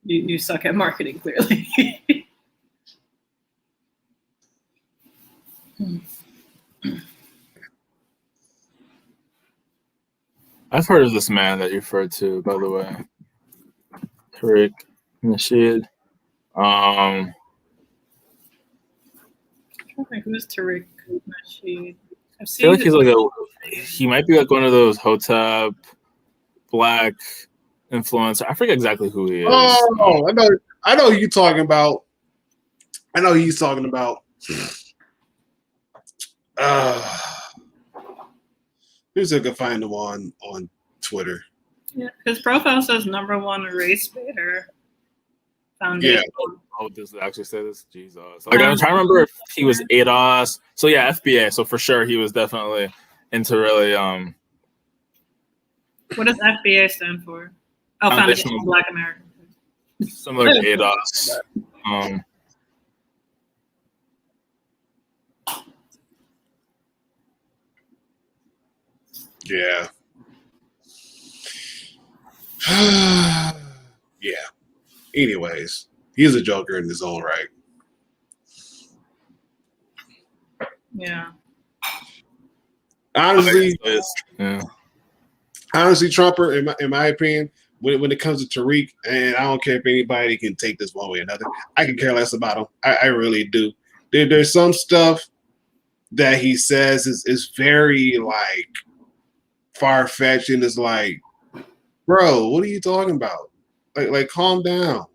You suck at marketing, clearly. I've heard of this man that you referred to, by the way, Tariq Nasheed. I think who's Tariq Nasheed? I feel like he might be like one of those Hotep black influencer. I forget exactly who he is. Oh, I know who you're talking about. I know who he's talking about. Who's I can find him on Twitter? Yeah, his profile says #1 race baiter foundation. Yeah. Oh, does it actually say this? Jesus. Like I'm trying to remember if he was ADOS. So yeah, FBA. So for sure he was definitely into really What does FBA stand for? Oh, Foundation of Black Americans. Similar to ADOS. Yeah. Yeah. Anyways, he's a joker in his own right. Yeah. Honestly, yeah. Honestly, Trumper, in my opinion, when it comes to Tariq, and I don't care if anybody can take this one way or another, I can care less about him. I really do. There's some stuff that he says is very like far-fetched, and it's like, bro, what are you talking about? Like calm down.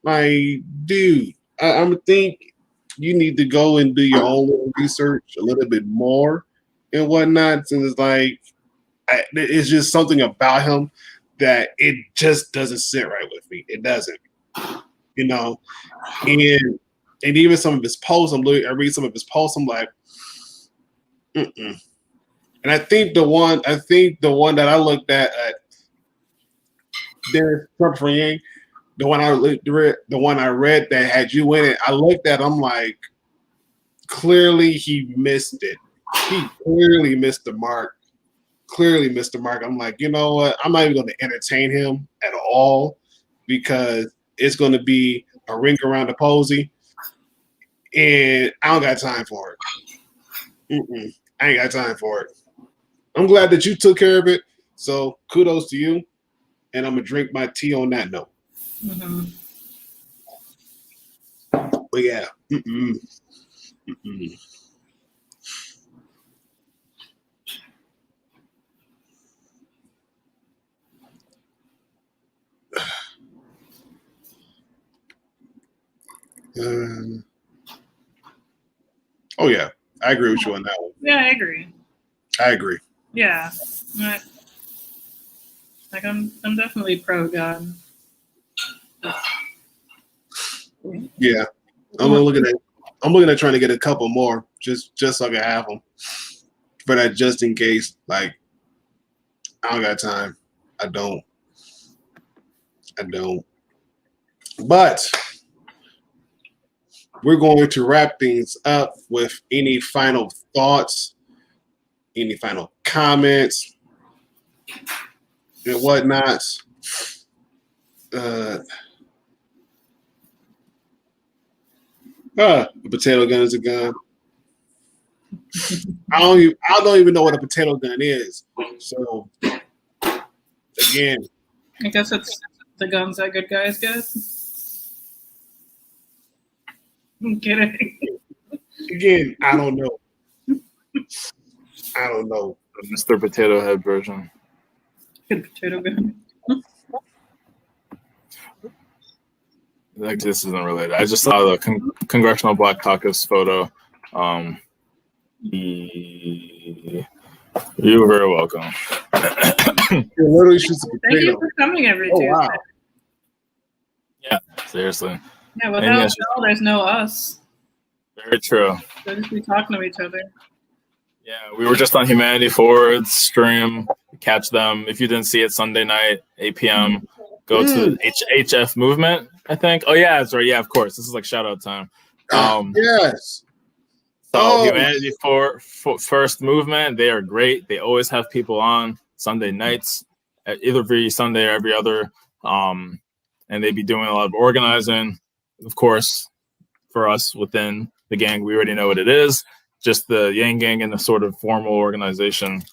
Like, dude, I'm think you need to go and do your own little research a little bit more and whatnot. And it's like, it's just something about him that it just doesn't sit right with me. It doesn't, you know. And even some of his posts, I read some of his posts, I'm like, mm-mm. And I think the one that I looked at there, Trump for Yang, the one I read that had you in it, I looked at, I'm like, clearly he missed it. He clearly missed the mark. I'm like, you know what? I'm not even going to entertain him at all because it's going to be a ring around the posy, and I don't got time for it. I ain't got time for it. I'm glad that you took care of it, so kudos to you, and I'm going to drink my tea on that note. Mm-hmm. But yeah. Oh yeah, I agree with you on that one. Yeah, I agree. Yeah, like I'm definitely pro gun. Yeah, I'm looking at trying to get a couple more just so I can have them for that, just in case. Like, I don't got time. I don't. But we're going to wrap things up with any final thoughts, any final comments, and whatnot. A potato gun is a gun. I don't even know what a potato gun is. So again, I guess it's the guns that good guys get. I'm kidding. Again, I don't know. I don't know. The Mr. Potato Head version. Good potato gun. Like, this isn't related. I just saw the Congressional Black Caucus photo. You're very welcome. You're literally just a Thank you potato. for coming every Oh Tuesday. wow. Yeah, seriously. Yeah, without yes. Phil, there's no us. Very true. We'll just be talking to each other. Yeah, we were just on Humanity Forward's stream. Catch them. If you didn't see it, Sunday night, 8 p.m. Go to the HF movement, I think. Oh, yeah, that's right. Yeah, of course. This is like shout out time. Yes. So Humanity First movement, they are great. They always have people on Sunday nights, every Sunday or every other. And they be doing a lot of organizing. Of course, for us within the gang, we already know what it is. Just the Yang Gang and the sort of formal organization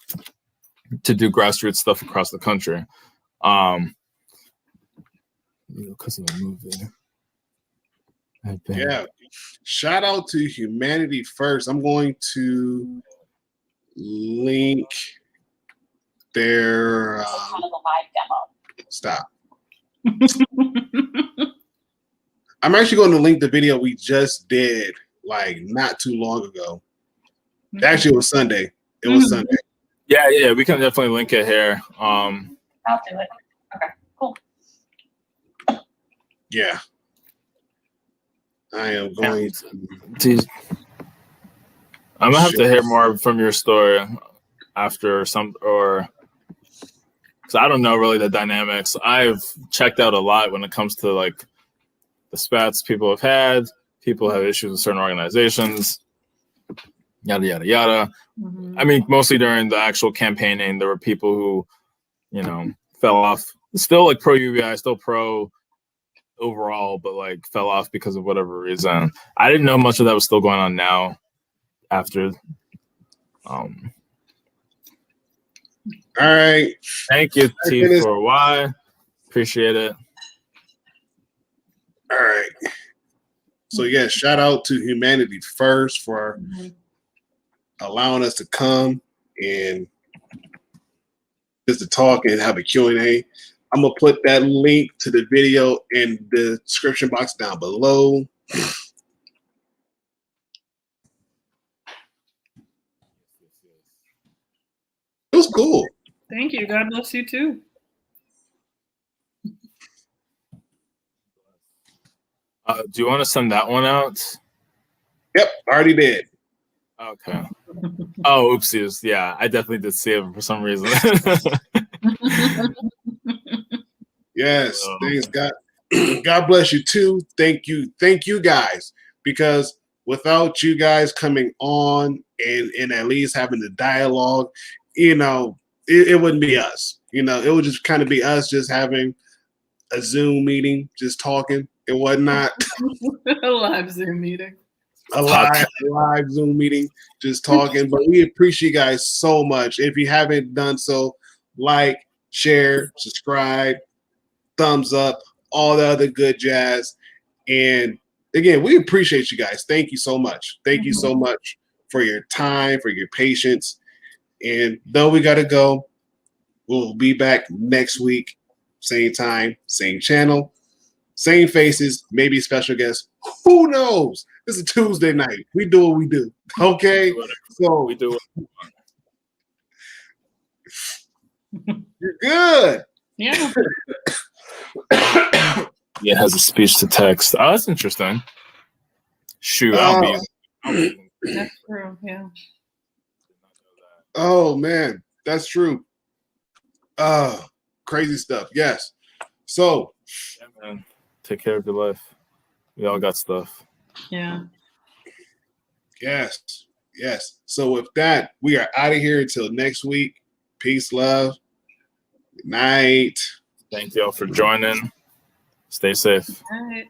to do grassroots stuff across the country. Because of the movie. Yeah. Shout out to Humanity First. I'm going to link their kind of a live demo. stop. I'm actually going to link the video we just did like not too long ago. Actually, it was Sunday. It was Sunday. Yeah, we can definitely link it here. I'll do it. Okay, cool. Yeah. I am going to. I'm gonna have to hear more from your story after because I don't know really the dynamics. I've checked out a lot when it comes to like the spats people have had. People have issues with certain organizations. Yada yada yada. Mm-hmm. I mean, mostly during the actual campaigning, there were people who, fell off. Still like pro UBI, still pro overall, but like fell off because of whatever reason. I didn't know much of that was still going on now after. All right. Thank you, T for Y. Appreciate it. All right. So yeah, shout out to Humanity First for allowing us to come and just to talk and have a Q&A. I'm going to put that link to the video in the description box down below. It was cool. Thank you. God bless you too. Do you want to send that one out? Yep, already did. Okay. Oh, oopsies. Yeah, I definitely did see it for some reason. Yes, thanks God. God bless you too. Thank you guys, because without you guys coming on and at least having the dialogue, it wouldn't be us. It would just kind of be us just having a Zoom meeting, just talking and whatnot. A live Zoom meeting. A live Zoom meeting, just talking. But we appreciate you guys so much. If you haven't done so, like, share, subscribe, thumbs up, all the other good jazz. And again, we appreciate you guys. Thank you so much. Thank you so much for your time, for your patience. And though we got to go, we'll be back next week. Same time, same channel, same faces, maybe special guests. Who knows? This is Tuesday night. We do what we do. Okay? So we do it. You're good. Yeah. Yeah, it has a speech to text. Oh, that's interesting. Shoot, I'll be. That's true. Yeah. Oh man, that's true. Crazy stuff. Yes. So, Yeah, man. Take care of your life. We all got stuff. Yeah. yes. So with that, we are out of here until next week. Peace, love. Good night. Thank y'all for joining. Stay safe. All right.